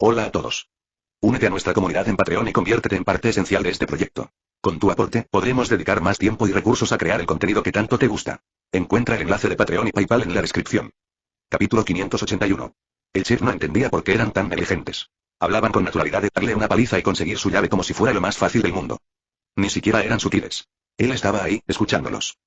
Hola a todos. Únete a nuestra comunidad en Patreon y conviértete en parte esencial de este proyecto. Con tu aporte, podremos dedicar más tiempo y recursos a crear el contenido que tanto te gusta. Encuentra el enlace de Patreon y PayPal en la descripción. Capítulo 581. El chef no entendía por qué eran tan negligentes. Hablaban con naturalidad de darle una paliza y conseguir su llave como si fuera lo más fácil del mundo. Ni siquiera eran sutiles. Él estaba ahí, escuchándolos.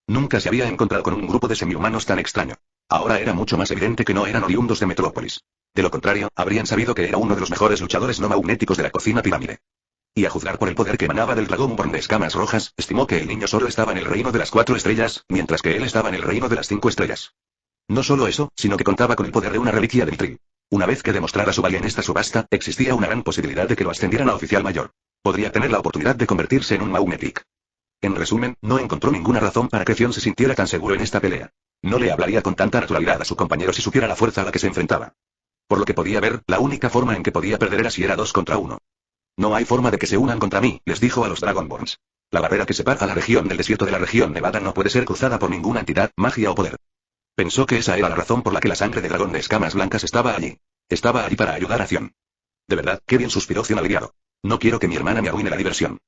Nunca se había encontrado con un grupo de semihumanos tan extraño. Ahora era mucho más evidente que no eran oriundos de Metrópolis. De lo contrario, habrían sabido que era uno de los mejores luchadores no magnéticos de la cocina pirámide. Y a juzgar por el poder que emanaba del Dragonborn de escamas rojas, estimó que el niño solo estaba en el reino de las 4 estrellas, mientras que él estaba en el reino de las 5 estrellas. No solo eso, sino que contaba con el poder de una reliquia de Mithril. Una vez que demostrara su valía en esta subasta, existía una gran posibilidad de que lo ascendieran a oficial mayor. Podría tener la oportunidad de convertirse en un Magnetic. En resumen, no encontró ninguna razón para que Zion se sintiera tan seguro en esta pelea. No le hablaría con tanta naturalidad a su compañero si supiera la fuerza a la que se enfrentaba. Por lo que podía ver, la única forma en que podía perder era si era 2 contra 1. No hay forma de que se unan contra mí, les dijo a los Dragonborns. La barrera que separa a la región del desierto de la región nevada no puede ser cruzada por ninguna entidad, magia o poder. Pensó que esa era la razón por la que la sangre de dragón de escamas blancas estaba allí. Estaba allí para ayudar a Zion. De verdad, qué bien, suspiró Zion aliviado. No quiero que mi hermana me arruine la diversión.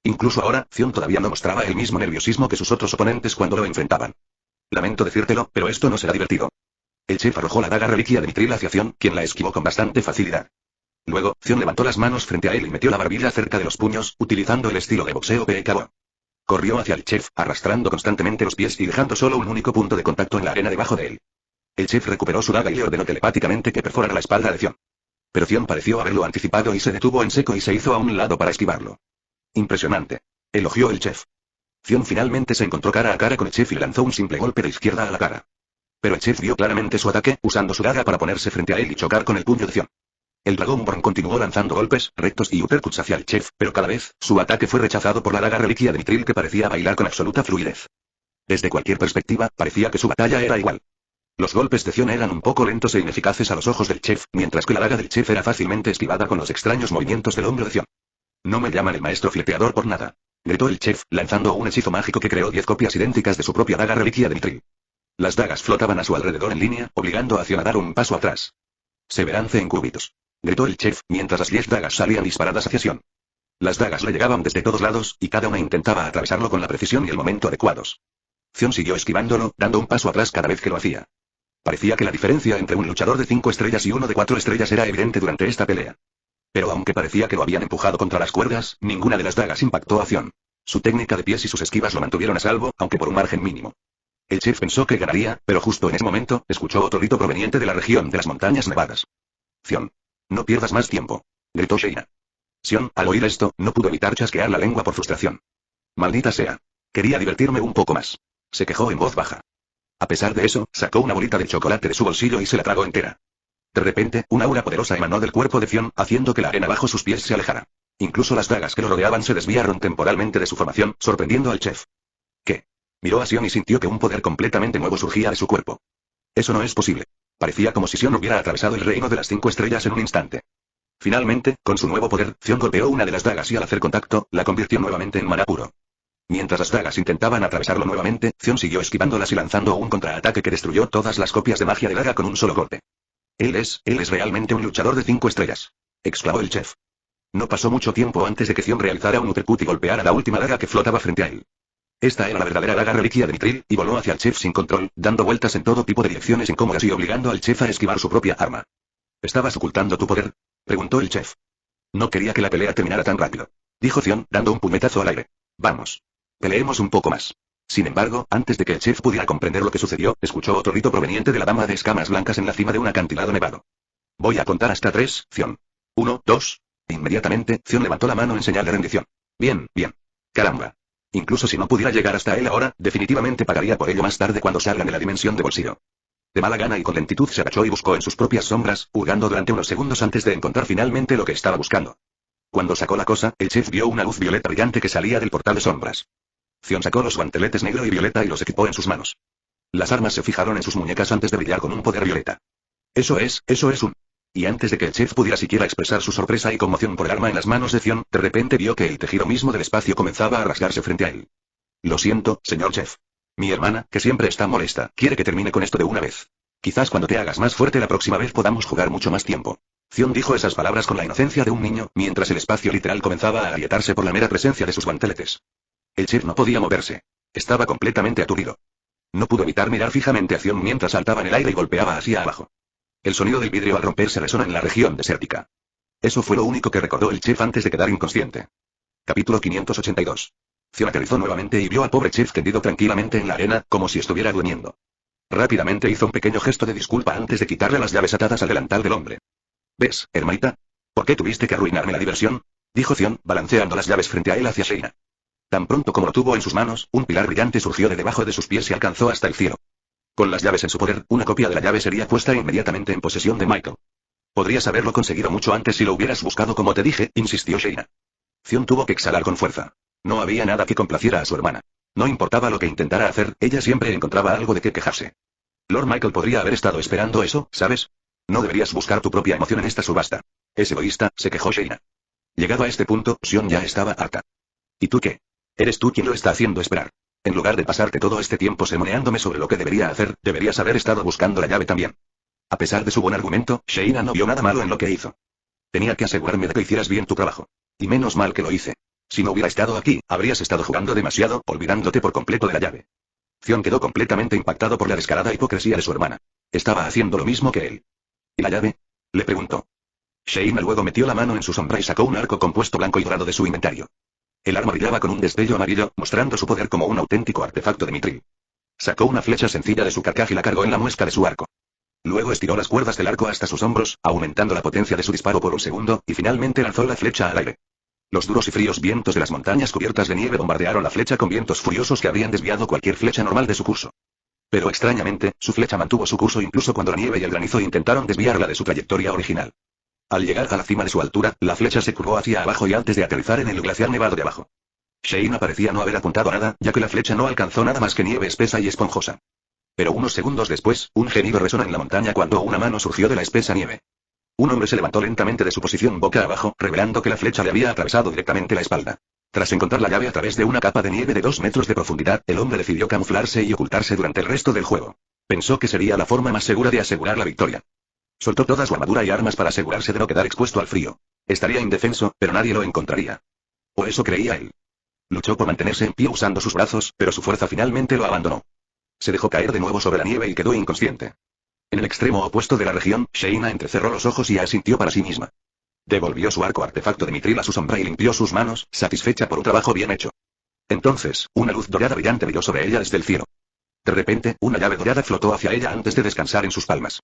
Incluso ahora, Zion todavía no mostraba el mismo nerviosismo que sus otros oponentes cuando lo enfrentaban. Lamento decírtelo, pero esto no será divertido. El chef arrojó la daga reliquia de Mithril hacia Zion, quien la esquivó con bastante facilidad. Luego, Zion levantó las manos frente a él y metió la barbilla cerca de los puños, utilizando el estilo de boxeo PKO. Corrió hacia el chef, arrastrando constantemente los pies y dejando solo un único punto de contacto en la arena debajo de él. El chef recuperó su daga y le ordenó telepáticamente que perforara la espalda de Zion. Pero Zion pareció haberlo anticipado y se detuvo en seco y se hizo a un lado para esquivarlo. Impresionante. Elogió el chef. Zion finalmente se encontró cara a cara con el chef y le lanzó un simple golpe de izquierda a la cara. Pero el chef vio claramente su ataque, usando su daga para ponerse frente a él y chocar con el puño de Zion. El Dragonborn continuó lanzando golpes, rectos y uppercuts hacia el chef, pero cada vez, su ataque fue rechazado por la daga reliquia de Mithril que parecía bailar con absoluta fluidez. Desde cualquier perspectiva, parecía que su batalla era igual. Los golpes de Zion eran un poco lentos e ineficaces a los ojos del chef, mientras que la daga del chef era fácilmente esquivada con los extraños movimientos del hombro de Zion. No me llaman el maestro fleteador por nada, gritó el chef, lanzando un hechizo mágico que creó 10 copias idénticas de su propia daga reliquia de Mithril. Las dagas flotaban a su alrededor en línea, obligando a Zion a dar un paso atrás. Severance en cúbitos, gritó el chef, mientras las 10 dagas salían disparadas hacia Zion. Las dagas le llegaban desde todos lados, y cada una intentaba atravesarlo con la precisión y el momento adecuados. Zion siguió esquivándolo, dando un paso atrás cada vez que lo hacía. Parecía que la diferencia entre un luchador de 5 estrellas y uno de 4 estrellas era evidente durante esta pelea. Pero aunque parecía que lo habían empujado contra las cuerdas, ninguna de las dagas impactó a Zion. Su técnica de pies y sus esquivas lo mantuvieron a salvo, aunque por un margen mínimo. El chef pensó que ganaría, pero justo en ese momento, escuchó otro grito proveniente de la región de las montañas nevadas. Zion. No pierdas más tiempo, gritó Sheina. Zion, al oír esto, no pudo evitar chasquear la lengua por frustración. Maldita sea. Quería divertirme un poco más. Se quejó en voz baja. A pesar de eso, sacó una bolita de chocolate de su bolsillo y se la tragó entera. De repente, una aura poderosa emanó del cuerpo de Zion, haciendo que la arena bajo sus pies se alejara. Incluso las dagas que lo rodeaban se desviaron temporalmente de su formación, sorprendiendo al chef. ¿Qué? Miró a Zion y sintió que un poder completamente nuevo surgía de su cuerpo. Eso no es posible. Parecía como si Zion hubiera atravesado el reino de las 5 estrellas en un instante. Finalmente, con su nuevo poder, Zion golpeó una de las dagas y al hacer contacto, la convirtió nuevamente en maná puro. Mientras las dagas intentaban atravesarlo nuevamente, Zion siguió esquivándolas y lanzando un contraataque que destruyó todas las copias de magia de daga con un solo golpe. Él es realmente un luchador de 5 estrellas, exclamó el chef. No pasó mucho tiempo antes de que Zion realizara un uppercut y golpeara la última daga que flotaba frente a él. Esta era la verdadera daga reliquia de Mithril, y voló hacia el chef sin control, dando vueltas en todo tipo de direcciones incómodas y obligando al chef a esquivar su propia arma. ¿Estabas ocultando tu poder?, preguntó el chef. No quería que la pelea terminara tan rápido, dijo Zion, dando un puñetazo al aire. Vamos. Peleemos un poco más. Sin embargo, antes de que el chef pudiera comprender lo que sucedió, escuchó otro grito proveniente de la dama de escamas blancas en la cima de un acantilado nevado. Voy a contar hasta 3, Zion. 1, 2. Inmediatamente, Zion levantó la mano en señal de rendición. Bien, bien. Caramba. Incluso si no pudiera llegar hasta él ahora, definitivamente pagaría por ello más tarde cuando salgan de la dimensión de bolsillo. De mala gana y con lentitud se agachó y buscó en sus propias sombras, hurgando durante unos segundos antes de encontrar finalmente lo que estaba buscando. Cuando sacó la cosa, el chef vio una luz violeta brillante que salía del portal de sombras. Zion sacó los guanteletes negro y violeta y los equipó en sus manos. Las armas se fijaron en sus muñecas antes de brillar con un poder violeta. Eso es un... Y antes de que el chef pudiera siquiera expresar su sorpresa y conmoción por el arma en las manos de Zion, de repente vio que el tejido mismo del espacio comenzaba a rasgarse frente a él. Lo siento, señor chef. Mi hermana, que siempre está molesta, quiere que termine con esto de una vez. Quizás cuando te hagas más fuerte la próxima vez podamos jugar mucho más tiempo. Zion dijo esas palabras con la inocencia de un niño, mientras el espacio literal comenzaba a agrietarse por la mera presencia de sus guanteletes. El chef no podía moverse. Estaba completamente aturdido. No pudo evitar mirar fijamente a Zion mientras saltaba en el aire y golpeaba hacia abajo. El sonido del vidrio al romperse resonó en la región desértica. Eso fue lo único que recordó el chef antes de quedar inconsciente. Capítulo 582. Zion aterrizó nuevamente y vio al pobre chef tendido tranquilamente en la arena, como si estuviera durmiendo. Rápidamente hizo un pequeño gesto de disculpa antes de quitarle las llaves atadas al delantal del hombre. ¿Ves, hermanita? ¿Por qué tuviste que arruinarme la diversión? Dijo Zion, balanceando las llaves frente a él hacia Sheina. Tan pronto como lo tuvo en sus manos, un pilar brillante surgió de debajo de sus pies y alcanzó hasta el cielo. Con las llaves en su poder, una copia de la llave sería puesta inmediatamente en posesión de Michael. Podrías haberlo conseguido mucho antes si lo hubieras buscado como te dije, insistió Sheina. Zion tuvo que exhalar con fuerza. No había nada que complaciera a su hermana. No importaba lo que intentara hacer, ella siempre encontraba algo de qué quejarse. Lord Michael podría haber estado esperando eso, ¿sabes? No deberías buscar tu propia emoción en esta subasta. Es egoísta, se quejó Sheina. Llegado a este punto, Sion ya estaba harta. ¿Y tú qué? Eres tú quien lo está haciendo esperar. En lugar de pasarte todo este tiempo sermoneándome sobre lo que debería hacer, deberías haber estado buscando la llave también. A pesar de su buen argumento, Sheina no vio nada malo en lo que hizo. Tenía que asegurarme de que hicieras bien tu trabajo. Y menos mal que lo hice. Si no hubiera estado aquí, habrías estado jugando demasiado, olvidándote por completo de la llave. Sion quedó completamente impactado por la descarada hipocresía de su hermana. Estaba haciendo lo mismo que él. ¿Y la llave? Le preguntó. Sheina luego metió la mano en su sombra y sacó un arco compuesto blanco y dorado de su inventario. El arma brillaba con un destello amarillo, mostrando su poder como un auténtico artefacto de mitril. Sacó una flecha sencilla de su carcaj y la cargó en la muesca de su arco. Luego estiró las cuerdas del arco hasta sus hombros, aumentando la potencia de su disparo por un segundo, y finalmente lanzó la flecha al aire. Los duros y fríos vientos de las montañas cubiertas de nieve bombardearon la flecha con vientos furiosos que habrían desviado cualquier flecha normal de su curso. Pero extrañamente, su flecha mantuvo su curso incluso cuando la nieve y el granizo intentaron desviarla de su trayectoria original. Al llegar a la cima de su altura, la flecha se curvó hacia abajo y antes de aterrizar en el glaciar nevado de abajo. Sheina parecía no haber apuntado a nada, ya que la flecha no alcanzó nada más que nieve espesa y esponjosa. Pero unos segundos después, un gemido resonó en la montaña cuando una mano surgió de la espesa nieve. Un hombre se levantó lentamente de su posición boca abajo, revelando que la flecha le había atravesado directamente la espalda. Tras encontrar la llave a través de una capa de nieve de 2 metros de profundidad, el hombre decidió camuflarse y ocultarse durante el resto del juego. Pensó que sería la forma más segura de asegurar la victoria. Soltó toda su armadura y armas para asegurarse de no quedar expuesto al frío. Estaría indefenso, pero nadie lo encontraría. O eso creía él. Luchó por mantenerse en pie usando sus brazos, pero su fuerza finalmente lo abandonó. Se dejó caer de nuevo sobre la nieve y quedó inconsciente. En el extremo opuesto de la región, Sheina entrecerró los ojos y asintió para sí misma. Devolvió su arco artefacto de mitril a su sombra y limpió sus manos, satisfecha por un trabajo bien hecho. Entonces, una luz dorada brillante brilló sobre ella desde el cielo. De repente, una llave dorada flotó hacia ella antes de descansar en sus palmas.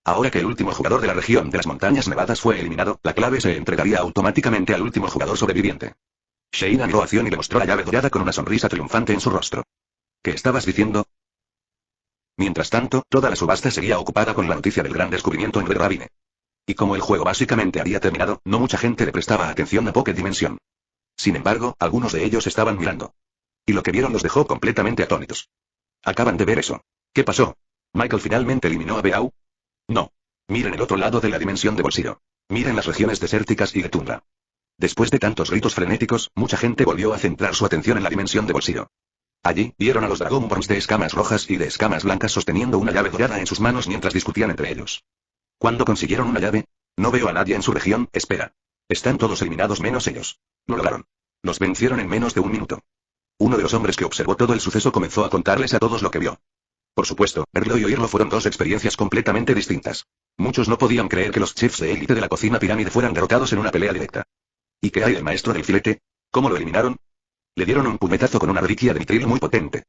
Ahora que el último jugador de la región de las montañas nevadas fue eliminado, la clave se entregaría automáticamente al último jugador sobreviviente. Sheina miró a Zion y le mostró la llave dorada con una sonrisa triunfante en su rostro. ¿Qué estabas diciendo? Mientras tanto, toda la subasta seguía ocupada con la noticia del gran descubrimiento en Red Ravine. Y como el juego básicamente había terminado, no mucha gente le prestaba atención a Pocket Dimension. Sin embargo, algunos de ellos estaban mirando. Y lo que vieron los dejó completamente atónitos. Acaban de ver eso. ¿Qué pasó? ¿Michael finalmente eliminó a Beau? No. Miren el otro lado de la dimensión de bolsillo. Miren las regiones desérticas y de tundra. Después de tantos gritos frenéticos, mucha gente volvió a centrar su atención en la dimensión de bolsillo. Allí, vieron a los Dragonborns de escamas rojas y de escamas blancas sosteniendo una llave dorada en sus manos mientras discutían entre ellos. ¿Cuándo consiguieron una llave? No veo a nadie en su región, espera. Están todos eliminados menos ellos. Lo lograron. Los vencieron en menos de un minuto. Uno de los hombres que observó todo el suceso comenzó a contarles a todos lo que vio. Por supuesto, verlo y oírlo fueron dos experiencias completamente distintas. Muchos no podían creer que los chefs de élite de la cocina pirámide fueran derrotados en una pelea directa. ¿Y qué hay del maestro del filete? ¿Cómo lo eliminaron? Le dieron un puñetazo con una reliquia de mitril muy potente.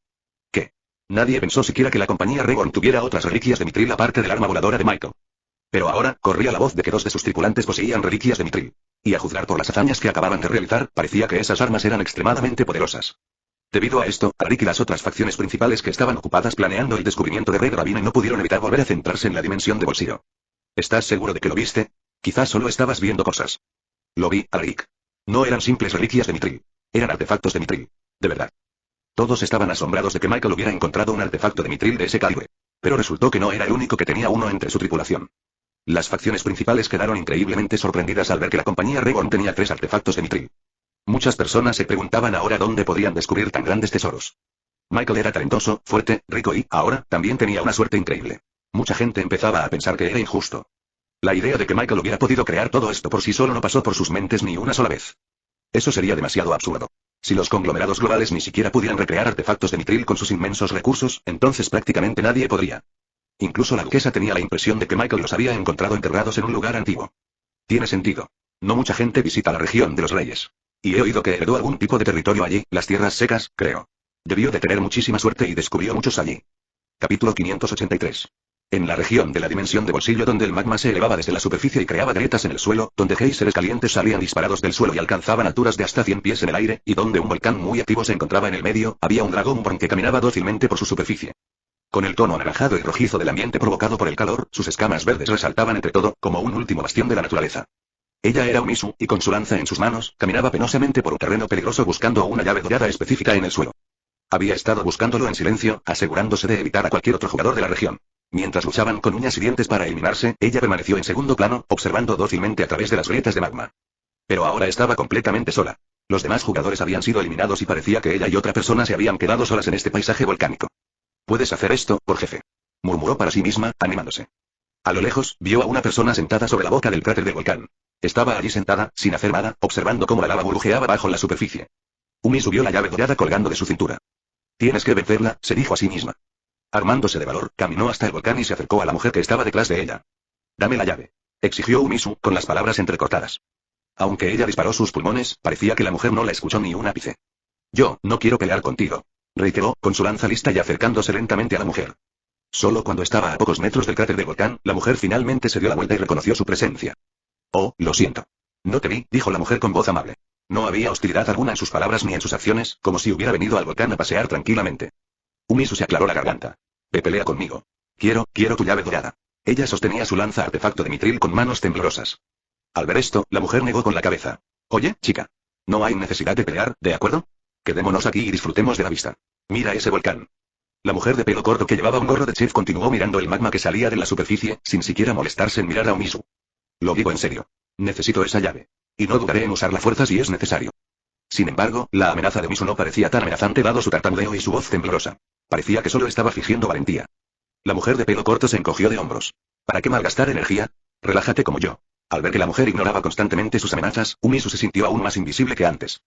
¿Qué? Nadie pensó siquiera que la compañía Reborn tuviera otras reliquias de mitril aparte del arma voladora de Michael. Pero ahora, corría la voz de que 2 de sus tripulantes poseían reliquias de mitril. Y a juzgar por las hazañas que acababan de realizar, parecía que esas armas eran extremadamente poderosas. Debido a esto, Arik y las otras facciones principales que estaban ocupadas planeando el descubrimiento de Red Ravine no pudieron evitar volver a centrarse en la dimensión de bolsillo. ¿Estás seguro de que lo viste? Quizás solo estabas viendo cosas. Lo vi, Arik. No eran simples reliquias de mitril. Eran artefactos de mitril. De verdad. Todos estaban asombrados de que Michael hubiera encontrado un artefacto de mitril de ese calibre. Pero resultó que no era el único que tenía uno entre su tripulación. Las facciones principales quedaron increíblemente sorprendidas al ver que la compañía Reborn tenía 3 artefactos de mitril. Muchas personas se preguntaban ahora dónde podían descubrir tan grandes tesoros. Michael era talentoso, fuerte, rico y, ahora, también tenía una suerte increíble. Mucha gente empezaba a pensar que era injusto. La idea de que Michael hubiera podido crear todo esto por sí solo no pasó por sus mentes ni una sola vez. Eso sería demasiado absurdo. Si los conglomerados globales ni siquiera pudieran recrear artefactos de Mithril con sus inmensos recursos, entonces prácticamente nadie podría. Incluso la duquesa tenía la impresión de que Michael los había encontrado enterrados en un lugar antiguo. Tiene sentido. No mucha gente visita la región de los reyes. Y he oído que heredó algún tipo de territorio allí, las tierras secas, creo. Debió de tener muchísima suerte y descubrió muchos allí. Capítulo 583. En la región de la dimensión de bolsillo donde el magma se elevaba desde la superficie y creaba grietas en el suelo, donde géiseres calientes salían disparados del suelo y alcanzaban alturas de hasta 100 pies en el aire, y donde un volcán muy activo se encontraba en el medio, había un Dragonborn que caminaba dócilmente por su superficie. Con el tono anaranjado y rojizo del ambiente provocado por el calor, sus escamas verdes resaltaban entre todo, como un último bastión de la naturaleza. Ella era Umisu, y con su lanza en sus manos, caminaba penosamente por un terreno peligroso buscando una llave dorada específica en el suelo. Había estado buscándolo en silencio, asegurándose de evitar a cualquier otro jugador de la región. Mientras luchaban con uñas y dientes para eliminarse, ella permaneció en segundo plano, observando dócilmente a través de las grietas de magma. Pero ahora estaba completamente sola. Los demás jugadores habían sido eliminados y parecía que ella y otra persona se habían quedado solas en este paisaje volcánico. «Puedes hacer esto, por jefe», murmuró para sí misma, animándose. A lo lejos, vio a una persona sentada sobre la boca del cráter del volcán. Estaba allí sentada, sin hacer nada, observando cómo la lava burbujeaba bajo la superficie. Umi subió la llave dorada colgando de su cintura. «Tienes que vencerla», se dijo a sí misma. Armándose de valor, caminó hasta el volcán y se acercó a la mujer que estaba detrás de ella. «Dame la llave», exigió Umisu, con las palabras entrecortadas. Aunque ella disparó sus pulmones, parecía que la mujer no la escuchó ni un ápice. «Yo, no quiero pelear contigo», reiteró, con su lanza lista y acercándose lentamente a la mujer. Solo cuando estaba a pocos metros del cráter del volcán, la mujer finalmente se dio la vuelta y reconoció su presencia. «Oh, lo siento. No te vi», dijo la mujer con voz amable. No había hostilidad alguna en sus palabras ni en sus acciones, como si hubiera venido al volcán a pasear tranquilamente. Umisu se aclaró la garganta. «Ve, pelea conmigo. Quiero tu llave dorada». Ella sostenía su lanza artefacto de Mithril con manos temblorosas. Al ver esto, la mujer negó con la cabeza. «Oye, chica. No hay necesidad de pelear, ¿de acuerdo? Quedémonos aquí y disfrutemos de la vista. Mira ese volcán». La mujer de pelo corto que llevaba un gorro de chef continuó mirando el magma que salía de la superficie, sin siquiera molestarse en mirar a Umisu. «Lo digo en serio. Necesito esa llave. Y no dudaré en usar la fuerza si es necesario». Sin embargo, la amenaza de Umisu no parecía tan amenazante dado su tartamudeo y su voz temblorosa. Parecía que solo estaba fingiendo valentía. La mujer de pelo corto se encogió de hombros. ¿Para qué malgastar energía? Relájate como yo. Al ver que la mujer ignoraba constantemente sus amenazas, Umisu se sintió aún más invisible que antes.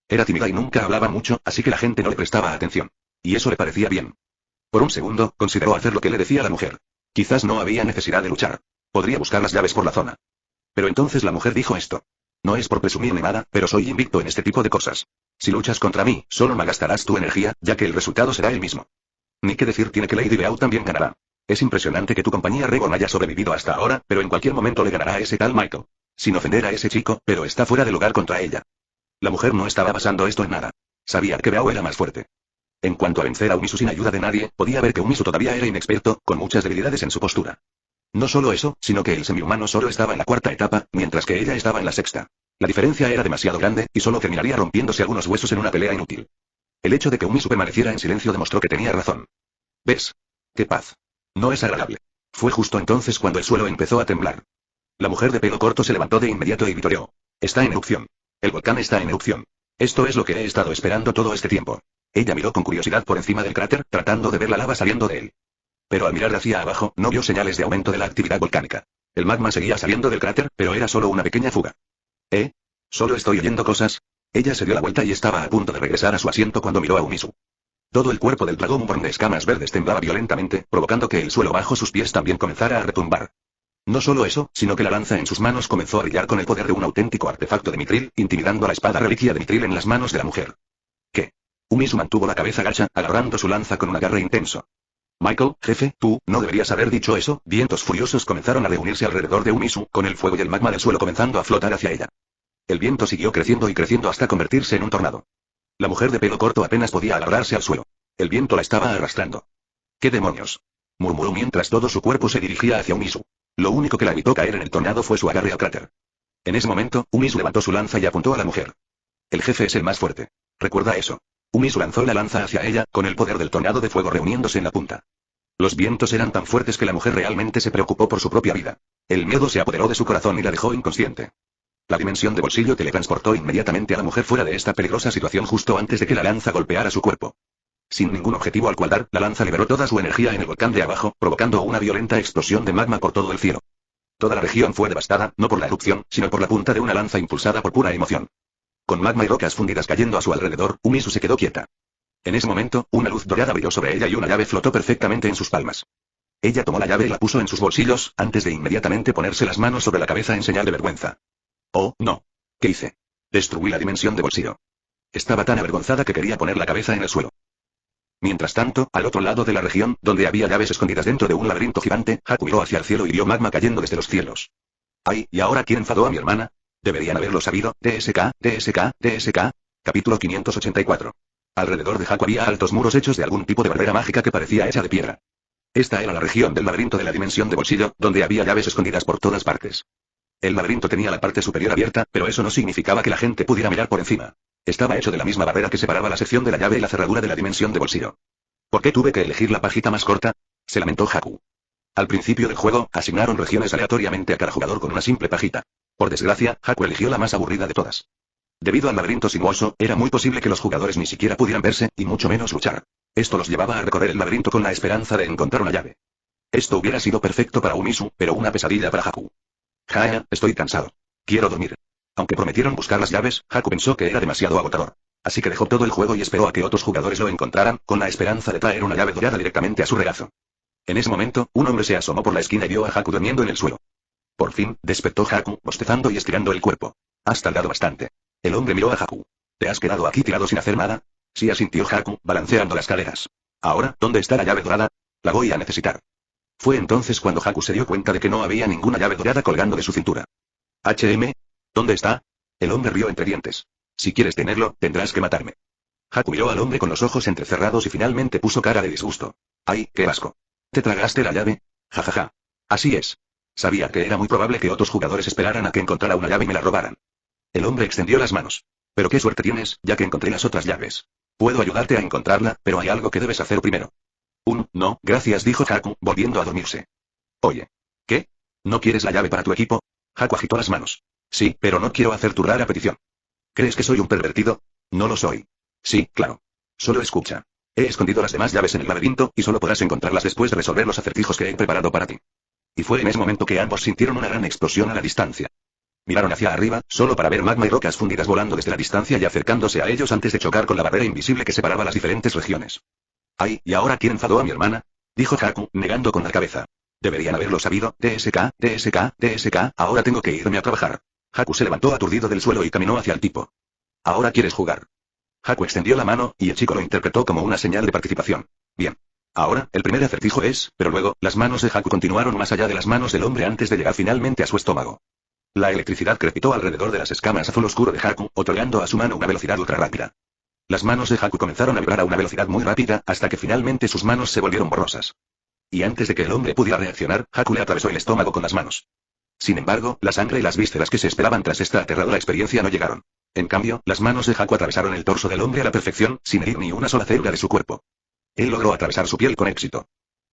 Era tímida y nunca hablaba mucho, así que la gente no le prestaba atención. Y eso le parecía bien. Por un segundo, consideró hacer lo que le decía la mujer. Quizás no había necesidad de luchar. Podría buscar las llaves por la zona. Pero entonces la mujer dijo esto. «No es por presumir ni nada, pero soy invicto en este tipo de cosas. Si luchas contra mí, solo malgastarás tu energía, ya que el resultado será el mismo. Ni qué decir tiene que Lady Beau también ganará. Es impresionante que tu compañía Regon haya sobrevivido hasta ahora, pero en cualquier momento le ganará a ese tal Michael. Sin ofender a ese chico, pero está fuera de lugar contra ella». La mujer no estaba basando esto en nada. Sabía que Beau era más fuerte. En cuanto a vencer a Umisu sin ayuda de nadie, podía ver que Umisu todavía era inexperto, con muchas debilidades en su postura. No solo eso, sino que el semihumano solo estaba en la cuarta etapa, mientras que ella estaba en la sexta. La diferencia era demasiado grande, y solo terminaría rompiéndose algunos huesos en una pelea inútil. El hecho de que Umisu permaneciera en silencio demostró que tenía razón. ¿Ves? ¡Qué paz! No es agradable. Fue justo entonces cuando el suelo empezó a temblar. La mujer de pelo corto se levantó de inmediato y vitoreó. «Está en erupción. El volcán está en erupción. Esto es lo que he estado esperando todo este tiempo». Ella miró con curiosidad por encima del cráter, tratando de ver la lava saliendo de él. Pero al mirar hacia abajo, no vio señales de aumento de la actividad volcánica. El magma seguía saliendo del cráter, pero era solo una pequeña fuga. ¿Solo estoy oyendo cosas? Ella se dio la vuelta y estaba a punto de regresar a su asiento cuando miró a Umisu. Todo el cuerpo del Dragonborn de escamas verdes temblaba violentamente, provocando que el suelo bajo sus pies también comenzara a retumbar. No solo eso, sino que la lanza en sus manos comenzó a brillar con el poder de un auténtico artefacto de Mithril, intimidando a la espada reliquia de Mithril en las manos de la mujer. ¿Qué? Umisu mantuvo la cabeza gacha, agarrando su lanza con un agarre intenso. «Michael, jefe, tú, no deberías haber dicho eso». Vientos furiosos comenzaron a reunirse alrededor de Umisu, con el fuego y el magma del suelo comenzando a flotar hacia ella. El viento siguió creciendo y creciendo hasta convertirse en un tornado. La mujer de pelo corto apenas podía agarrarse al suelo. El viento la estaba arrastrando. «¿Qué demonios?», murmuró mientras todo su cuerpo se dirigía hacia Umisu. Lo único que la evitó caer en el tornado fue su agarre al cráter. En ese momento, Umisu levantó su lanza y apuntó a la mujer. «El jefe es el más fuerte. Recuerda eso». Umisu lanzó la lanza hacia ella, con el poder del tornado de fuego reuniéndose en la punta. Los vientos eran tan fuertes que la mujer realmente se preocupó por su propia vida. El miedo se apoderó de su corazón y la dejó inconsciente. La dimensión de bolsillo teletransportó inmediatamente a la mujer fuera de esta peligrosa situación justo antes de que la lanza golpeara su cuerpo. Sin ningún objetivo al cual dar, la lanza liberó toda su energía en el volcán de abajo, provocando una violenta explosión de magma por todo el cielo. Toda la región fue devastada, no por la erupción, sino por la punta de una lanza impulsada por pura emoción. Con magma y rocas fundidas cayendo a su alrededor, Umisu se quedó quieta. En ese momento, una luz dorada brilló sobre ella y una llave flotó perfectamente en sus palmas. Ella tomó la llave y la puso en sus bolsillos, antes de inmediatamente ponerse las manos sobre la cabeza en señal de vergüenza. Oh, no. ¿Qué hice? Destruí la dimensión de bolsillo. Estaba tan avergonzada que quería poner la cabeza en el suelo. Mientras tanto, al otro lado de la región, donde había llaves escondidas dentro de un laberinto gigante, Haku miró hacia el cielo y vio magma cayendo desde los cielos. ¡Ay! ¿Y ahora quién enfadó a mi hermana? Deberían haberlo sabido. TSK, TSK, TSK. Capítulo 584. Alrededor de Haku había altos muros hechos de algún tipo de barrera mágica que parecía hecha de piedra. Esta era la región del laberinto de la dimensión de bolsillo, donde había llaves escondidas por todas partes. El laberinto tenía la parte superior abierta, pero eso no significaba que la gente pudiera mirar por encima. Estaba hecho de la misma barrera que separaba la sección de la llave y la cerradura de la dimensión de bolsillo. ¿Por qué tuve que elegir la pajita más corta? Se lamentó Haku. Al principio del juego, asignaron regiones aleatoriamente a cada jugador con una simple pajita. Por desgracia, Haku eligió la más aburrida de todas. Debido al laberinto sinuoso, era muy posible que los jugadores ni siquiera pudieran verse, y mucho menos luchar. Esto los llevaba a recorrer el laberinto con la esperanza de encontrar una llave. Esto hubiera sido perfecto para Umisu, pero una pesadilla para Haku. Jaya, estoy cansado. Quiero dormir. Aunque prometieron buscar las llaves, Haku pensó que era demasiado agotador. Así que dejó todo el juego y esperó a que otros jugadores lo encontraran, con la esperanza de traer una llave dorada directamente a su regazo. En ese momento, un hombre se asomó por la esquina y vio a Haku durmiendo en el suelo. Por fin, despertó Haku, bostezando y estirando el cuerpo. Has tardado bastante. El hombre miró a Haku. ¿Te has quedado aquí tirado sin hacer nada? Sí, asintió Haku, balanceando las caderas. Ahora, ¿dónde está la llave dorada? La voy a necesitar. Fue entonces cuando Haku se dio cuenta de que no había ninguna llave dorada colgando de su cintura. ¿Dónde está? El hombre rió entre dientes. Si quieres tenerlo, tendrás que matarme. Haku miró al hombre con los ojos entrecerrados y finalmente puso cara de disgusto. ¡Ay, qué asco! ¿Te tragaste la llave? Jajaja. Así es. Sabía que era muy probable que otros jugadores esperaran a que encontrara una llave y me la robaran. El hombre extendió las manos. Pero qué suerte tienes, ya que encontré las otras llaves. Puedo ayudarte a encontrarla, pero hay algo que debes hacer primero. No, gracias, dijo Haku, volviendo a dormirse. Oye. ¿Qué? ¿No quieres la llave para tu equipo? Haku agitó las manos. Sí, pero no quiero hacer tu rara petición. ¿Crees que soy un pervertido? No lo soy. Sí, claro. Solo escucha. He escondido las demás llaves en el laberinto, y solo podrás encontrarlas después de resolver los acertijos que he preparado para ti. Y fue en ese momento que ambos sintieron una gran explosión a la distancia. Miraron hacia arriba, solo para ver magma y rocas fundidas volando desde la distancia y acercándose a ellos antes de chocar con la barrera invisible que separaba las diferentes regiones. ¡Ay! ¿Y ahora quién enfadó a mi hermana? Dijo Haku, negando con la cabeza. Deberían haberlo sabido. TSK, TSK, TSK, ahora tengo que irme a trabajar. Haku se levantó aturdido del suelo y caminó hacia el tipo. ¿Ahora quieres jugar? Haku extendió la mano, y el chico lo interpretó como una señal de participación. Bien. Ahora, el primer acertijo es, pero luego, las manos de Haku continuaron más allá de las manos del hombre antes de llegar finalmente a su estómago. La electricidad crepitó alrededor de las escamas azul oscuro de Haku, otorgando a su mano una velocidad ultra rápida. Las manos de Haku comenzaron a vibrar a una velocidad muy rápida, hasta que finalmente sus manos se volvieron borrosas. Y antes de que el hombre pudiera reaccionar, Haku le atravesó el estómago con las manos. Sin embargo, la sangre y las vísceras que se esperaban tras esta aterradora experiencia no llegaron. En cambio, las manos de Haku atravesaron el torso del hombre a la perfección, sin herir ni una sola célula de su cuerpo. Él logró atravesar su piel con éxito.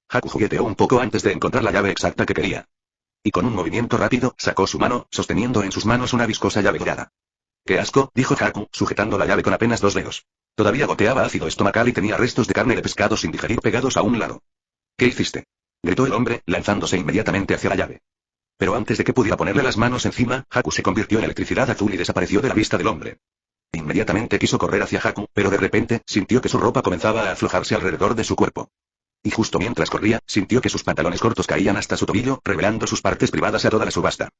Haku jugueteó un poco antes de encontrar la llave exacta que quería. Y con un movimiento rápido, sacó su mano, sosteniendo en sus manos una viscosa llave dorada. ¡Qué asco!, dijo Haku, sujetando la llave con apenas 2 dedos. Todavía goteaba ácido estomacal y tenía restos de carne de pescado sin digerir pegados a un lado. ¿Qué hiciste?, gritó el hombre, lanzándose inmediatamente hacia la llave. Pero antes de que pudiera ponerle las manos encima, Haku se convirtió en electricidad azul y desapareció de la vista del hombre. Inmediatamente quiso correr hacia Haku, pero de repente, sintió que su ropa comenzaba a aflojarse alrededor de su cuerpo. Y justo mientras corría, sintió que sus pantalones cortos caían hasta su tobillo, revelando sus partes privadas a toda la subasta.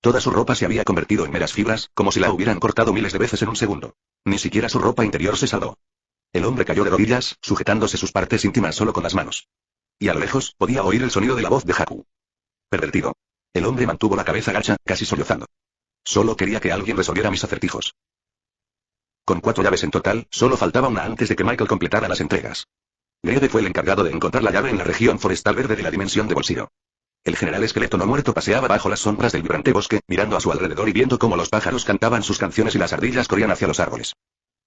Toda su ropa se había convertido en meras fibras, como si la hubieran cortado miles de veces en un segundo. Ni siquiera su ropa interior se salvó. El hombre cayó de rodillas, sujetándose sus partes íntimas solo con las manos. Y a lo lejos, podía oír el sonido de la voz de Haku. Pervertido. El hombre mantuvo la cabeza gacha, casi sollozando. Solo quería que alguien resolviera mis acertijos. Con 4 llaves en total, solo faltaba una antes de que Michael completara las entregas. Greve fue el encargado de encontrar la llave en la región forestal verde de la dimensión de bolsillo. El general esqueleto no muerto paseaba bajo las sombras del vibrante bosque, mirando a su alrededor y viendo cómo los pájaros cantaban sus canciones y las ardillas corrían hacia los árboles.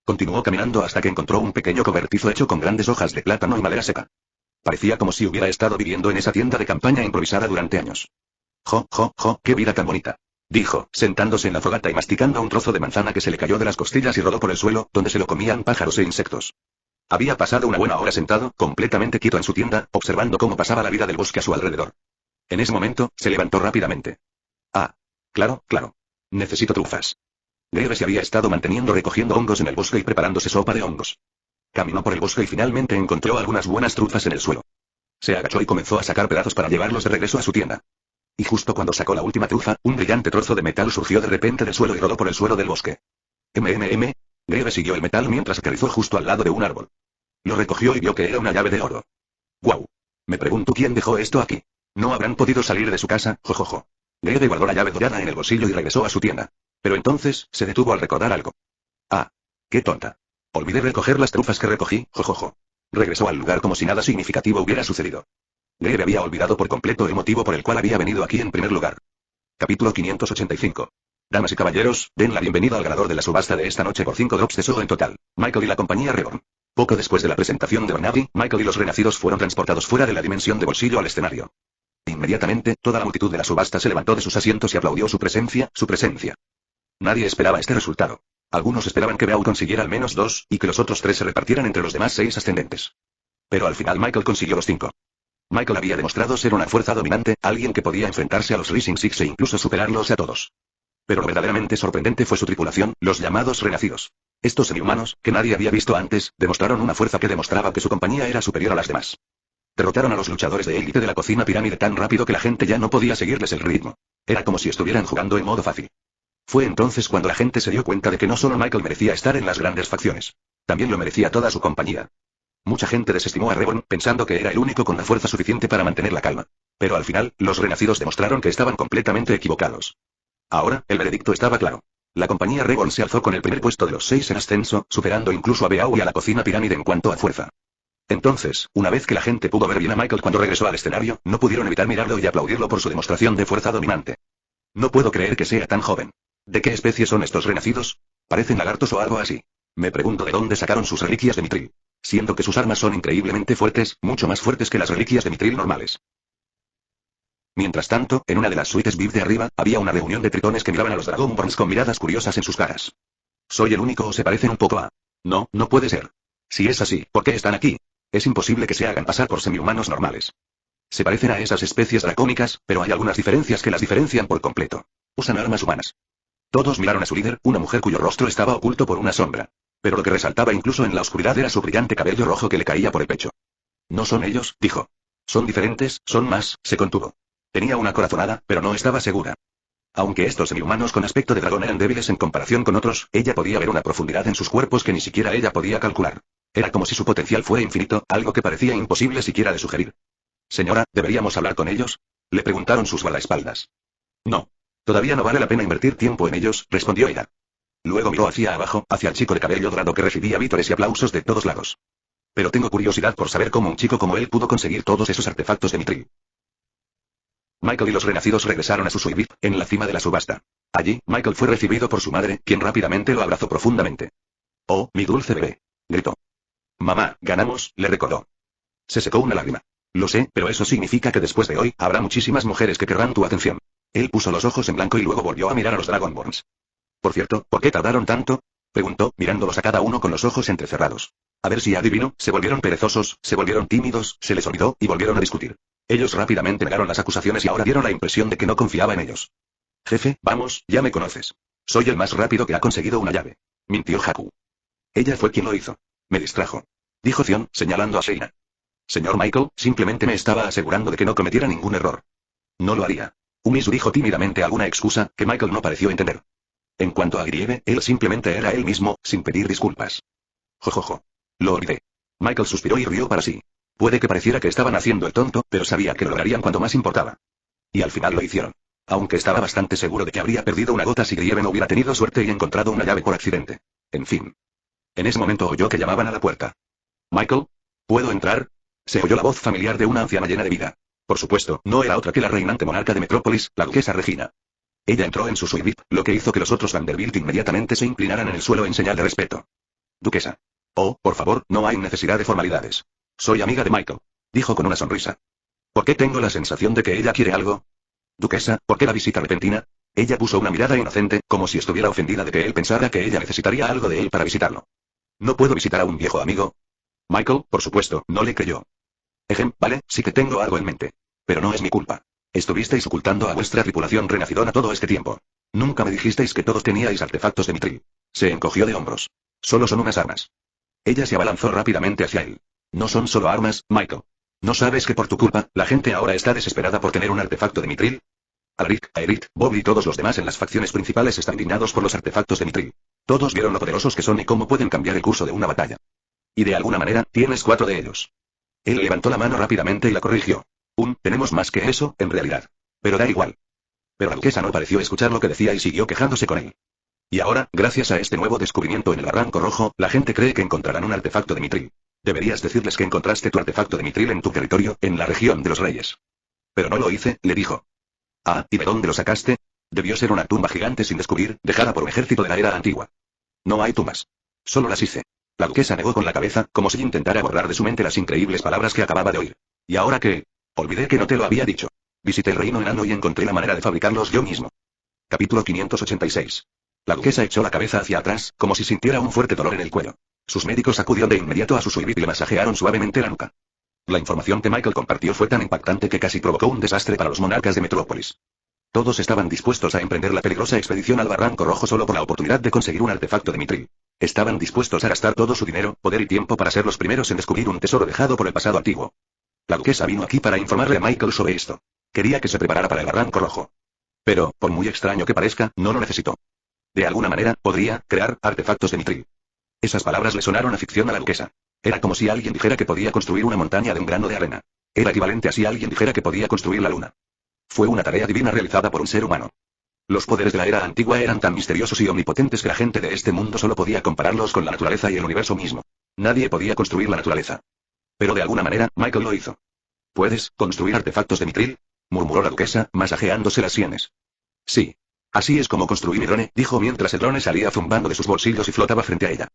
Continuó caminando hasta que encontró un pequeño cobertizo hecho con grandes hojas de plátano y madera seca. Parecía como si hubiera estado viviendo en esa tienda de campaña improvisada durante años. ¡Qué vida tan bonita!, dijo, sentándose en la fogata y masticando un trozo de manzana que se le cayó de las costillas y rodó por el suelo, donde se lo comían pájaros e insectos. Había pasado una buena hora sentado, completamente quieto en su tienda, observando cómo pasaba la vida del bosque a su alrededor. En ese momento, se levantó rápidamente. Ah. Claro, claro. Necesito trufas. Graves se había estado manteniendo recogiendo hongos en el bosque y preparándose sopa de hongos. Caminó por el bosque y finalmente encontró algunas buenas trufas en el suelo. Se agachó y comenzó a sacar pedazos para llevarlos de regreso a su tienda. Y justo cuando sacó la última trufa, un brillante trozo de metal surgió de repente del suelo y rodó por el suelo del bosque. Graves siguió el metal mientras aterrizó justo al lado de un árbol. Lo recogió y vio que era una llave de oro. ¡Guau! Me pregunto quién dejó esto aquí. No habrán podido salir de su casa, jojojo. Graves guardó la llave dorada en el bolsillo y regresó a su tienda. Pero entonces, se detuvo al recordar algo. Ah. ¡Qué tonta! Olvidé recoger las trufas que recogí, jojojo. Regresó al lugar como si nada significativo hubiera sucedido. Greve había olvidado por completo el motivo por el cual había venido aquí en primer lugar. Capítulo 585. Damas y caballeros, den la bienvenida al ganador de la subasta de esta noche por 5 drops de SO en total, Michael y la compañía Reborn. Poco después de la presentación de Barnaby, Michael y los renacidos fueron transportados fuera de la dimensión de bolsillo al escenario. Inmediatamente, toda la multitud de la subasta se levantó de sus asientos y aplaudió su presencia, su presencia. Nadie esperaba este resultado. Algunos esperaban que Beau consiguiera al menos 2, y que los otros 3 se repartieran entre los demás 6 ascendentes. Pero al final Michael consiguió los 5. Michael había demostrado ser una fuerza dominante, alguien que podía enfrentarse a los Rising Six e incluso superarlos a todos. Pero lo verdaderamente sorprendente fue su tripulación, los llamados renacidos. Estos semihumanos, que nadie había visto antes, demostraron una fuerza que demostraba que su compañía era superior a las demás. Derrotaron a los luchadores de élite de la cocina pirámide tan rápido que la gente ya no podía seguirles el ritmo. Era como si estuvieran jugando en modo fácil. Fue entonces cuando la gente se dio cuenta de que no solo Michael merecía estar en las grandes facciones. También lo merecía toda su compañía. Mucha gente desestimó a Reborn, pensando que era el único con la fuerza suficiente para mantener la calma. Pero al final, los renacidos demostraron que estaban completamente equivocados. Ahora, el veredicto estaba claro. La compañía Reborn se alzó con el primer puesto de los 6 en ascenso, superando incluso a Beau y a la cocina pirámide en cuanto a fuerza. Entonces, una vez que la gente pudo ver bien a Michael cuando regresó al escenario, no pudieron evitar mirarlo y aplaudirlo por su demostración de fuerza dominante. No puedo creer que sea tan joven. ¿De qué especie son estos renacidos? ¿Parecen lagartos o algo así? Me pregunto de dónde sacaron sus reliquias de mitril. Siento que sus armas son increíblemente fuertes, mucho más fuertes que las reliquias de mitril normales. Mientras tanto, en una de las suites VIP de arriba, había una reunión de tritones que miraban a los Dragonborns con miradas curiosas en sus caras. ¿Soy el único o se parecen un poco a...? No, no puede ser. Si es así, ¿por qué están aquí? Es imposible que se hagan pasar por semihumanos normales. Se parecen a esas especies dracónicas, pero hay algunas diferencias que las diferencian por completo. Usan armas humanas. Todos miraron a su líder, una mujer cuyo rostro estaba oculto por una sombra. Pero lo que resaltaba incluso en la oscuridad era su brillante cabello rojo que le caía por el pecho. No son ellos, dijo. Son diferentes, son más, se contuvo. Tenía una corazonada, pero no estaba segura. Aunque estos semihumanos con aspecto de dragón eran débiles en comparación con otros, ella podía ver una profundidad en sus cuerpos que ni siquiera ella podía calcular. Era como si su potencial fuera infinito, algo que parecía imposible siquiera de sugerir. Señora, ¿deberíamos hablar con ellos? Le preguntaron sus guardaespaldas. No. Todavía no vale la pena invertir tiempo en ellos, respondió ella. Luego miró hacia abajo, hacia el chico de cabello dorado que recibía vítores y aplausos de todos lados. Pero tengo curiosidad por saber cómo un chico como él pudo conseguir todos esos artefactos de mitril. Michael y los renacidos regresaron a su suite VIP, en la cima de la subasta. Allí, Michael fue recibido por su madre, quien rápidamente lo abrazó profundamente. «Oh, mi dulce bebé», gritó. «Mamá, ganamos», le recordó. Se secó una lágrima. «Lo sé, pero eso significa que después de hoy, habrá muchísimas mujeres que querrán tu atención». Él puso los ojos en blanco y luego volvió a mirar a los Dragonborns. «Por cierto, ¿por qué tardaron tanto?», preguntó, mirándolos a cada uno con los ojos entrecerrados. A ver si adivino, se volvieron perezosos, se volvieron tímidos, se les olvidó, y volvieron a discutir. Ellos rápidamente negaron las acusaciones y ahora dieron la impresión de que no confiaba en ellos. «Jefe, vamos, ya me conoces. Soy el más rápido que ha conseguido una llave», mintió Haku. «Ella fue quien lo hizo. Me distrajo», dijo Zion, señalando a Sheina. «Señor Michael, simplemente me estaba asegurando de que no cometiera ningún error». «No lo haría». Umisu dijo tímidamente alguna excusa, que Michael no pareció entender. En cuanto a Grieve, él simplemente era él mismo, sin pedir disculpas. «Jojojo. Lo olvidé». Michael suspiró y rió para sí. Puede que pareciera que estaban haciendo el tonto, pero sabía que lo lograrían cuando más importaba. Y al final lo hicieron. Aunque estaba bastante seguro de que habría perdido una gota si Grieve no hubiera tenido suerte y encontrado una llave por accidente. En fin. En ese momento oyó que llamaban a la puerta. «Michael, ¿puedo entrar?», se oyó la voz familiar de una anciana llena de vida. Por supuesto, no era otra que la reinante monarca de Metrópolis, la duquesa Regina. Ella entró en su suite VIP, lo que hizo que los otros Vanderbilt inmediatamente se inclinaran en el suelo en señal de respeto. «Duquesa. Oh, por favor, no hay necesidad de formalidades. Soy amiga de Michael», dijo con una sonrisa. «¿Por qué tengo la sensación de que ella quiere algo?» «Duquesa, ¿por qué la visita repentina?». Ella puso una mirada inocente, como si estuviera ofendida de que él pensara que ella necesitaría algo de él para visitarlo. «¿No puedo visitar a un viejo amigo?». Michael, por supuesto, no le creyó. «Vale, sí que tengo algo en mente. Pero no es mi culpa. Estuvisteis ocultando a vuestra tripulación renacidona todo este tiempo. Nunca me dijisteis que todos teníais artefactos de mitril. Se encogió de hombros. Solo son unas armas. Ella se abalanzó rápidamente hacia él. No son solo armas, Michael. ¿No sabes que por tu culpa, la gente ahora está desesperada por tener un artefacto de mitril? Alaric, Aerith, Bob y todos los demás en las facciones principales están indignados por los artefactos de mitril. Todos vieron lo poderosos que son y cómo pueden cambiar el curso de una batalla. Y de alguna manera, tienes 4 de ellos. Él levantó la mano rápidamente y la corrigió. Tenemos más que eso, en realidad. Pero da igual. Pero la duquesa no pareció escuchar lo que decía y siguió quejándose con él. Y ahora, gracias a este nuevo descubrimiento en el barranco rojo, la gente cree que encontrarán un artefacto de mitril. Deberías decirles que encontraste tu artefacto de mitril en tu territorio, en la región de los reyes. Pero no lo hice, le dijo. Ah, ¿y de dónde lo sacaste? Debió ser una tumba gigante sin descubrir, dejada por un ejército de la era antigua. No hay tumbas. Solo las hice. La duquesa negó con la cabeza, como si intentara borrar de su mente las increíbles palabras que acababa de oír. ¿Y ahora qué? Olvidé que no te lo había dicho. Visité el reino enano y encontré la manera de fabricarlos yo mismo. Capítulo 586. La duquesa echó la cabeza hacia atrás, como si sintiera un fuerte dolor en el cuello. Sus médicos acudieron de inmediato a su suite y le masajearon suavemente la nuca. La información que Michael compartió fue tan impactante que casi provocó un desastre para los monarcas de Metrópolis. Todos estaban dispuestos a emprender la peligrosa expedición al Barranco Rojo solo por la oportunidad de conseguir un artefacto de mitril. Estaban dispuestos a gastar todo su dinero, poder y tiempo para ser los primeros en descubrir un tesoro dejado por el pasado antiguo. La duquesa vino aquí para informarle a Michael sobre esto. Quería que se preparara para el Barranco Rojo. Pero, por muy extraño que parezca, no lo necesitó. De alguna manera, podría crear artefactos de mitril. Esas palabras le sonaron a ficción a la duquesa. Era como si alguien dijera que podía construir una montaña de un grano de arena. Era equivalente a si alguien dijera que podía construir la luna. Fue una tarea divina realizada por un ser humano. Los poderes de la era antigua eran tan misteriosos y omnipotentes que la gente de este mundo solo podía compararlos con la naturaleza y el universo mismo. Nadie podía construir la naturaleza. Pero de alguna manera, Michael lo hizo. ¿Puedes construir artefactos de mitril?, murmuró la duquesa, masajeándose las sienes. Sí. Así es como construí mi drone, dijo mientras el drone salía zumbando de sus bolsillos y flotaba frente a ella.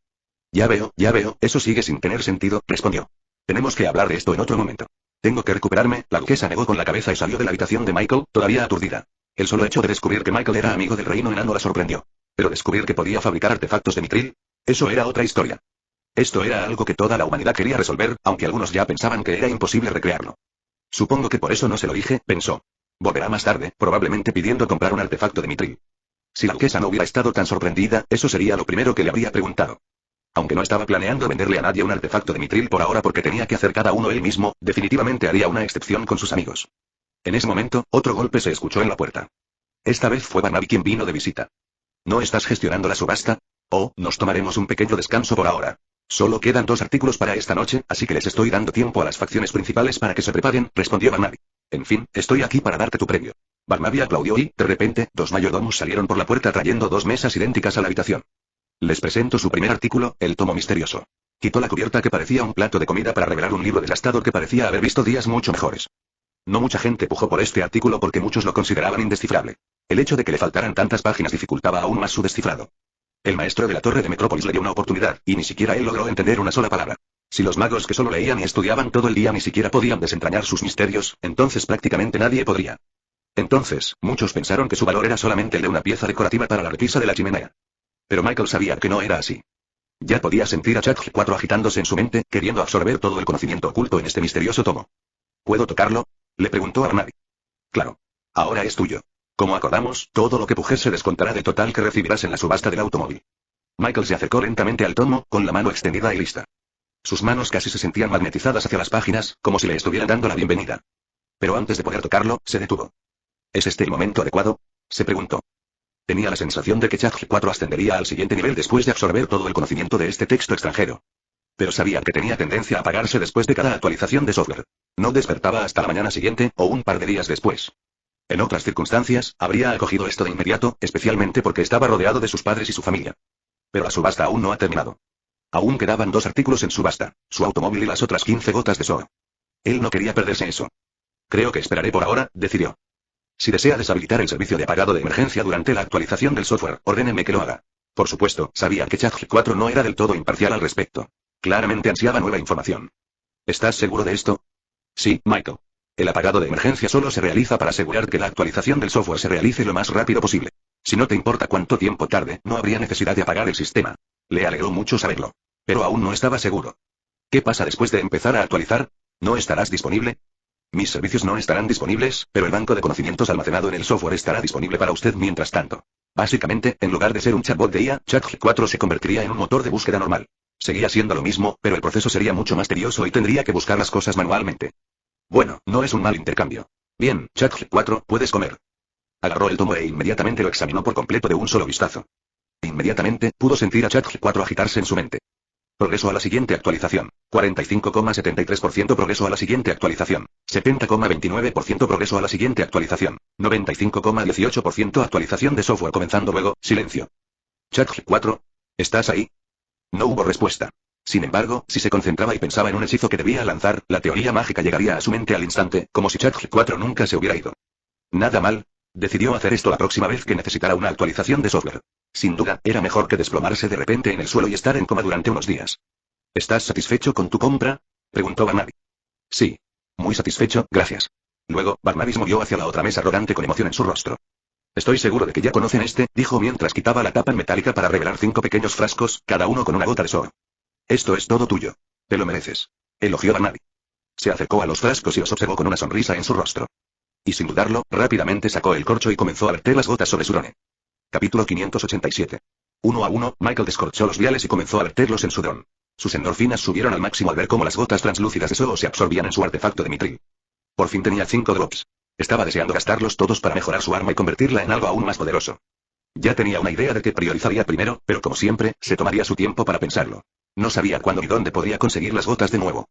Ya veo, eso sigue sin tener sentido, respondió. Tenemos que hablar de esto en otro momento. Tengo que recuperarme, la duquesa negó con la cabeza y salió de la habitación de Michael, todavía aturdida. El solo hecho de descubrir que Michael era amigo del reino enano la sorprendió. Pero descubrir que podía fabricar artefactos de mitril, eso era otra historia. Esto era algo que toda la humanidad quería resolver, aunque algunos ya pensaban que era imposible recrearlo. Supongo que por eso no se lo dije, pensó. Volverá más tarde, probablemente pidiendo comprar un artefacto de mitril. Si la duquesa no hubiera estado tan sorprendida, eso sería lo primero que le habría preguntado. Aunque no estaba planeando venderle a nadie un artefacto de mitril por ahora porque tenía que hacer cada uno él mismo, definitivamente haría una excepción con sus amigos. En ese momento, otro golpe se escuchó en la puerta. Esta vez fue Barnaby quien vino de visita. ¿No estás gestionando la subasta? Oh, nos tomaremos un pequeño descanso por ahora. Solo quedan 2 artículos para esta noche, así que les estoy dando tiempo a las facciones principales para que se preparen, respondió Barnaby. En fin, estoy aquí para darte tu premio. Barnaby aplaudió y, de repente, 2 mayordomos salieron por la puerta trayendo 2 mesas idénticas a la habitación. Les presento su primer artículo, el tomo misterioso. Quitó la cubierta que parecía un plato de comida para revelar un libro desgastado que parecía haber visto días mucho mejores. No mucha gente pujó por este artículo porque muchos lo consideraban indescifrable. El hecho de que le faltaran tantas páginas dificultaba aún más su descifrado. El maestro de la torre de Metrópolis le dio una oportunidad, y ni siquiera él logró entender una sola palabra. Si los magos que solo leían y estudiaban todo el día ni siquiera podían desentrañar sus misterios, entonces prácticamente nadie podría. Entonces, muchos pensaron que su valor era solamente el de una pieza decorativa para la repisa de la chimenea. Pero Michael sabía que no era así. Ya podía sentir a Chuck 4 agitándose en su mente, queriendo absorber todo el conocimiento oculto en este misterioso tomo. ¿Puedo tocarlo?, le preguntó a Barnaby. Claro. Ahora es tuyo. Como acordamos, todo lo que pujes se descontará del total que recibirás en la subasta del automóvil. Michael se acercó lentamente al tomo, con la mano extendida y lista. Sus manos casi se sentían magnetizadas hacia las páginas, como si le estuvieran dando la bienvenida. Pero antes de poder tocarlo, se detuvo. ¿Es este el momento adecuado?, se preguntó. Tenía la sensación de que Chuck 4 ascendería al siguiente nivel después de absorber todo el conocimiento de este texto extranjero. Pero sabía que tenía tendencia a apagarse después de cada actualización de software. No despertaba hasta la mañana siguiente, o un par de días después. En otras circunstancias, habría acogido esto de inmediato, especialmente porque estaba rodeado de sus padres y su familia. Pero la subasta aún no ha terminado. Aún quedaban 2 artículos en subasta, su automóvil y las otras 15 gotas de Zoo. Él no quería perderse eso. Creo que esperaré por ahora, decidió. Si desea deshabilitar el servicio de apagado de emergencia durante la actualización del software, ordéneme que lo haga. Por supuesto, sabía que Chuck 4 no era del todo imparcial al respecto. Claramente ansiaba nueva información. ¿Estás seguro de esto? Sí, Michael. El apagado de emergencia solo se realiza para asegurar que la actualización del software se realice lo más rápido posible. Si no te importa cuánto tiempo tarde, no habría necesidad de apagar el sistema. Le alegró mucho saberlo. Pero aún no estaba seguro. ¿Qué pasa después de empezar a actualizar? ¿No estarás disponible? Mis servicios no estarán disponibles, pero el banco de conocimientos almacenado en el software estará disponible para usted mientras tanto. Básicamente, en lugar de ser un chatbot de IA, ChatGPT-4 se convertiría en un motor de búsqueda normal. Seguía siendo lo mismo, pero el proceso sería mucho más tedioso y tendría que buscar las cosas manualmente. Bueno, no es un mal intercambio. Bien, ChatGPT-4, puedes comer. Agarró el tomo e inmediatamente lo examinó por completo de un solo vistazo. Inmediatamente, pudo sentir a ChatGPT-4 agitarse en su mente. Progreso a la siguiente actualización. 45,73% progreso a la siguiente actualización. 70,29% progreso a la siguiente actualización. 95,18% actualización de software comenzando luego, silencio. ChatGPT-4, ¿estás ahí? No hubo respuesta. Sin embargo, si se concentraba y pensaba en un hechizo que debía lanzar, la teoría mágica llegaría a su mente al instante, como si ChatGPT-4 nunca se hubiera ido. Nada mal. Decidió hacer esto la próxima vez que necesitara una actualización de software. Sin duda, era mejor que desplomarse de repente en el suelo y estar en coma durante unos días. ¿Estás satisfecho con tu compra? Preguntó Barnaby. Sí. Muy satisfecho, gracias. Luego, Barnaby se movió hacia la otra mesa arrogante con emoción en su rostro. Estoy seguro de que ya conocen este, dijo mientras quitaba la tapa metálica para revelar 5 pequeños frascos, cada uno con una gota de soa. Esto es todo tuyo. Te lo mereces. Elogió Barnaby. Se acercó a los frascos y los observó con una sonrisa en su rostro. Y sin dudarlo, rápidamente sacó el corcho y comenzó a verter las gotas sobre su dron. Capítulo 587. Uno a uno, Michael descorchó los viales y comenzó a verterlos en su dron. Sus endorfinas subieron al máximo al ver cómo las gotas translúcidas de Soo se absorbían en su artefacto de mitril. Por fin tenía 5 drops. Estaba deseando gastarlos todos para mejorar su arma y convertirla en algo aún más poderoso. Ya tenía una idea de qué priorizaría primero, pero como siempre, se tomaría su tiempo para pensarlo. No sabía cuándo ni dónde podría conseguir las gotas de nuevo.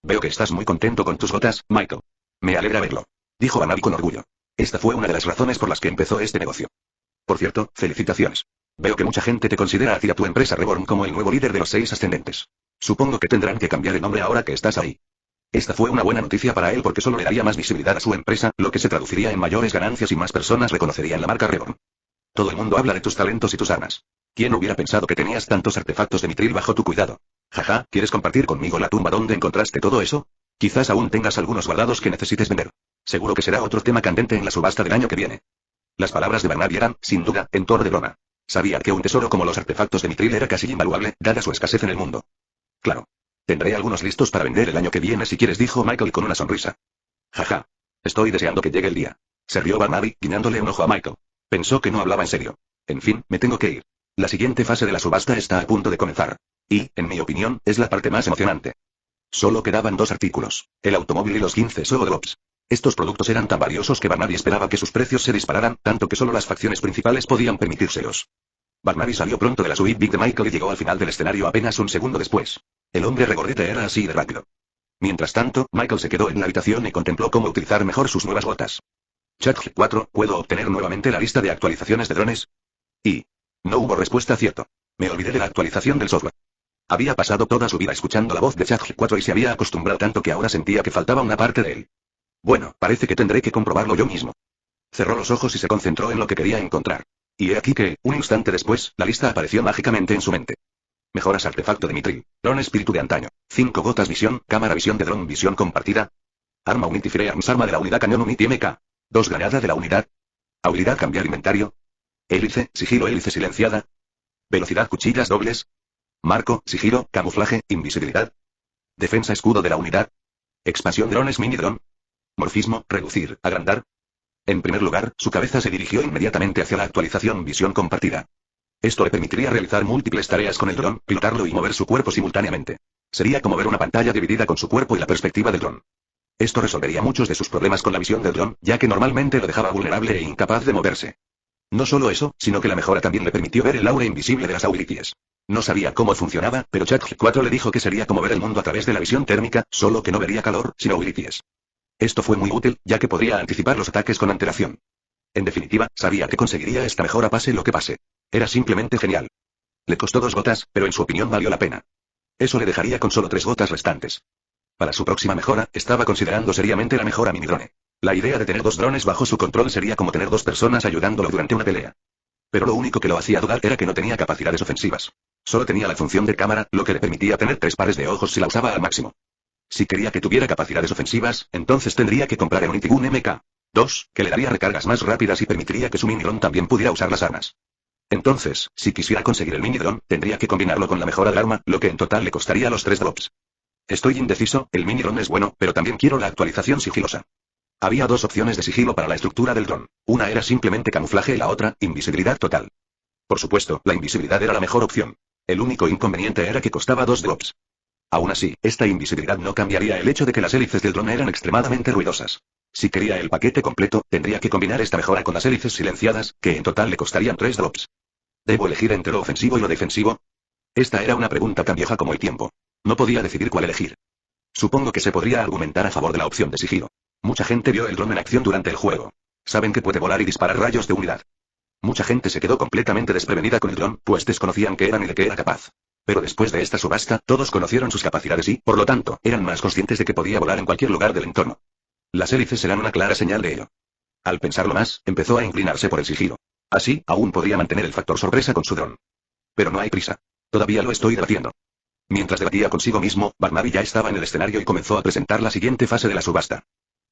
Veo que estás muy contento con tus gotas, Michael. Me alegra verlo. Dijo Barnaby con orgullo. Esta fue una de las razones por las que empezó este negocio. Por cierto, felicitaciones. Veo que mucha gente te considera a ti y a tu empresa Reborn como el nuevo líder de los 6 ascendentes. Supongo que tendrán que cambiar el nombre ahora que estás ahí. Esta fue una buena noticia para él porque solo le daría más visibilidad a su empresa, lo que se traduciría en mayores ganancias y más personas reconocerían la marca Reborn. Todo el mundo habla de tus talentos y tus armas. ¿Quién hubiera pensado que tenías tantos artefactos de mitril bajo tu cuidado? Jaja, ¿quieres compartir conmigo la tumba donde encontraste todo eso? Quizás aún tengas algunos guardados que necesites vender. Seguro que será otro tema candente en la subasta del año que viene. Las palabras de Barnaby eran, sin duda, en tono de broma. Sabía que un tesoro como los artefactos de mitril era casi invaluable, dada su escasez en el mundo. Claro. Tendré algunos listos para vender el año que viene si quieres, dijo Michael con una sonrisa. Jaja. Estoy deseando que llegue el día. Se rió Barnaby, guiñándole un ojo a Michael. Pensó que no hablaba en serio. En fin, me tengo que ir. La siguiente fase de la subasta está a punto de comenzar. Y, en mi opinión, es la parte más emocionante. Solo quedaban 2 artículos, el automóvil y los 15 Soo drops. Estos productos eran tan valiosos que Barnaby esperaba que sus precios se dispararan, tanto que solo las facciones principales podían permitírselos. Barnaby salió pronto de la suite Big de Michael y llegó al final del escenario apenas un segundo después. El hombre regordete era así de rápido. Mientras tanto, Michael se quedó en la habitación y contempló cómo utilizar mejor sus nuevas gotas. ChatGPT-4, ¿puedo obtener nuevamente la lista de actualizaciones de drones? Y no hubo respuesta, cierto. Me olvidé de la actualización del software. Había pasado toda su vida escuchando la voz de ChatGPT-4 y se había acostumbrado tanto que ahora sentía que faltaba una parte de él. Bueno, parece que tendré que comprobarlo yo mismo. Cerró los ojos y se concentró en lo que quería encontrar. Y he aquí que, un instante después, la lista apareció mágicamente en su mente. Mejoras artefacto de mitril, dron espíritu de antaño, 5 gotas visión, cámara visión de dron visión compartida. Arma Unity Firearms, arma de la unidad cañón Unity MK. 2 granada de la unidad. Habilidad cambiar inventario. Hélice, sigilo hélice silenciada. Velocidad cuchillas dobles. Marco, sigilo, camuflaje, invisibilidad. Defensa escudo de la unidad. Expansión drones mini dron. Morfismo, reducir, agrandar. En primer lugar, su cabeza se dirigió inmediatamente hacia la actualización visión compartida. Esto le permitiría realizar múltiples tareas con el dron, pilotarlo y mover su cuerpo simultáneamente. Sería como ver una pantalla dividida con su cuerpo y la perspectiva del dron. Esto resolvería muchos de sus problemas con la visión del dron, ya que normalmente lo dejaba vulnerable e incapaz de moverse. No solo eso, sino que la mejora también le permitió ver el aura invisible de las abilities. No sabía cómo funcionaba, pero ChatGPT-4 le dijo que sería como ver el mundo a través de la visión térmica, solo que no vería calor, sino abilities. Esto fue muy útil, ya que podría anticipar los ataques con antelación. En definitiva, sabía que conseguiría esta mejora pase lo que pase. Era simplemente genial. Le costó 2 gotas, pero en su opinión valió la pena. Eso le dejaría con solo 3 gotas restantes. Para su próxima mejora, estaba considerando seriamente la mejora mini-drone. La idea de tener 2 drones bajo su control sería como tener 2 personas ayudándolo durante una pelea. Pero lo único que lo hacía dudar era que no tenía capacidades ofensivas. Solo tenía la función de cámara, lo que le permitía tener 3 pares de ojos si la usaba al máximo. Si quería que tuviera capacidades ofensivas, entonces tendría que comprar el Unity Gun MK2, que le daría recargas más rápidas y permitiría que su mini-dron también pudiera usar las armas. Entonces, si quisiera conseguir el mini-dron, tendría que combinarlo con la mejora del arma, lo que en total le costaría los 3 drops. Estoy indeciso, el mini dron es bueno, pero también quiero la actualización sigilosa. Había dos opciones de sigilo para la estructura del dron. Una era simplemente camuflaje y la otra, invisibilidad total. Por supuesto, la invisibilidad era la mejor opción. El único inconveniente era que costaba 2 drops. Aún así, esta invisibilidad no cambiaría el hecho de que las hélices del dron eran extremadamente ruidosas. Si quería el paquete completo, tendría que combinar esta mejora con las hélices silenciadas, que en total le costarían 3 drops. ¿Debo elegir entre lo ofensivo y lo defensivo? Esta era una pregunta tan vieja como el tiempo. No podía decidir cuál elegir. Supongo que se podría argumentar a favor de la opción de sigilo. Mucha gente vio el dron en acción durante el juego. Saben que puede volar y disparar rayos de unidad. Mucha gente se quedó completamente desprevenida con el dron, pues desconocían qué era ni de qué era capaz. Pero después de esta subasta, todos conocieron sus capacidades y, por lo tanto, eran más conscientes de que podía volar en cualquier lugar del entorno. Las hélices eran una clara señal de ello. Al pensarlo más, empezó a inclinarse por el sigilo. Así, aún podría mantener el factor sorpresa con su dron. Pero no hay prisa. Todavía lo estoy debatiendo. Mientras debatía consigo mismo, Barnaby ya estaba en el escenario y comenzó a presentar la siguiente fase de la subasta.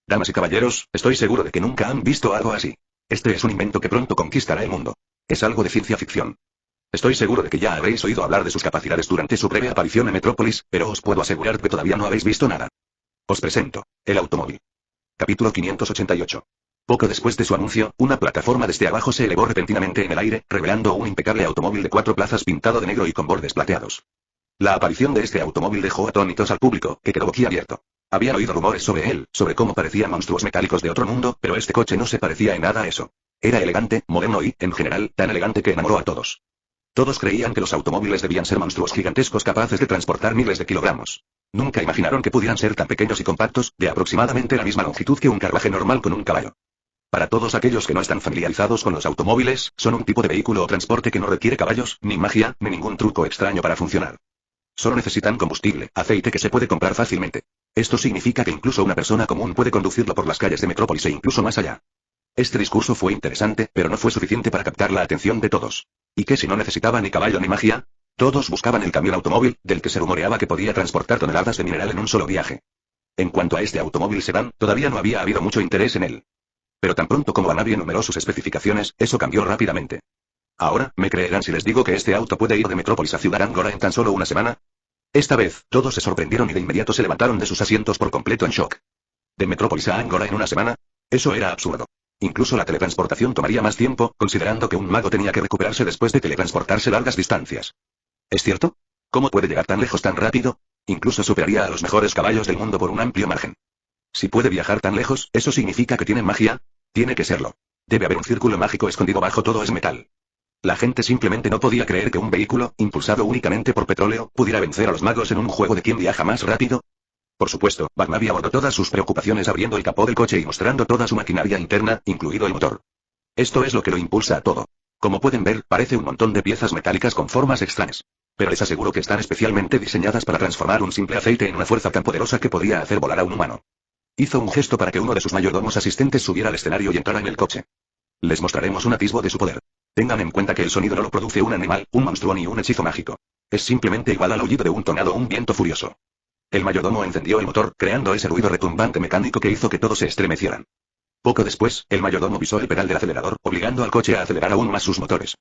Damas y caballeros, estoy seguro de que nunca han visto algo así. Este es un invento que pronto conquistará el mundo. Es algo de ciencia ficción. Estoy seguro de que ya habréis oído hablar de sus capacidades durante su breve aparición en Metrópolis, pero os puedo asegurar que todavía no habéis visto nada. Os presento, el automóvil. Capítulo 588. Poco después de su anuncio, una plataforma desde abajo se elevó repentinamente en el aire, revelando un impecable automóvil de 4 plazas pintado de negro y con bordes plateados. La aparición de este automóvil dejó atónitos al público, que quedó boquiabierto. Habían oído rumores sobre él, sobre cómo parecían monstruos metálicos de otro mundo, pero este coche no se parecía en nada a eso. Era elegante, moderno y, en general, tan elegante que enamoró a todos. Todos creían que los automóviles debían ser monstruos gigantescos capaces de transportar miles de kilogramos. Nunca imaginaron que pudieran ser tan pequeños y compactos, de aproximadamente la misma longitud que un carruaje normal con un caballo. Para todos aquellos que no están familiarizados con los automóviles, son un tipo de vehículo o transporte que no requiere caballos, ni magia, ni ningún truco extraño para funcionar. Solo necesitan combustible, aceite que se puede comprar fácilmente. Esto significa que incluso una persona común puede conducirlo por las calles de Metrópolis e incluso más allá. Este discurso fue interesante, pero no fue suficiente para captar la atención de todos. ¿Y qué si no necesitaba ni caballo ni magia? Todos buscaban el camión automóvil, del que se rumoreaba que podía transportar toneladas de mineral en un solo viaje. En cuanto a este automóvil sedán, todavía no había habido mucho interés en él. Pero tan pronto como Barnaby enumeró sus especificaciones, eso cambió rápidamente. Ahora, ¿me creerán si les digo que este auto puede ir de Metrópolis a Ciudad Angora en tan solo una semana? Esta vez, todos se sorprendieron y de inmediato se levantaron de sus asientos por completo en shock. ¿De Metrópolis a Angora en una semana? Eso era absurdo. Incluso la teletransportación tomaría más tiempo, considerando que un mago tenía que recuperarse después de teletransportarse largas distancias. ¿Es cierto? ¿Cómo puede llegar tan lejos tan rápido? Incluso superaría a los mejores caballos del mundo por un amplio margen. Si puede viajar tan lejos, ¿eso significa que tiene magia? Tiene que serlo. Debe haber un círculo mágico escondido bajo todo ese metal. La gente simplemente no podía creer que un vehículo, impulsado únicamente por petróleo, pudiera vencer a los magos en un juego de quién viaja más rápido. Por supuesto, Barnaby abordó todas sus preocupaciones abriendo el capó del coche y mostrando toda su maquinaria interna, incluido el motor. Esto es lo que lo impulsa a todo. Como pueden ver, parece un montón de piezas metálicas con formas extrañas. Pero les aseguro que están especialmente diseñadas para transformar un simple aceite en una fuerza tan poderosa que podría hacer volar a un humano. Hizo un gesto para que uno de sus mayordomos asistentes subiera al escenario y entrara en el coche. Les mostraremos un atisbo de su poder. Tengan en cuenta que el sonido no lo produce un animal, un monstruo ni un hechizo mágico. Es simplemente igual al aullido de un tornado o un viento furioso. El mayordomo encendió el motor, creando ese ruido retumbante mecánico que hizo que todos se estremecieran. Poco después, el mayordomo pisó el pedal del acelerador, obligando al coche a acelerar aún más sus motores.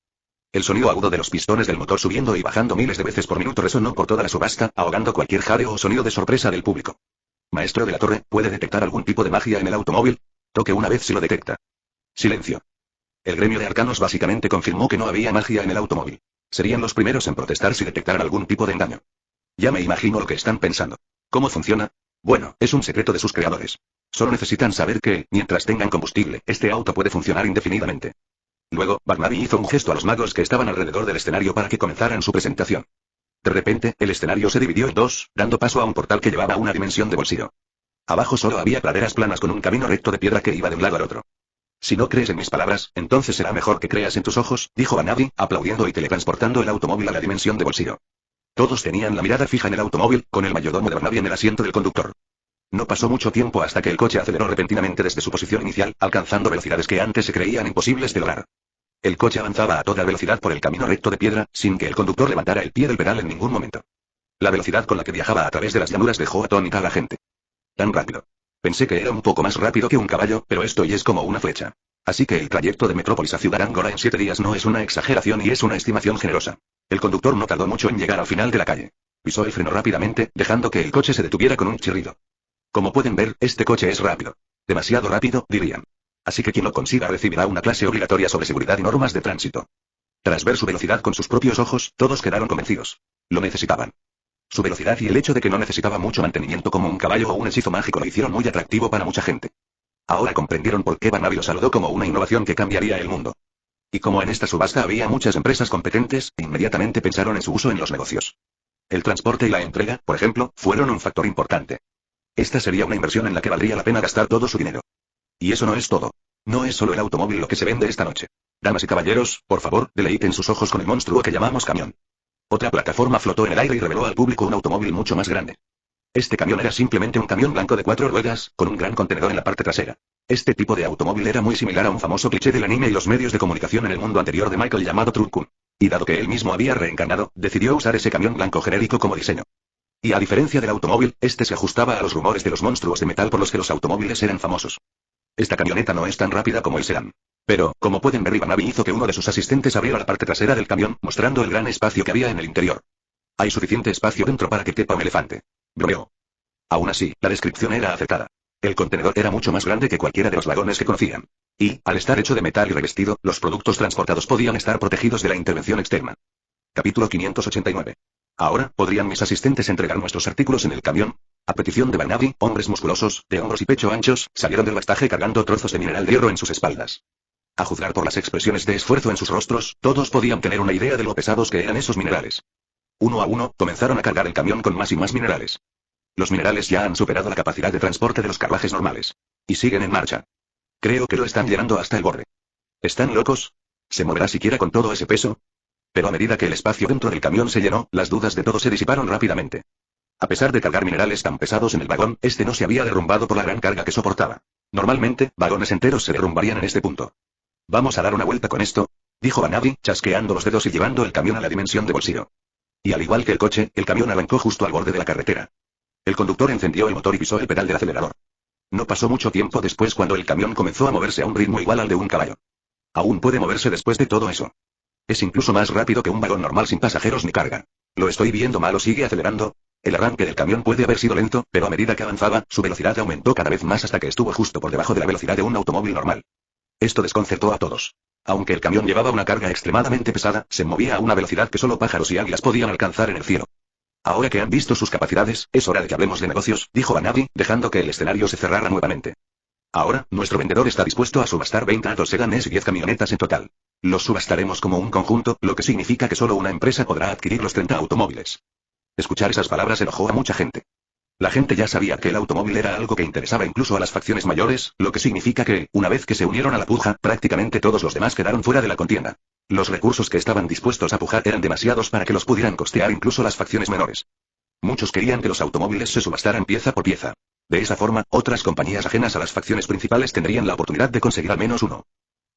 El sonido agudo de los pistones del motor subiendo y bajando miles de veces por minuto resonó por toda la subasta, ahogando cualquier jadeo o sonido de sorpresa del público. Maestro de la torre, ¿puede detectar algún tipo de magia en el automóvil? Toque una vez si lo detecta. Silencio. El gremio de arcanos básicamente confirmó que no había magia en el automóvil. Serían los primeros en protestar si detectaran algún tipo de engaño. Ya me imagino lo que están pensando. ¿Cómo funciona? Bueno, es un secreto de sus creadores. Solo necesitan saber que, mientras tengan combustible, este auto puede funcionar indefinidamente. Luego, Barnaby hizo un gesto a los magos que estaban alrededor del escenario para que comenzaran su presentación. De repente, el escenario se dividió en dos, dando paso a un portal que llevaba a una dimensión de bolsillo. Abajo solo había praderas planas con un camino recto de piedra que iba de un lado al otro. Si no crees en mis palabras, entonces será mejor que creas en tus ojos, dijo Barnaby, aplaudiendo y teletransportando el automóvil a la dimensión de bolsillo. Todos tenían la mirada fija en el automóvil, con el mayordomo de Barnaby en el asiento del conductor. No pasó mucho tiempo hasta que el coche aceleró repentinamente desde su posición inicial, alcanzando velocidades que antes se creían imposibles de lograr. El coche avanzaba a toda velocidad por el camino recto de piedra, sin que el conductor levantara el pie del pedal en ningún momento. La velocidad con la que viajaba a través de las llanuras dejó atónita a la gente. Tan rápido. Pensé que era un poco más rápido que un caballo, pero esto ya es como una flecha. Así que el trayecto de Metrópolis a Ciudad Angora en 7 días no es una exageración y es una estimación generosa. El conductor no tardó mucho en llegar al final de la calle. Pisó el freno rápidamente, dejando que el coche se detuviera con un chirrido. Como pueden ver, este coche es rápido. Demasiado rápido, dirían. Así que quien lo consiga recibirá una clase obligatoria sobre seguridad y normas de tránsito. Tras ver su velocidad con sus propios ojos, todos quedaron convencidos. Lo necesitaban. Su velocidad y el hecho de que no necesitaba mucho mantenimiento como un caballo o un hechizo mágico lo hicieron muy atractivo para mucha gente. Ahora comprendieron por qué Barnaby lo saludó como una innovación que cambiaría el mundo. Y como en esta subasta había muchas empresas competentes, inmediatamente pensaron en su uso en los negocios. El transporte y la entrega, por ejemplo, fueron un factor importante. Esta sería una inversión en la que valdría la pena gastar todo su dinero. Y eso no es todo. No es solo el automóvil lo que se vende esta noche. Damas y caballeros, por favor, deleiten sus ojos con el monstruo que llamamos camión. Otra plataforma flotó en el aire y reveló al público un automóvil mucho más grande. Este camión era simplemente un camión blanco de 4 ruedas, con un gran contenedor en la parte trasera. Este tipo de automóvil era muy similar a un famoso cliché del anime y los medios de comunicación en el mundo anterior de Michael llamado Truck-kun. Y dado que él mismo había reencarnado, decidió usar ese camión blanco genérico como diseño. Y a diferencia del automóvil, este se ajustaba a los rumores de los monstruos de metal por los que los automóviles eran famosos. Esta camioneta no es tan rápida como el sedán. Pero, como pueden ver, Barnaby hizo que uno de sus asistentes abriera la parte trasera del camión, mostrando el gran espacio que había en el interior. Hay suficiente espacio dentro para que quepa un elefante. Bromeó. Aún así, la descripción era acertada. El contenedor era mucho más grande que cualquiera de los vagones que conocían. Y, al estar hecho de metal y revestido, los productos transportados podían estar protegidos de la intervención externa. Capítulo 589. Ahora, ¿podrían mis asistentes entregar nuestros artículos en el camión? A petición de Barnaby, hombres musculosos, de hombros y pecho anchos, salieron del bastaje cargando trozos de mineral de hierro en sus espaldas. A juzgar por las expresiones de esfuerzo en sus rostros, todos podían tener una idea de lo pesados que eran esos minerales. Uno a uno, comenzaron a cargar el camión con más y más minerales. Los minerales ya han superado la capacidad de transporte de los carruajes normales. Y siguen en marcha. Creo que lo están llenando hasta el borde. ¿Están locos? ¿Se moverá siquiera con todo ese peso? Pero a medida que el espacio dentro del camión se llenó, las dudas de todos se disiparon rápidamente. A pesar de cargar minerales tan pesados en el vagón, este no se había derrumbado por la gran carga que soportaba. Normalmente, vagones enteros se derrumbarían en este punto. Vamos a dar una vuelta con esto, dijo Barnaby, chasqueando los dedos y llevando el camión a la dimensión de bolsillo. Y al igual que el coche, el camión arrancó justo al borde de la carretera. El conductor encendió el motor y pisó el pedal del acelerador. No pasó mucho tiempo después cuando el camión comenzó a moverse a un ritmo igual al de un caballo. Aún puede moverse después de todo eso. Es incluso más rápido que un vagón normal sin pasajeros ni carga. ¿Lo estoy viendo mal o sigue acelerando? El arranque del camión puede haber sido lento, pero a medida que avanzaba, su velocidad aumentó cada vez más hasta que estuvo justo por debajo de la velocidad de un automóvil normal. Esto desconcertó a todos. Aunque el camión llevaba una carga extremadamente pesada, se movía a una velocidad que solo pájaros y águilas podían alcanzar en el cielo. Ahora que han visto sus capacidades, es hora de que hablemos de negocios, dijo Barnaby, dejando que el escenario se cerrara nuevamente. Ahora, nuestro vendedor está dispuesto a subastar 20 autos sedanes y 10 camionetas en total. Los subastaremos como un conjunto, lo que significa que solo una empresa podrá adquirir los 30 automóviles. Escuchar esas palabras enojó a mucha gente. La gente ya sabía que el automóvil era algo que interesaba incluso a las facciones mayores, lo que significa que, una vez que se unieron a la puja, prácticamente todos los demás quedaron fuera de la contienda. Los recursos que estaban dispuestos a pujar eran demasiados para que los pudieran costear incluso las facciones menores. Muchos querían que los automóviles se subastaran pieza por pieza. De esa forma, otras compañías ajenas a las facciones principales tendrían la oportunidad de conseguir al menos uno.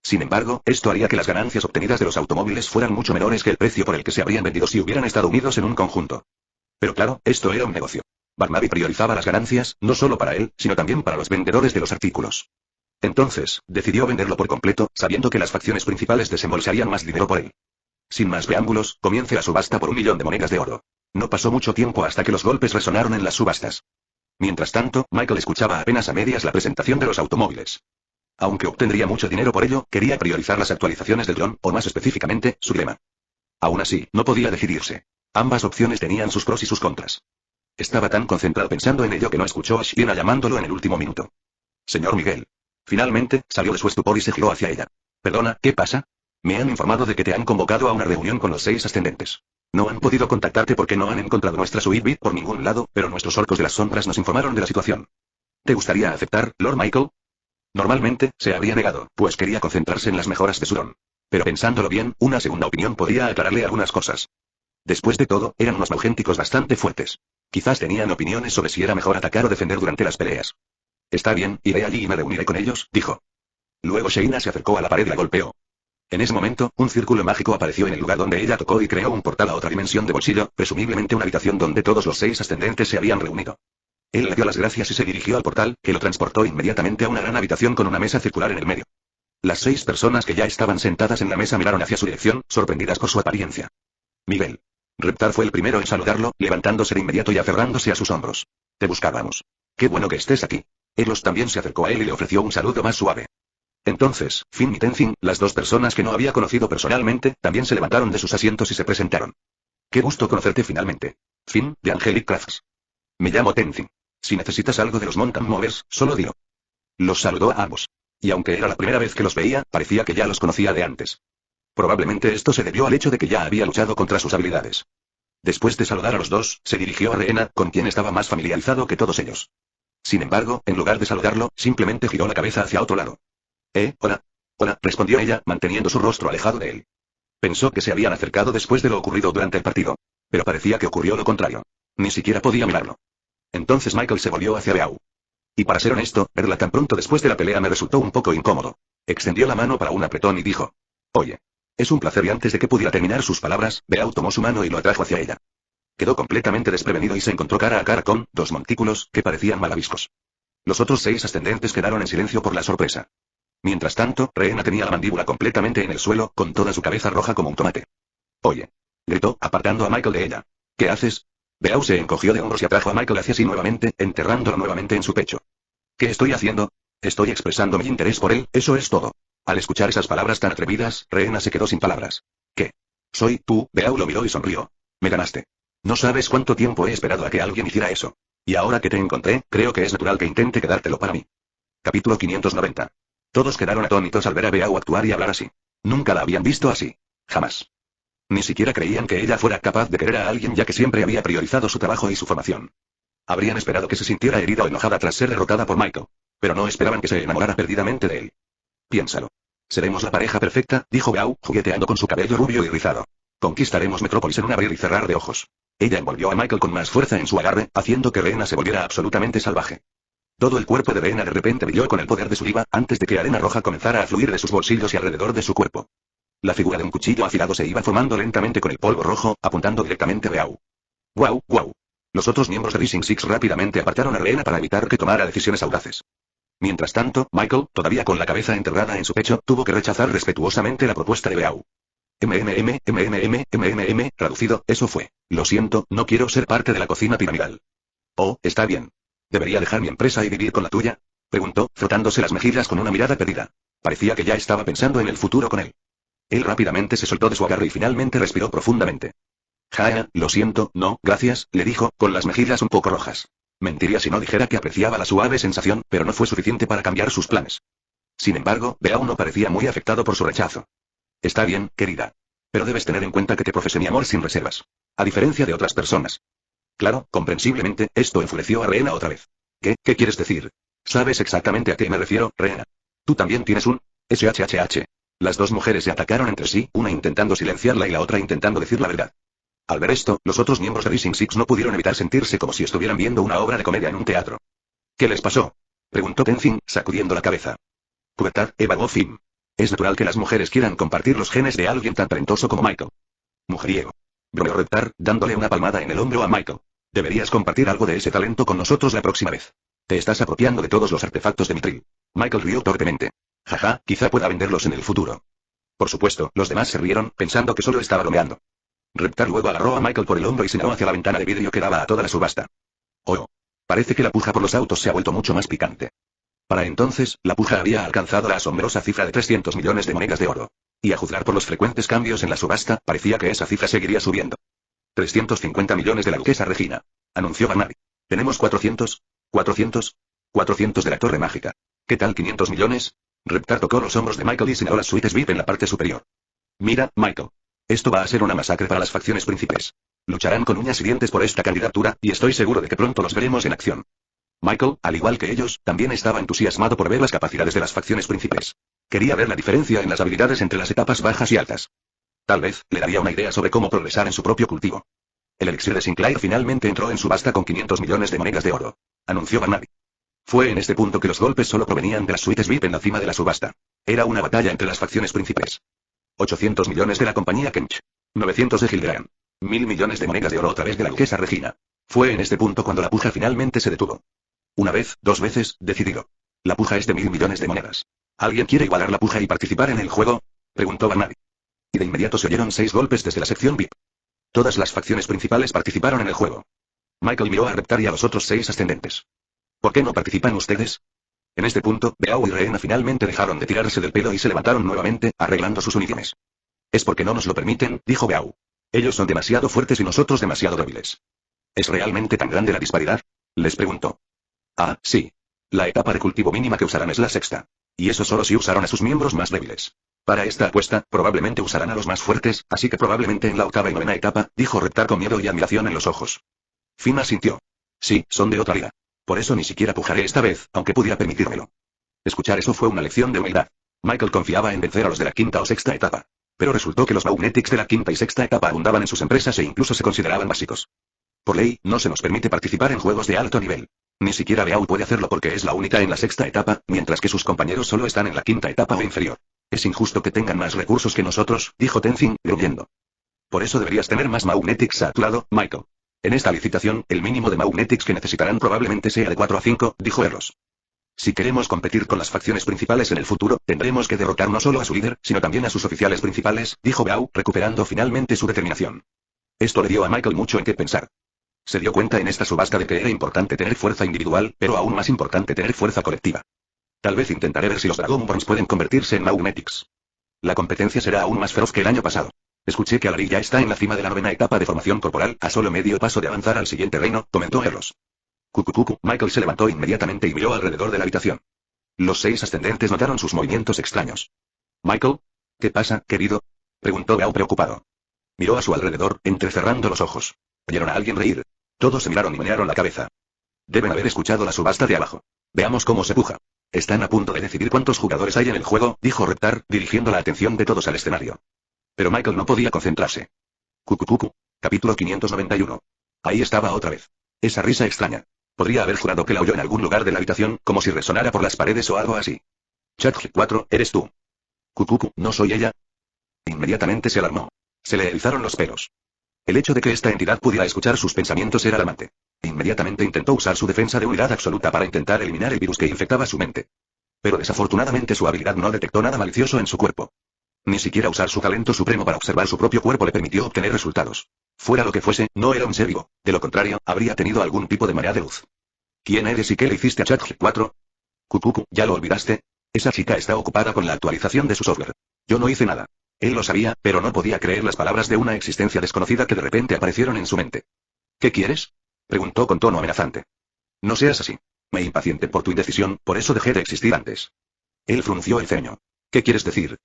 Sin embargo, esto haría que las ganancias obtenidas de los automóviles fueran mucho menores que el precio por el que se habrían vendido si hubieran estado unidos en un conjunto. Pero claro, esto era un negocio. Barnaby priorizaba las ganancias, no solo para él, sino también para los vendedores de los artículos. Entonces, decidió venderlo por completo, sabiendo que las facciones principales desembolsarían más dinero por él. Sin más preámbulos, comience la subasta por 1.000.000 de monedas de oro. No pasó mucho tiempo hasta que los golpes resonaron en las subastas. Mientras tanto, Michael escuchaba apenas a medias la presentación de los automóviles. Aunque obtendría mucho dinero por ello, quería priorizar las actualizaciones del guión, o más específicamente, su lema. Aún así, no podía decidirse. Ambas opciones tenían sus pros y sus contras. Estaba tan concentrado pensando en ello que no escuchó a Shiena llamándolo en el último minuto. Señor Miguel. Finalmente, salió de su estupor y se giró hacia ella. Perdona, ¿qué pasa? Me han informado de que te han convocado a una reunión con los 6 ascendentes. No han podido contactarte porque no han encontrado nuestra suite por ningún lado, pero nuestros orcos de las sombras nos informaron de la situación. ¿Te gustaría aceptar, Lord Michael? Normalmente, se habría negado, pues quería concentrarse en las mejoras de Suron. Pero pensándolo bien, una segunda opinión podría aclararle algunas cosas. Después de todo, eran unos magénticos bastante fuertes. Quizás tenían opiniones sobre si era mejor atacar o defender durante las peleas. Está bien, iré allí y me reuniré con ellos, dijo. Luego Sheina se acercó a la pared y la golpeó. En ese momento, un círculo mágico apareció en el lugar donde ella tocó y creó un portal a otra dimensión de bolsillo, presumiblemente una habitación donde todos los 6 ascendentes se habían reunido. Él le dio las gracias y se dirigió al portal, que lo transportó inmediatamente a una gran habitación con una mesa circular en el medio. Las 6 personas que ya estaban sentadas en la mesa miraron hacia su dirección, sorprendidas por su apariencia. Miguel. Reptar fue el primero en saludarlo, levantándose de inmediato y aferrándose a sus hombros. Te buscábamos. Qué bueno que estés aquí. Elos también se acercó a él y le ofreció un saludo más suave. Entonces, Finn y Tenzin, las dos personas que no había conocido personalmente, también se levantaron de sus asientos y se presentaron. Qué gusto conocerte finalmente. Finn, de Angelic Crafts. Me llamo Tenzin. Si necesitas algo de los Mountain Movers, solo dilo. Los saludó a ambos. Y aunque era la primera vez que los veía, parecía que ya los conocía de antes. Probablemente esto se debió al hecho de que ya había luchado contra sus habilidades. Después de saludar a los dos, se dirigió a Reena, con quien estaba más familiarizado que todos ellos. Sin embargo, en lugar de saludarlo, simplemente giró la cabeza hacia otro lado. Hola. Hola, respondió ella, manteniendo su rostro alejado de él. Pensó que se habían acercado después de lo ocurrido durante el partido. Pero parecía que ocurrió lo contrario. Ni siquiera podía mirarlo. Entonces Michael se volvió hacia Beau. Y para ser honesto, verla tan pronto después de la pelea me resultó un poco incómodo. Extendió la mano para un apretón y dijo. Oye. Es un placer y antes de que pudiera terminar sus palabras, Beau tomó su mano y lo atrajo hacia ella. Quedó completamente desprevenido y se encontró cara a cara con dos montículos que parecían malvaviscos. Los otros 6 ascendentes quedaron en silencio por la sorpresa. Mientras tanto, Reena tenía la mandíbula completamente en el suelo, con toda su cabeza roja como un tomate. Oye. Gritó, apartando a Michael de ella. ¿Qué haces? Beau se encogió de hombros y atrajo a Michael hacia sí nuevamente, enterrándolo nuevamente en su pecho. ¿Qué estoy haciendo? Estoy expresando mi interés por él, eso es todo. Al escuchar esas palabras tan atrevidas, Reena se quedó sin palabras. ¿Qué? Soy tú, Beau lo miró y sonrió. Me ganaste. No sabes cuánto tiempo he esperado a que alguien hiciera eso. Y ahora que te encontré, creo que es natural que intente quedártelo para mí. Capítulo 590. Todos quedaron atónitos al ver a Beau actuar y hablar así. Nunca la habían visto así. Jamás. Ni siquiera creían que ella fuera capaz de querer a alguien ya que siempre había priorizado su trabajo y su formación. Habrían esperado que se sintiera herida o enojada tras ser derrotada por Michael. Pero no esperaban que se enamorara perdidamente de él. Piénsalo. Seremos la pareja perfecta, dijo Beau, jugueteando con su cabello rubio y rizado. Conquistaremos Metrópolis en un abrir y cerrar de ojos. Ella envolvió a Michael con más fuerza en su agarre, haciendo que Reena se volviera absolutamente salvaje. Todo el cuerpo de Reena de repente brilló con el poder de su diva, antes de que arena roja comenzara a fluir de sus bolsillos y alrededor de su cuerpo. La figura de un cuchillo afilado se iba formando lentamente con el polvo rojo, apuntando directamente a Beau. ¡Guau, guau! Los otros miembros de Rising Six rápidamente apartaron a Reena para evitar que tomara decisiones audaces. Mientras tanto, Michael, todavía con la cabeza enterrada en su pecho, tuvo que rechazar respetuosamente la propuesta de Beau. Traducido, eso fue. Lo siento, no quiero ser parte de la cocina piramidal. Oh, está bien. ¿Debería dejar mi empresa y vivir con la tuya? Preguntó, frotándose las mejillas con una mirada perdida. Parecía que ya estaba pensando en el futuro con él. Él rápidamente se soltó de su agarre y finalmente respiró profundamente. Lo siento, no, gracias, le dijo, con las mejillas un poco rojas. Mentiría si no dijera que apreciaba la suave sensación, pero no fue suficiente para cambiar sus planes. Sin embargo, Beau no parecía muy afectado por su rechazo. Está bien, querida. Pero debes tener en cuenta que te profesé mi amor sin reservas. A diferencia de otras personas. Claro, comprensiblemente, esto enfureció a Reena otra vez. ¿Qué quieres decir? ¿Sabes exactamente a qué me refiero, Reena? Tú también tienes un SHHH. Las dos mujeres se atacaron entre sí, una intentando silenciarla y la otra intentando decir la verdad. Al ver esto, los otros miembros de Rising Six no pudieron evitar sentirse como si estuvieran viendo una obra de comedia en un teatro. ¿Qué les pasó? Preguntó Tenzin, sacudiendo la cabeza. Pubertad, evagó Finn. Es natural que las mujeres quieran compartir los genes de alguien tan talentoso como Michael. Mujeriego. Bromeó Reptar, dándole una palmada en el hombro a Michael. Deberías compartir algo de ese talento con nosotros la próxima vez. Te estás apropiando de todos los artefactos de Mithril. Michael rió torpemente. Jaja, quizá pueda venderlos en el futuro. Por supuesto, los demás se rieron, pensando que solo estaba bromeando. Reptar luego agarró a Michael por el hombro y señaló hacia la ventana de vidrio que daba a toda la subasta. Oh. Parece que la puja por los autos se ha vuelto mucho más picante. Para entonces, la puja había alcanzado la asombrosa cifra de 300 millones de monedas de oro. Y a juzgar por los frecuentes cambios en la subasta, parecía que esa cifra seguiría subiendo. 350 millones de la duquesa Regina. Anunció Barnaby. Tenemos 400 de la torre mágica. ¿Qué tal 500 millones? Reptar tocó los hombros de Michael y señaló las suites VIP en la parte superior. Mira, Michael. Esto va a ser una masacre para las facciones principales. Lucharán con uñas y dientes por esta candidatura, y estoy seguro de que pronto los veremos en acción. Michael, al igual que ellos, también estaba entusiasmado por ver las capacidades de las facciones principales. Quería ver la diferencia en las habilidades entre las etapas bajas y altas. Tal vez, le daría una idea sobre cómo progresar en su propio cultivo. El elixir de Sinclair finalmente entró en subasta con 500 millones de monedas de oro. Anunció Barnaby. Fue en este punto que los golpes solo provenían de las suites VIP en la cima de la subasta. Era una batalla entre las facciones principales. 800 millones de la compañía Kench. 900 de Hildebrand. 1000 millones de monedas de oro otra vez de la duquesa Regina. Fue en este punto cuando la puja finalmente se detuvo. Una vez, dos veces, decidido. La puja es de 1000 millones de monedas. ¿Alguien quiere igualar la puja y participar en el juego? Preguntó Barnaby. Y de inmediato se oyeron 6 golpes desde la sección VIP. Todas las facciones principales participaron en el juego. Michael miró a Reptar y a los otros 6 ascendentes. ¿Por qué no participan ustedes? En este punto, Beau y Reena finalmente dejaron de tirarse del pelo y se levantaron nuevamente, arreglando sus uniformes. Es porque no nos lo permiten, dijo Beau. Ellos son demasiado fuertes y nosotros demasiado débiles. ¿Es realmente tan grande la disparidad? Les preguntó. Ah, sí. La etapa de cultivo mínima que usarán es la sexta. Y eso solo si usaron a sus miembros más débiles. Para esta apuesta, probablemente usarán a los más fuertes, así que probablemente en la octava y novena etapa, dijo Reptar con miedo y admiración en los ojos. Finn asintió. Sí, son de otra liga. Por eso ni siquiera pujaré esta vez, aunque pudiera permitírmelo. Escuchar eso fue una lección de humildad. Michael confiaba en vencer a los de la quinta o sexta etapa. Pero resultó que los Magnetics de la quinta y sexta etapa abundaban en sus empresas e incluso se consideraban básicos. Por ley, no se nos permite participar en juegos de alto nivel. Ni siquiera Beau puede hacerlo porque es la única en la sexta etapa, mientras que sus compañeros solo están en la quinta etapa o inferior. Es injusto que tengan más recursos que nosotros, dijo Tenzin, gruñendo. Por eso deberías tener más Magnetics a tu lado, Michael. En esta licitación, el mínimo de Magnetics que necesitarán probablemente sea de 4 a 5, dijo Erros. Si queremos competir con las facciones principales en el futuro, tendremos que derrotar no solo a su líder, sino también a sus oficiales principales, dijo Beau, recuperando finalmente su determinación. Esto le dio a Michael mucho en qué pensar. Se dio cuenta en esta subasta de que era importante tener fuerza individual, pero aún más importante tener fuerza colectiva. Tal vez intentaré ver si los Dragonborns pueden convertirse en Magnetics. La competencia será aún más feroz que el año pasado. Escuché que Alaric ya está en la cima de la novena etapa de formación corporal, a solo medio paso de avanzar al siguiente reino, comentó Erros. Cucucucu, Michael se levantó inmediatamente y miró alrededor de la habitación. Los 6 ascendentes notaron sus movimientos extraños. Michael, ¿qué pasa, querido? Preguntó Beau preocupado. Miró a su alrededor, entrecerrando los ojos. Oyeron a alguien reír. Todos se miraron y menearon la cabeza. Deben haber escuchado la subasta de abajo. Veamos cómo se puja. Están a punto de decidir cuántos jugadores hay en el juego, dijo Reptar, dirigiendo la atención de todos al escenario. Pero Michael no podía concentrarse. Cucucucu. Capítulo 591. Ahí estaba otra vez. Esa risa extraña. Podría haber jurado que la oyó en algún lugar de la habitación, como si resonara por las paredes o algo así. Chatg 4, ¿eres tú? Cucucu, ¿no soy ella? Inmediatamente se alarmó. Se le erizaron los pelos. El hecho de que esta entidad pudiera escuchar sus pensamientos era alarmante. Inmediatamente intentó usar su defensa de unidad absoluta para intentar eliminar el virus que infectaba su mente. Pero desafortunadamente su habilidad no detectó nada malicioso en su cuerpo. Ni siquiera usar su talento supremo para observar su propio cuerpo le permitió obtener resultados. Fuera lo que fuese, no era un ser vivo. De lo contrario, habría tenido algún tipo de marea de luz. ¿Quién eres y qué le hiciste a Chatg 4? Cucucu, ¿ya lo olvidaste? Esa chica está ocupada con la actualización de su software. Yo no hice nada. Él lo sabía, pero no podía creer las palabras de una existencia desconocida que de repente aparecieron en su mente. ¿Qué quieres? Preguntó con tono amenazante. No seas así. Me impacienté por tu indecisión, por eso dejé de existir antes. Él frunció el ceño. ¿Qué quieres decir?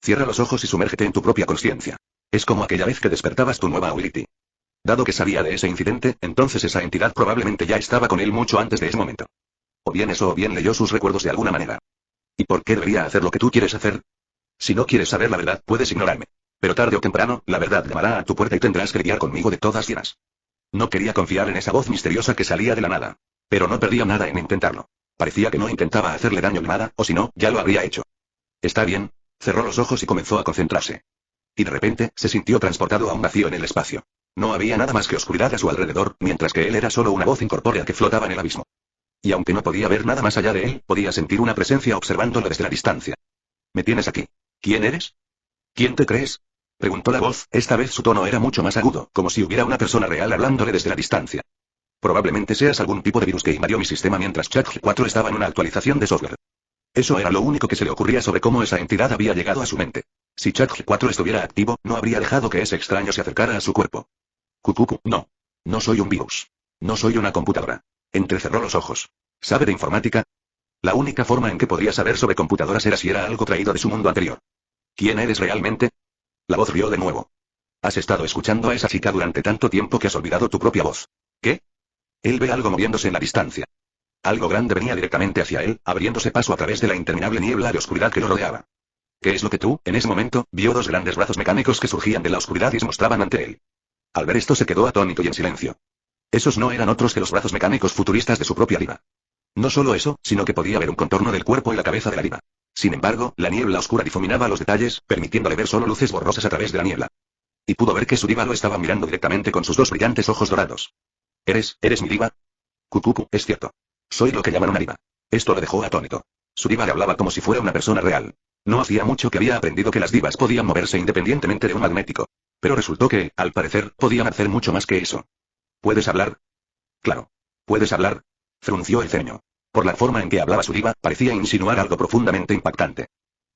Cierra los ojos y sumérgete en tu propia conciencia. Es como aquella vez que despertabas tu nueva ability. Dado que sabía de ese incidente, entonces esa entidad probablemente ya estaba con él mucho antes de ese momento. O bien eso o bien leyó sus recuerdos de alguna manera. ¿Y por qué debería hacer lo que tú quieres hacer? Si no quieres saber la verdad, puedes ignorarme. Pero tarde o temprano, la verdad llamará a tu puerta y tendrás que lidiar conmigo de todas llenas. No quería confiar en esa voz misteriosa que salía de la nada. Pero no perdía nada en intentarlo. Parecía que no intentaba hacerle daño ni nada, o si no, ya lo habría hecho. Está bien. Cerró los ojos y comenzó a concentrarse. Y de repente, se sintió transportado a un vacío en el espacio. No había nada más que oscuridad a su alrededor, mientras que él era solo una voz incorpórea que flotaba en el abismo. Y aunque no podía ver nada más allá de él, podía sentir una presencia observándolo desde la distancia. ¿Me tienes aquí? ¿Quién eres? ¿Quién te crees? Preguntó la voz, esta vez su tono era mucho más agudo, como si hubiera una persona real hablándole desde la distancia. Probablemente seas algún tipo de virus que invadió mi sistema mientras Chatg 4 estaba en una actualización de software. Eso era lo único que se le ocurría sobre cómo esa entidad había llegado a su mente. Si Chatg 4 estuviera activo, no habría dejado que ese extraño se acercara a su cuerpo. Cucucu, no. No soy un virus. No soy una computadora. Entrecerró los ojos. ¿Sabe de informática? La única forma en que podría saber sobre computadoras era si era algo traído de su mundo anterior. ¿Quién eres realmente? La voz rió de nuevo. Has estado escuchando a esa chica durante tanto tiempo que has olvidado tu propia voz. ¿Qué? Él ve algo moviéndose en la distancia. Algo grande venía directamente hacia él, abriéndose paso a través de la interminable niebla de oscuridad que lo rodeaba. ¿Qué es lo que tú, en ese momento, vio dos grandes brazos mecánicos que surgían de la oscuridad y se mostraban ante él? Al ver esto se quedó atónito y en silencio. Esos no eran otros que los brazos mecánicos futuristas de su propia diva. No solo eso, sino que podía ver un contorno del cuerpo y la cabeza de la diva. Sin embargo, la niebla oscura difuminaba los detalles, permitiéndole ver solo luces borrosas a través de la niebla. Y pudo ver que su diva lo estaba mirando directamente con sus dos brillantes ojos dorados. ¿Eres mi diva? Cucucu, es cierto. Soy lo que llaman una diva. Esto lo dejó atónito. Su diva le hablaba como si fuera una persona real. No hacía mucho que había aprendido que las divas podían moverse independientemente de un magnético. Pero resultó que, al parecer, podían hacer mucho más que eso. ¿Puedes hablar? Claro. ¿Puedes hablar? Frunció el ceño. Por la forma en que hablaba su diva, parecía insinuar algo profundamente impactante.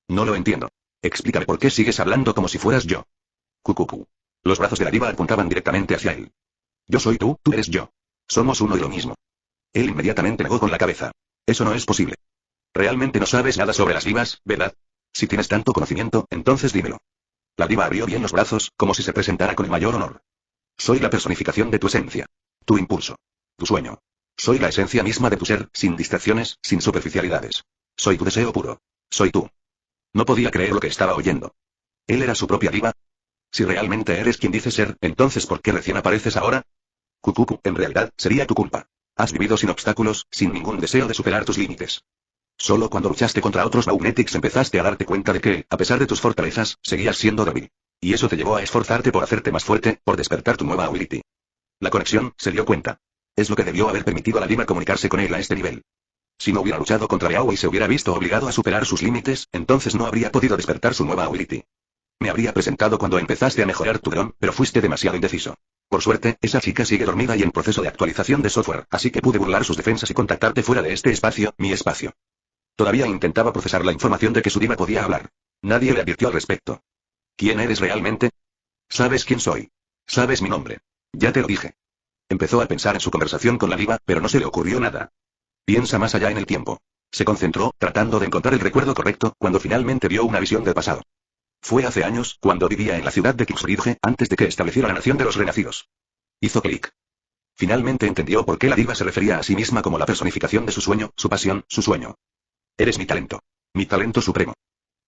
No lo entiendo. Explícame por qué sigues hablando como si fueras yo. Cucucu. Los brazos de la diva apuntaban directamente hacia él. Yo soy tú, tú eres yo. Somos uno y lo mismo. Él inmediatamente negó con la cabeza. Eso no es posible. Realmente no sabes nada sobre las divas, ¿verdad? Si tienes tanto conocimiento, entonces dímelo. La diva abrió bien los brazos, como si se presentara con el mayor honor. Soy la personificación de tu esencia. Tu impulso. Tu sueño. Soy la esencia misma de tu ser, sin distracciones, sin superficialidades. Soy tu deseo puro. Soy tú. No podía creer lo que estaba oyendo. ¿Él era su propia diva? Si realmente eres quien dice ser, entonces ¿por qué recién apareces ahora? Cucucu, en realidad, sería tu culpa. Has vivido sin obstáculos, sin ningún deseo de superar tus límites. Solo cuando luchaste contra otros Magnetics empezaste a darte cuenta de que, a pesar de tus fortalezas, seguías siendo débil. Y eso te llevó a esforzarte por hacerte más fuerte, por despertar tu nueva ability. La conexión, se dio cuenta. Es lo que debió haber permitido a la diva comunicarse con él a este nivel. Si no hubiera luchado contra Liao y se hubiera visto obligado a superar sus límites, entonces no habría podido despertar su nueva ability. Me habría presentado cuando empezaste a mejorar tu dron, pero fuiste demasiado indeciso. Por suerte, esa chica sigue dormida y en proceso de actualización de software, así que pude burlar sus defensas y contactarte fuera de este espacio, mi espacio. Todavía intentaba procesar la información de que su diva podía hablar. Nadie le advirtió al respecto. ¿Quién eres realmente? ¿Sabes quién soy? ¿Sabes mi nombre? Ya te lo dije. Empezó a pensar en su conversación con la diva, pero no se le ocurrió nada. Piensa más allá en el tiempo. Se concentró, tratando de encontrar el recuerdo correcto, cuando finalmente vio una visión del pasado. Fue hace años, cuando vivía en la ciudad de Kingsbridge, antes de que estableciera la nación de los renacidos. Hizo clic. Finalmente entendió por qué la diva se refería a sí misma como la personificación de su sueño, su pasión, su sueño. Eres mi talento. Mi talento supremo.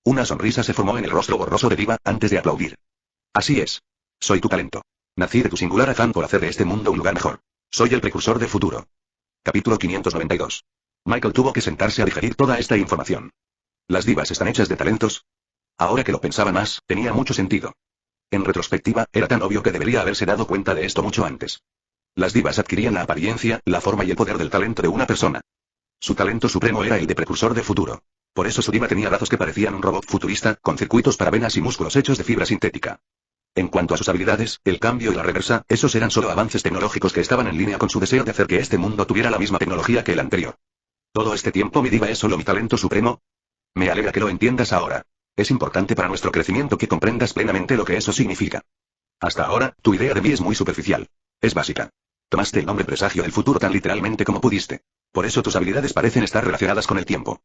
Una sonrisa se formó en el rostro borroso de diva, antes de aplaudir. Así es. Soy tu talento. Nací de tu singular afán por hacer de este mundo un lugar mejor. Soy el precursor del futuro. Capítulo 592. Michael tuvo que sentarse a digerir toda esta información. ¿Las divas están hechas de talentos? Ahora que lo pensaba más, tenía mucho sentido. En retrospectiva, era tan obvio que debería haberse dado cuenta de esto mucho antes. Las divas adquirían la apariencia, la forma y el poder del talento de una persona. Su talento supremo era el de precursor de futuro. Por eso su diva tenía brazos que parecían un robot futurista, con circuitos para venas y músculos hechos de fibra sintética. En cuanto a sus habilidades, el cambio y la reversa, esos eran solo avances tecnológicos que estaban en línea con su deseo de hacer que este mundo tuviera la misma tecnología que el anterior. ¿Todo este tiempo mi diva es solo mi talento supremo? Me alegra que lo entiendas ahora. Es importante para nuestro crecimiento que comprendas plenamente lo que eso significa. Hasta ahora, tu idea de mí es muy superficial. Es básica. Tomaste el nombre presagio del futuro tan literalmente como pudiste. Por eso tus habilidades parecen estar relacionadas con el tiempo.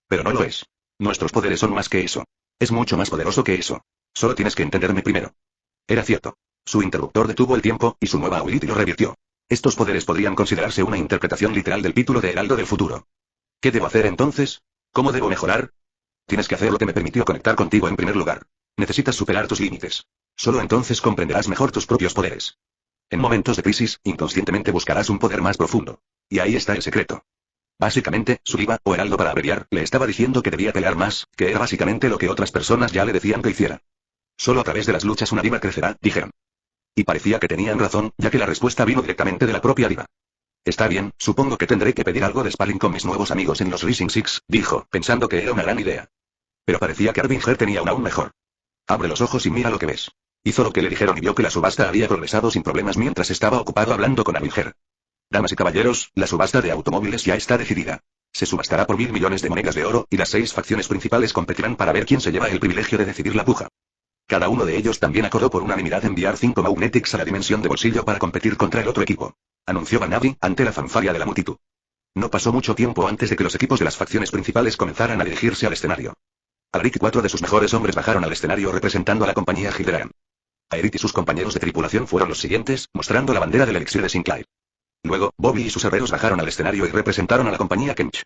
Pero no lo es. Nuestros poderes son más que eso. Es mucho más poderoso que eso. Solo tienes que entenderme primero. Era cierto. Su interruptor detuvo el tiempo, y su nueva ability lo revirtió. Estos poderes podrían considerarse una interpretación literal del título de Heraldo del Futuro. ¿Qué debo hacer entonces? ¿Cómo debo mejorar? Tienes que hacer lo que me permitió conectar contigo en primer lugar. Necesitas superar tus límites. Solo entonces comprenderás mejor tus propios poderes. En momentos de crisis, inconscientemente buscarás un poder más profundo. Y ahí está el secreto. Básicamente, su diva, o Heraldo para abreviar, le estaba diciendo que debía pelear más, que era básicamente lo que otras personas ya le decían que hiciera. Solo a través de las luchas una diva crecerá, dijeron. Y parecía que tenían razón, ya que la respuesta vino directamente de la propia diva. Está bien, supongo que tendré que pedir algo de sparring con mis nuevos amigos en los Rising Six, dijo, pensando que era una gran idea. Pero parecía que Arbinger tenía una aún mejor. Abre los ojos y mira lo que ves. Hizo lo que le dijeron y vio que la subasta había progresado sin problemas mientras estaba ocupado hablando con Arbinger. Damas y caballeros, la subasta de automóviles ya está decidida. Se subastará por 1.000 millones de monedas de oro, y las 6 facciones principales competirán para ver quién se lleva el privilegio de decidir la puja. Cada uno de ellos también acordó por unanimidad enviar 5 Magnetics a la dimensión de bolsillo para competir contra el otro equipo. Anunció Banavi, ante la fanfarria de la multitud. No pasó mucho tiempo antes de que los equipos de las facciones principales comenzaran a dirigirse al escenario. Alaric y 4 de sus mejores hombres bajaron al escenario representando a la compañía Hilderan. Aerith y sus compañeros de tripulación fueron los siguientes, mostrando la bandera del elixir de Sinclair. Luego, Bobby y sus herreros bajaron al escenario y representaron a la compañía Kench.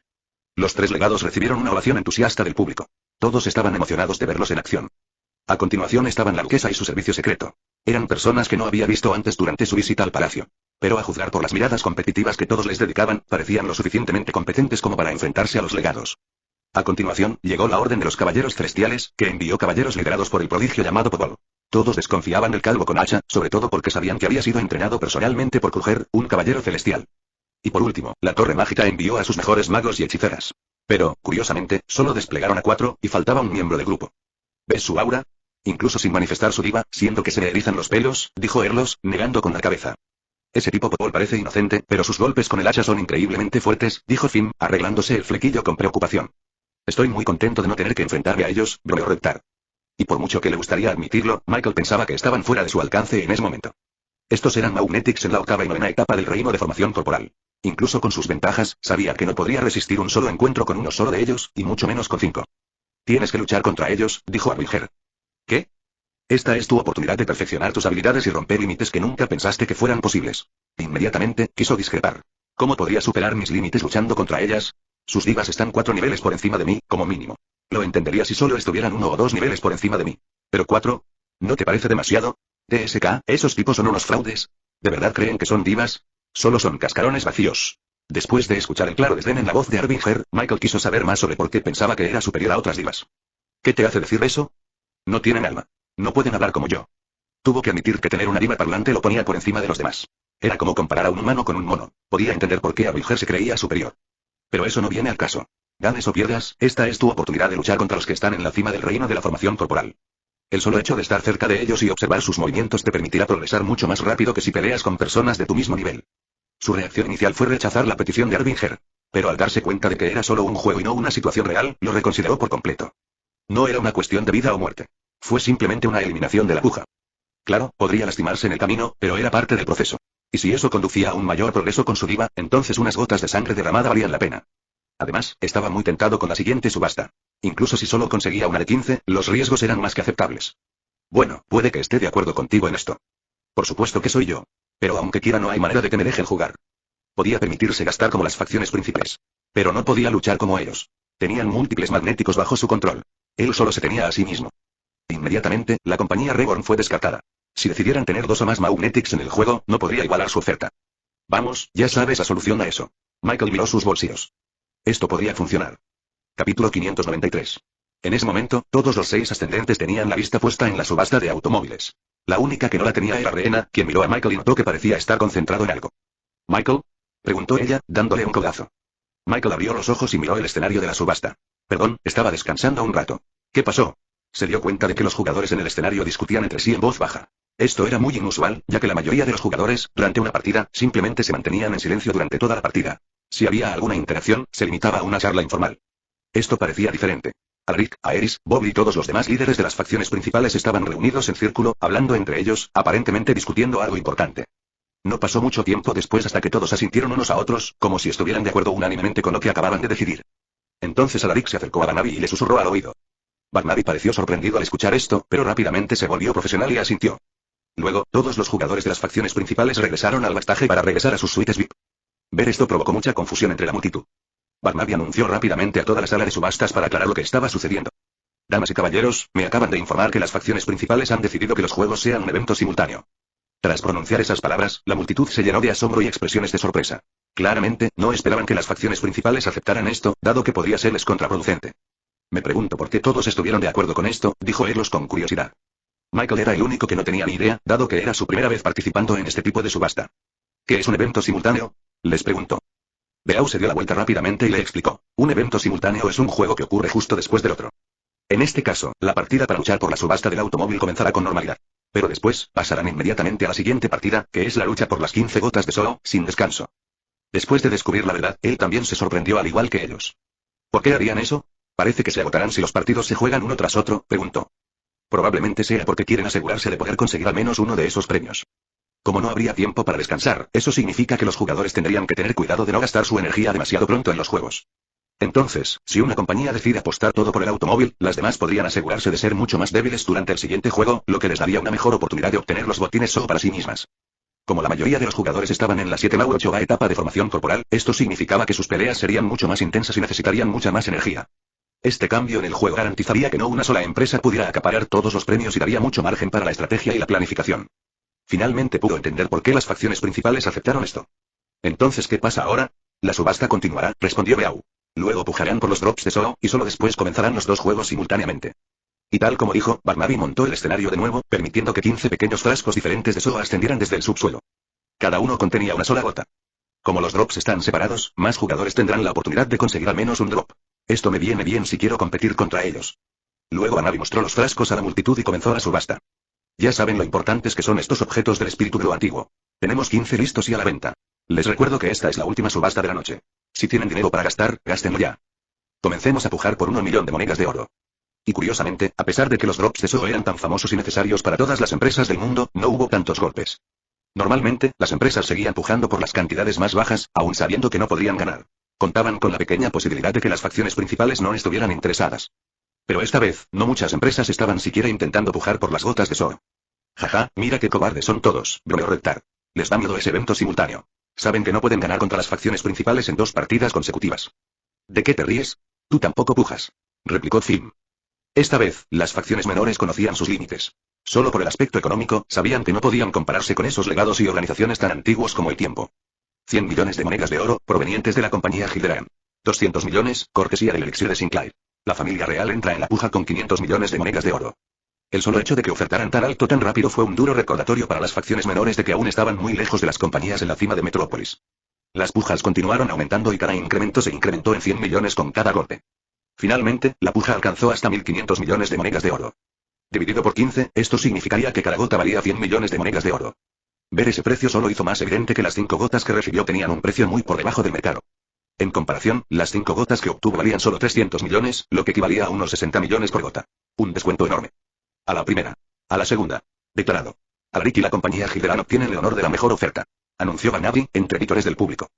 Los 3 legados recibieron una ovación entusiasta del público. Todos estaban emocionados de verlos en acción. A continuación estaban la duquesa y su servicio secreto. Eran personas que no había visto antes durante su visita al palacio. Pero a juzgar por las miradas competitivas que todos les dedicaban, parecían lo suficientemente competentes como para enfrentarse a los legados. A continuación, llegó la orden de los caballeros celestiales, que envió caballeros liderados por el prodigio llamado Podol. Todos desconfiaban del calvo con hacha, sobre todo porque sabían que había sido entrenado personalmente por Kruger, un caballero celestial. Y por último, la torre mágica envió a sus mejores magos y hechiceras. Pero, curiosamente, solo desplegaron a 4, y faltaba un miembro del grupo. ¿Ves su aura? Incluso sin manifestar su diva, siento que se me erizan los pelos, dijo Erlos, negando con la cabeza. Ese tipo Popol parece inocente, pero sus golpes con el hacha son increíblemente fuertes, dijo Finn, arreglándose el flequillo con preocupación. Estoy muy contento de no tener que enfrentarme a ellos, bromeó Reptar. Y por mucho que le gustaría admitirlo, Michael pensaba que estaban fuera de su alcance en ese momento. Estos eran Magnetics en la octava y novena etapa del reino de formación corporal. Incluso con sus ventajas, sabía que no podría resistir un solo encuentro con uno solo de ellos, y mucho menos con 5. Tienes que luchar contra ellos, dijo Armiger. ¿Qué? Esta es tu oportunidad de perfeccionar tus habilidades y romper límites que nunca pensaste que fueran posibles. Inmediatamente, quiso discrepar. ¿Cómo podría superar mis límites luchando contra ellas? Sus divas están 4 niveles por encima de mí, como mínimo. Lo entendería si solo estuvieran 1 o 2 niveles por encima de mí. ¿Pero 4? ¿No te parece demasiado? TSK, esos tipos son unos fraudes. ¿De verdad creen que son divas? Solo son cascarones vacíos. Después de escuchar el claro desdén en la voz de Armiger, Michael quiso saber más sobre por qué pensaba que era superior a otras divas. ¿Qué te hace decir eso? No tienen alma. No pueden hablar como yo. Tuvo que admitir que tener una diva parlante lo ponía por encima de los demás. Era como comparar a un humano con un mono. Podía entender por qué Armiger se creía superior. Pero eso no viene al caso. Ganes o pierdas, esta es tu oportunidad de luchar contra los que están en la cima del reino de la formación corporal. El solo hecho de estar cerca de ellos y observar sus movimientos te permitirá progresar mucho más rápido que si peleas con personas de tu mismo nivel. Su reacción inicial fue rechazar la petición de Armiger. Pero al darse cuenta de que era solo un juego y no una situación real, lo reconsideró por completo. No era una cuestión de vida o muerte. Fue simplemente una eliminación de la puja. Claro, podría lastimarse en el camino, pero era parte del proceso. Y si eso conducía a un mayor progreso con su diva, entonces unas gotas de sangre derramada valían la pena. Además, estaba muy tentado con la siguiente subasta. Incluso si solo conseguía una de 15, los riesgos eran más que aceptables. Bueno, puede que esté de acuerdo contigo en esto. Por supuesto que soy yo. Pero aunque quiera no hay manera de que me dejen jugar. Podía permitirse gastar como las facciones principales. Pero no podía luchar como ellos. Tenían múltiples magnéticos bajo su control. Él solo se tenía a sí mismo. Inmediatamente, la compañía Reborn fue descartada. Si decidieran tener 2 o más Magnetics en el juego, no podría igualar su oferta. Vamos, ya sabes la solución a eso. Michael miró sus bolsillos. Esto podría funcionar. Capítulo 593. En ese momento, todos los 6 ascendentes tenían la vista puesta en la subasta de automóviles. La única que no la tenía era Reena, quien miró a Michael y notó que parecía estar concentrado en algo. ¿Michael? Preguntó ella, dándole un codazo. Michael abrió los ojos y miró el escenario de la subasta. Perdón, estaba descansando un rato. ¿Qué pasó? Se dio cuenta de que los jugadores en el escenario discutían entre sí en voz baja. Esto era muy inusual, ya que la mayoría de los jugadores, durante una partida, simplemente se mantenían en silencio durante toda la partida. Si había alguna interacción, se limitaba a una charla informal. Esto parecía diferente. Alaric, Aerys, Bob y todos los demás líderes de las facciones principales estaban reunidos en círculo, hablando entre ellos, aparentemente discutiendo algo importante. No pasó mucho tiempo después hasta que todos asintieron unos a otros, como si estuvieran de acuerdo unánimemente con lo que acababan de decidir. Entonces Alaric se acercó a Barnaby y le susurró al oído. Barnaby pareció sorprendido al escuchar esto, pero rápidamente se volvió profesional y asintió. Luego, todos los jugadores de las facciones principales regresaron al backstage para regresar a sus suites VIP. Ver esto provocó mucha confusión entre la multitud. Barnaby anunció rápidamente a toda la sala de subastas para aclarar lo que estaba sucediendo. Damas y caballeros, me acaban de informar que las facciones principales han decidido que los juegos sean un evento simultáneo. Tras pronunciar esas palabras, la multitud se llenó de asombro y expresiones de sorpresa. Claramente, no esperaban que las facciones principales aceptaran esto, dado que podría serles contraproducente. Me pregunto por qué todos estuvieron de acuerdo con esto, dijo Erlos con curiosidad. Michael era el único que no tenía ni idea, dado que era su primera vez participando en este tipo de subasta. ¿Qué es un evento simultáneo? Les preguntó. Beau se dio la vuelta rápidamente y le explicó. Un evento simultáneo es un juego que ocurre justo después del otro. En este caso, la partida para luchar por la subasta del automóvil comenzará con normalidad. Pero después, pasarán inmediatamente a la siguiente partida, que es la lucha por las 15 gotas de Solo, sin descanso. Después de descubrir la verdad, él también se sorprendió al igual que ellos. ¿Por qué harían eso? Parece que se agotarán si los partidos se juegan uno tras otro, preguntó. Probablemente sea porque quieren asegurarse de poder conseguir al menos uno de esos premios. Como no habría tiempo para descansar, eso significa que los jugadores tendrían que tener cuidado de no gastar su energía demasiado pronto en los juegos. Entonces, si una compañía decide apostar todo por el automóvil, las demás podrían asegurarse de ser mucho más débiles durante el siguiente juego, lo que les daría una mejor oportunidad de obtener los botines solo para sí mismas. Como la mayoría de los jugadores estaban en la 7 u 8 etapa de formación corporal, esto significaba que sus peleas serían mucho más intensas y necesitarían mucha más energía. Este cambio en el juego garantizaría que no una sola empresa pudiera acaparar todos los premios y daría mucho margen para la estrategia y la planificación. Finalmente pudo entender por qué las facciones principales aceptaron esto. Entonces, ¿qué pasa ahora? La subasta continuará, respondió Beau. Luego pujarán por los drops de Solo, y solo después comenzarán los dos juegos simultáneamente. Y tal como dijo, Barnaby montó el escenario de nuevo, permitiendo que 15 pequeños frascos diferentes de Solo ascendieran desde el subsuelo. Cada uno contenía una sola gota. Como los drops están separados, más jugadores tendrán la oportunidad de conseguir al menos un drop. Esto me viene bien si quiero competir contra ellos. Luego Barnaby mostró los frascos a la multitud y comenzó la subasta. Ya saben lo importantes que son estos objetos del espíritu de lo antiguo. Tenemos 15 listos y a la venta. Les recuerdo que esta es la última subasta de la noche. Si tienen dinero para gastar, gástenlo ya. Comencemos a pujar por 1.000.000 de monedas de oro. Y curiosamente, a pesar de que los drops de SO eran tan famosos y necesarios para todas las empresas del mundo, no hubo tantos golpes. Normalmente, las empresas seguían pujando por las cantidades más bajas, aun sabiendo que no podrían ganar. Contaban con la pequeña posibilidad de que las facciones principales no estuvieran interesadas. Pero esta vez, no muchas empresas estaban siquiera intentando pujar por las gotas de SO. Jaja, mira qué cobardes son todos, bromeó Reptar. Les da miedo ese evento simultáneo. Saben que no pueden ganar contra las facciones principales en 2 partidas consecutivas. ¿De qué te ríes? Tú tampoco pujas, replicó Finn. Esta vez, las facciones menores conocían sus límites. Solo por el aspecto económico, sabían que no podían compararse con esos legados y organizaciones tan antiguos como el tiempo. 100 millones de monedas de oro, provenientes de la compañía Gilderan. 200 millones, cortesía del elixir de Sinclair. La familia real entra en la puja con 500 millones de monedas de oro. El solo hecho de que ofertaran tan alto tan rápido fue un duro recordatorio para las facciones menores de que aún estaban muy lejos de las compañías en la cima de Metrópolis. Las pujas continuaron aumentando y cada incremento se incrementó en 100 millones con cada golpe. Finalmente, la puja alcanzó hasta 1.500 millones de monedas de oro. Dividido por 15, esto significaría que cada gota valía 100 millones de monedas de oro. Ver ese precio solo hizo más evidente que las 5 gotas que recibió tenían un precio muy por debajo del mercado. En comparación, las 5 gotas que obtuvo valían solo 300 millones, lo que equivalía a unos 60 millones por gota. Un descuento enorme. A la primera. A la segunda. Declarado. Alaric y la compañía Gilderan obtienen el honor de la mejor oferta. Anunció Barnaby, entre vítores del público.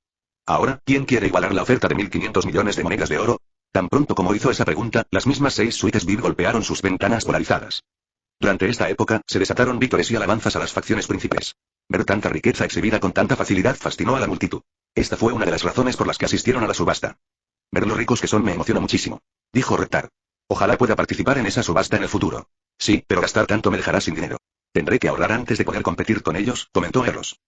Ahora, ¿quién quiere igualar la oferta de 1.500 millones de monedas de oro? Tan pronto como hizo esa pregunta, las mismas 6 suites VIP golpearon sus ventanas polarizadas. Durante esta época, se desataron vítores y alabanzas a las facciones príncipes. Ver tanta riqueza exhibida con tanta facilidad fascinó a la multitud. Esta fue una de las razones por las que asistieron a la subasta. Ver lo ricos que son me emociona muchísimo, dijo Reptar. Ojalá pueda participar en esa subasta en el futuro. Sí, pero gastar tanto me dejará sin dinero. Tendré que ahorrar antes de poder competir con ellos, comentó Eros.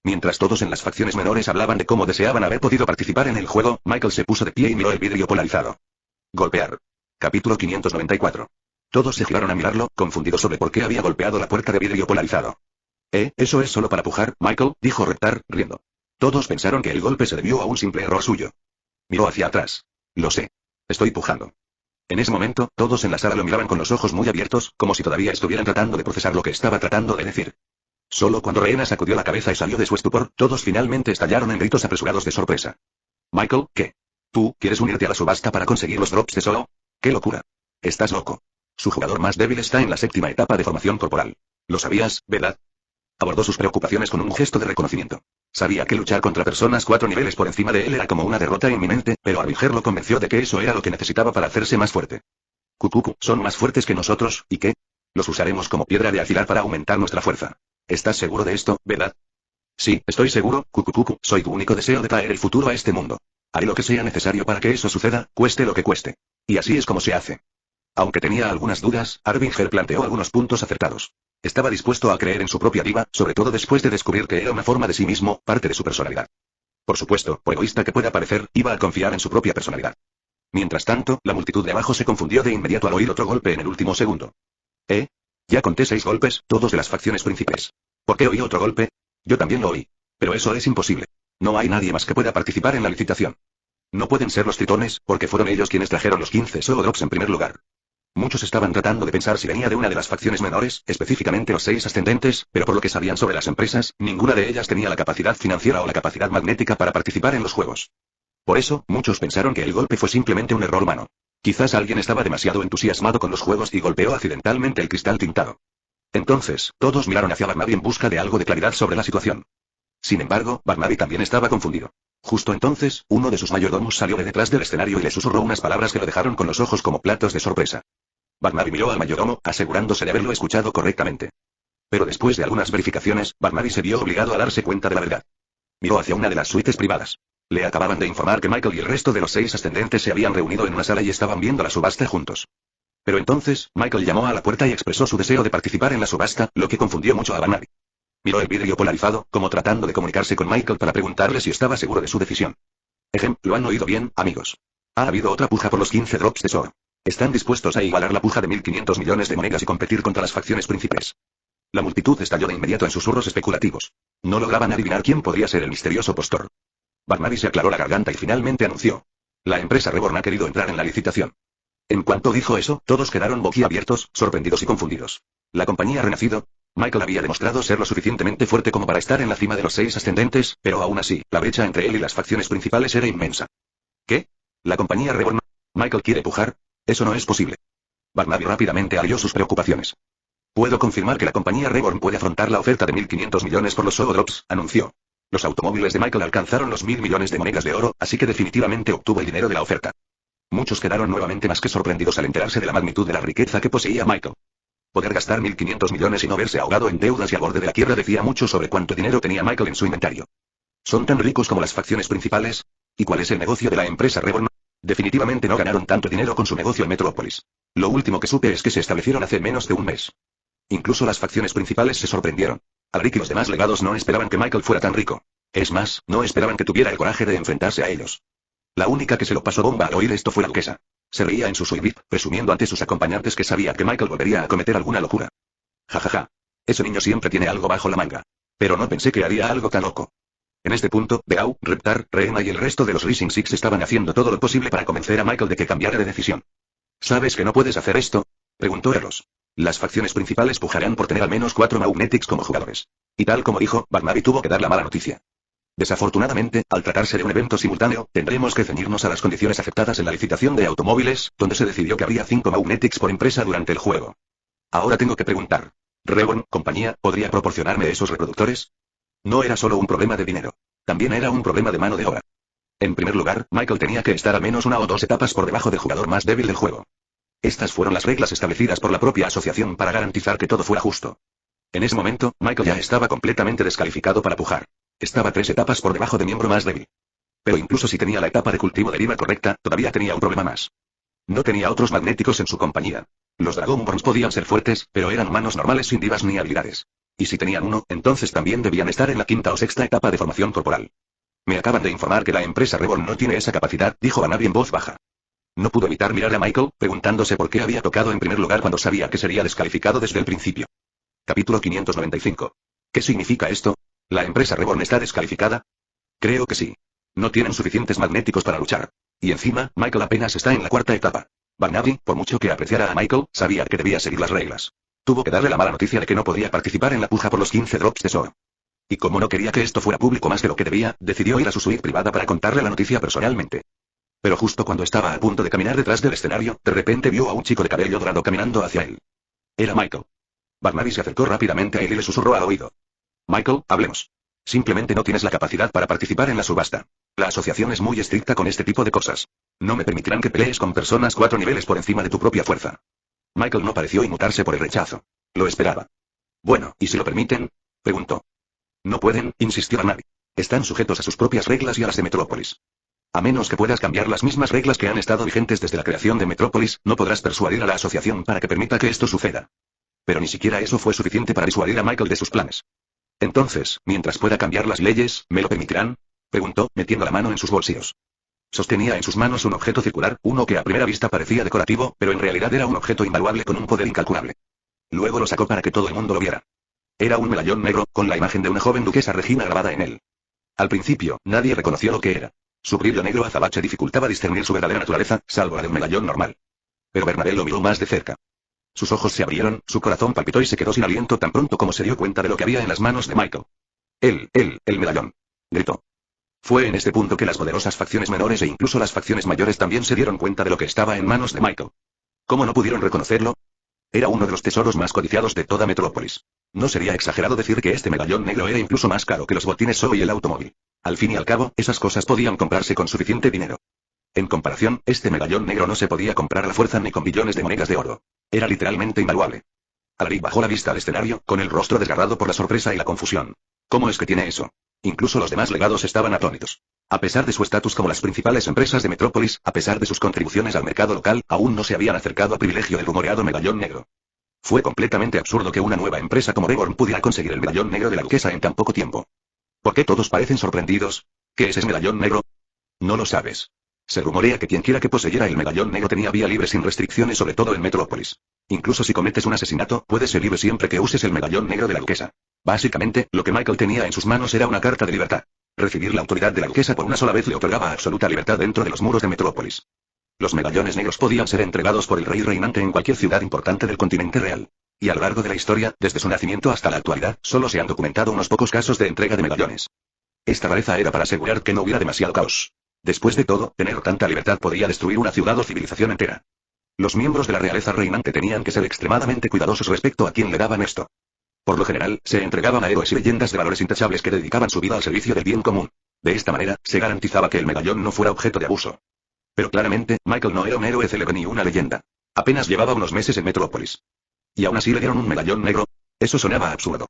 Mientras todos en las facciones menores hablaban de cómo deseaban haber podido participar en el juego, Michael se puso de pie y miró el vidrio polarizado. Golpear. Capítulo 594. Todos se giraron a mirarlo, confundidos sobre por qué había golpeado la puerta de vidrio polarizado. Eso es solo para pujar, Michael, dijo Reptar, riendo. Todos pensaron que el golpe se debió a un simple error suyo. Miró hacia atrás. Lo sé. Estoy pujando. En ese momento, todos en la sala lo miraban con los ojos muy abiertos, como si todavía estuvieran tratando de procesar lo que estaba tratando de decir. Solo cuando Reena sacudió la cabeza y salió de su estupor, todos finalmente estallaron en gritos apresurados de sorpresa. Michael, ¿qué? ¿Tú quieres unirte a la subasta para conseguir los drops de SO? ¡Qué locura! Estás loco. Su jugador más débil está en la 7ª etapa de formación corporal. Lo sabías, ¿verdad? Abordó sus preocupaciones con un gesto de reconocimiento. Sabía que luchar contra personas 4 niveles por encima de él era como una derrota inminente, pero Arbinger lo convenció de que eso era lo que necesitaba para hacerse más fuerte. Kukuku, son más fuertes que nosotros, ¿y qué? Los usaremos como piedra de afilar para aumentar nuestra fuerza. ¿Estás seguro de esto, verdad? Sí, estoy seguro, Kukuku, soy tu único deseo de traer el futuro a este mundo. Haré lo que sea necesario para que eso suceda, cueste lo que cueste. Y así es como se hace. Aunque tenía algunas dudas, Arbinger planteó algunos puntos acertados. Estaba dispuesto a creer en su propia diva, sobre todo después de descubrir que era una forma de sí mismo, parte de su personalidad. Por supuesto, por egoísta que pueda parecer, iba a confiar en su propia personalidad. Mientras tanto, la multitud de abajo se confundió de inmediato al oír otro golpe en el último segundo. Ya conté 6 golpes, todos de las facciones príncipes. ¿Por qué oí otro golpe? Yo también lo oí. Pero eso es imposible. No hay nadie más que pueda participar en la licitación. No pueden ser los tritones, porque fueron ellos quienes trajeron los 15 solo drops en primer lugar. Muchos estaban tratando de pensar si venía de una de las facciones menores, específicamente los 6 ascendentes, pero por lo que sabían sobre las empresas, ninguna de ellas tenía la capacidad financiera o la capacidad magnética para participar en los juegos. Por eso, muchos pensaron que el golpe fue simplemente un error humano. Quizás alguien estaba demasiado entusiasmado con los juegos y golpeó accidentalmente el cristal tintado. Entonces, todos miraron hacia Barnaby en busca de algo de claridad sobre la situación. Sin embargo, Barnaby también estaba confundido. Justo entonces, uno de sus mayordomos salió de detrás del escenario y le susurró unas palabras que lo dejaron con los ojos como platos de sorpresa. Barnaby miró al mayordomo, asegurándose de haberlo escuchado correctamente. Pero después de algunas verificaciones, Barnaby se vio obligado a darse cuenta de la verdad. Miró hacia una de las suites privadas. Le acababan de informar que Michael y el resto de los 6 ascendentes se habían reunido en una sala y estaban viendo la subasta juntos. Pero entonces, Michael llamó a la puerta y expresó su deseo de participar en la subasta, lo que confundió mucho a Barnaby. Miró el vidrio polarizado, como tratando de comunicarse con Michael para preguntarle si estaba seguro de su decisión. Lo han oído bien, amigos. Ha habido otra puja por los 15 drops de SO. ¿Están dispuestos a igualar la puja de 1.500 millones de monedas y competir contra las facciones príncipes? La multitud estalló de inmediato en susurros especulativos. No lograban adivinar quién podría ser el misterioso postor. Barnaby se aclaró la garganta y finalmente anunció. La empresa Reborn ha querido entrar en la licitación. En cuanto dijo eso, todos quedaron boquiabiertos, sorprendidos y confundidos. La compañía ha renacido. Michael había demostrado ser lo suficientemente fuerte como para estar en la cima de los 6 ascendentes, pero aún así, la brecha entre él y las facciones principales era inmensa. ¿Qué? ¿La compañía Reborn? ¿Michael quiere pujar? Eso no es posible. Barnaby rápidamente alivió sus preocupaciones. Puedo confirmar que la compañía Reborn puede afrontar la oferta de 1.500 millones por los Solo Drops, anunció. Los automóviles de Michael alcanzaron los 1.000 millones de monedas de oro, así que definitivamente obtuvo el dinero de la oferta. Muchos quedaron nuevamente más que sorprendidos al enterarse de la magnitud de la riqueza que poseía Michael. Poder gastar 1.500 millones y no verse ahogado en deudas y al borde de la quiebra decía mucho sobre cuánto dinero tenía Michael en su inventario. ¿Son tan ricos como las facciones principales? ¿Y cuál es el negocio de la empresa Reborn? Definitivamente no ganaron tanto dinero con su negocio en Metrópolis. Lo último que supe es que se establecieron hace menos de un mes. Incluso las facciones principales se sorprendieron. Alaric y los demás legados no esperaban que Michael fuera tan rico. Es más, no esperaban que tuviera el coraje de enfrentarse a ellos. La única que se lo pasó bomba al oír esto fue la duquesa. Se reía en su suite, presumiendo ante sus acompañantes que sabía que Michael volvería a cometer alguna locura. Jajaja. Ese niño siempre tiene algo bajo la manga. Pero no pensé que haría algo tan loco. En este punto, Beau, Reptar, Rehema y el resto de los Rising Six estaban haciendo todo lo posible para convencer a Michael de que cambiara de decisión. ¿Sabes que no puedes hacer esto? Preguntó Eros. Las facciones principales pujarán por tener al menos 4 Magnetics como jugadores. Y tal como dijo, Barnaby tuvo que dar la mala noticia. Desafortunadamente, al tratarse de un evento simultáneo, tendremos que ceñirnos a las condiciones aceptadas en la licitación de automóviles, donde se decidió que habría 5 Magnetics por empresa durante el juego. Ahora tengo que preguntar. ¿Reborn, compañía, podría proporcionarme esos reproductores? No era solo un problema de dinero. También era un problema de mano de obra. En primer lugar, Michael tenía que estar al menos 1 o 2 etapas por debajo del jugador más débil del juego. Estas fueron las reglas establecidas por la propia asociación para garantizar que todo fuera justo. En ese momento, Michael ya estaba completamente descalificado para pujar. Estaba 3 etapas por debajo de miembro más débil. Pero incluso si tenía la etapa de cultivo de Riva correcta, todavía tenía un problema más. No tenía otros magnéticos en su compañía. Los Dragonborns podían ser fuertes, pero eran humanos normales sin divas ni habilidades. Y si tenían uno, entonces también debían estar en la 5ª o 6ª etapa de formación corporal. Me acaban de informar que la empresa Reborn no tiene esa capacidad, dijo Barnaby en voz baja. No pudo evitar mirar a Michael, preguntándose por qué había tocado en primer lugar cuando sabía que sería descalificado desde el principio. Capítulo 595. ¿Qué significa esto? ¿La empresa Reborn está descalificada? Creo que sí. No tienen suficientes magnéticos para luchar. Y encima, Michael apenas está en la 4ª etapa. Barnaby, por mucho que apreciara a Michael, sabía que debía seguir las reglas. Tuvo que darle la mala noticia de que no podía participar en la puja por los 15 drops de SOA. Y como no quería que esto fuera público más de lo que debía, decidió ir a su suite privada para contarle la noticia personalmente. Pero justo cuando estaba a punto de caminar detrás del escenario, de repente vio a un chico de cabello dorado caminando hacia él. Era Michael. Barnaby se acercó rápidamente a él y le susurró al oído. Michael, hablemos. Simplemente no tienes la capacidad para participar en la subasta. La asociación es muy estricta con este tipo de cosas. No me permitirán que pelees con personas 4 niveles por encima de tu propia fuerza. Michael no pareció inmutarse por el rechazo. Lo esperaba. Bueno, ¿y si lo permiten? Preguntó. No pueden, insistió Barnaby. Están sujetos a sus propias reglas y a las de Metrópolis. A menos que puedas cambiar las mismas reglas que han estado vigentes desde la creación de Metrópolis, no podrás persuadir a la asociación para que permita que esto suceda. Pero ni siquiera eso fue suficiente para disuadir a Michael de sus planes. Entonces, mientras pueda cambiar las leyes, ¿me lo permitirán? Preguntó, metiendo la mano en sus bolsillos. Sostenía en sus manos un objeto circular, uno que a primera vista parecía decorativo, pero en realidad era un objeto invaluable con un poder incalculable. Luego lo sacó para que todo el mundo lo viera. Era un medallón negro, con la imagen de una joven duquesa Regina grabada en él. Al principio, nadie reconoció lo que era. Su brillo negro azabache dificultaba discernir su verdadera naturaleza, salvo la de un medallón normal. Pero Bernabé lo miró más de cerca. Sus ojos se abrieron, su corazón palpitó y se quedó sin aliento tan pronto como se dio cuenta de lo que había en las manos de Michael. El medallón. Gritó. Fue en este punto que las poderosas facciones menores e incluso las facciones mayores también se dieron cuenta de lo que estaba en manos de Michael. ¿Cómo no pudieron reconocerlo? Era uno de los tesoros más codiciados de toda Metrópolis. No sería exagerado decir que este medallón negro era incluso más caro que los botines Zoe y el automóvil. Al fin y al cabo, esas cosas podían comprarse con suficiente dinero. En comparación, este medallón negro no se podía comprar a la fuerza ni con billones de monedas de oro. Era literalmente invaluable. Alaric bajó la vista al escenario, con el rostro desgarrado por la sorpresa y la confusión. ¿Cómo es que tiene eso? Incluso los demás legados estaban atónitos. A pesar de su estatus como las principales empresas de Metrópolis, a pesar de sus contribuciones al mercado local, aún no se habían acercado al privilegio del rumoreado medallón negro. Fue completamente absurdo que una nueva empresa como Reborn pudiera conseguir el medallón negro de la duquesa en tan poco tiempo. ¿Por qué todos parecen sorprendidos? ¿Qué es ese medallón negro? No lo sabes. Se rumorea que quienquiera que poseyera el medallón negro tenía vía libre sin restricciones, sobre todo en Metrópolis. Incluso si cometes un asesinato, puedes ser libre siempre que uses el medallón negro de la duquesa. Básicamente, lo que Michael tenía en sus manos era una carta de libertad. Recibir la autoridad de la duquesa por una sola vez le otorgaba absoluta libertad dentro de los muros de Metrópolis. Los medallones negros podían ser entregados por el rey reinante en cualquier ciudad importante del continente real. Y a lo largo de la historia, desde su nacimiento hasta la actualidad, solo se han documentado unos pocos casos de entrega de medallones. Esta rareza era para asegurar que no hubiera demasiado caos. Después de todo, tener tanta libertad podía destruir una ciudad o civilización entera. Los miembros de la realeza reinante tenían que ser extremadamente cuidadosos respecto a quién le daban esto. Por lo general, se entregaban a héroes y leyendas de valores intachables que dedicaban su vida al servicio del bien común. De esta manera, se garantizaba que el medallón no fuera objeto de abuso. Pero claramente, Michael no era un héroe célebre ni una leyenda. Apenas llevaba unos meses en Metrópolis. Y aún así le dieron un medallón negro. Eso sonaba absurdo.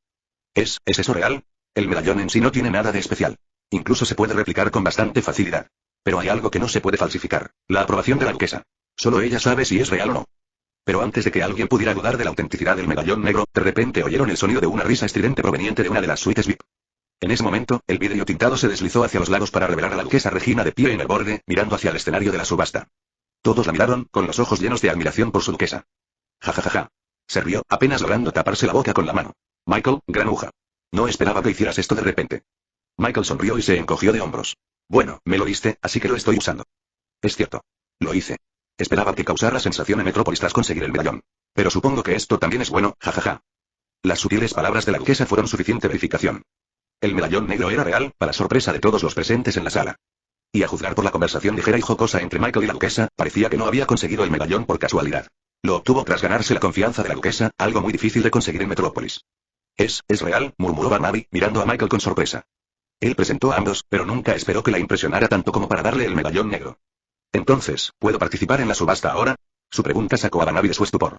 ¿Es eso real? El medallón en sí no tiene nada de especial. Incluso se puede replicar con bastante facilidad. Pero hay algo que no se puede falsificar: la aprobación de la duquesa. Solo ella sabe si es real o no. Pero antes de que alguien pudiera dudar de la autenticidad del medallón negro, de repente oyeron el sonido de una risa estridente proveniente de una de las suites VIP. En ese momento, el vidrio tintado se deslizó hacia los lados para revelar a la duquesa Regina de pie en el borde, mirando hacia el escenario de la subasta. Todos la miraron, con los ojos llenos de admiración por su duquesa. Ja ja ja ja. Se rió, apenas logrando taparse la boca con la mano. Michael, granuja. No esperaba que hicieras esto de repente. Michael sonrió y se encogió de hombros. Bueno, me lo diste, así que lo estoy usando. Es cierto. Lo hice. Esperaba que causara sensación en Metrópolis tras conseguir el medallón. Pero supongo que esto también es bueno, jajaja. Las sutiles palabras de la duquesa fueron suficiente verificación. El medallón negro era real, para sorpresa de todos los presentes en la sala. Y a juzgar por la conversación ligera y jocosa entre Michael y la duquesa, parecía que no había conseguido el medallón por casualidad. Lo obtuvo tras ganarse la confianza de la duquesa, algo muy difícil de conseguir en Metrópolis. Es real, murmuró Barnaby, mirando a Michael con sorpresa. Él presentó a ambos, pero nunca esperó que la impresionara tanto como para darle el medallón negro. Entonces, ¿puedo participar en la subasta ahora? Su pregunta sacó a Barnaby de su estupor.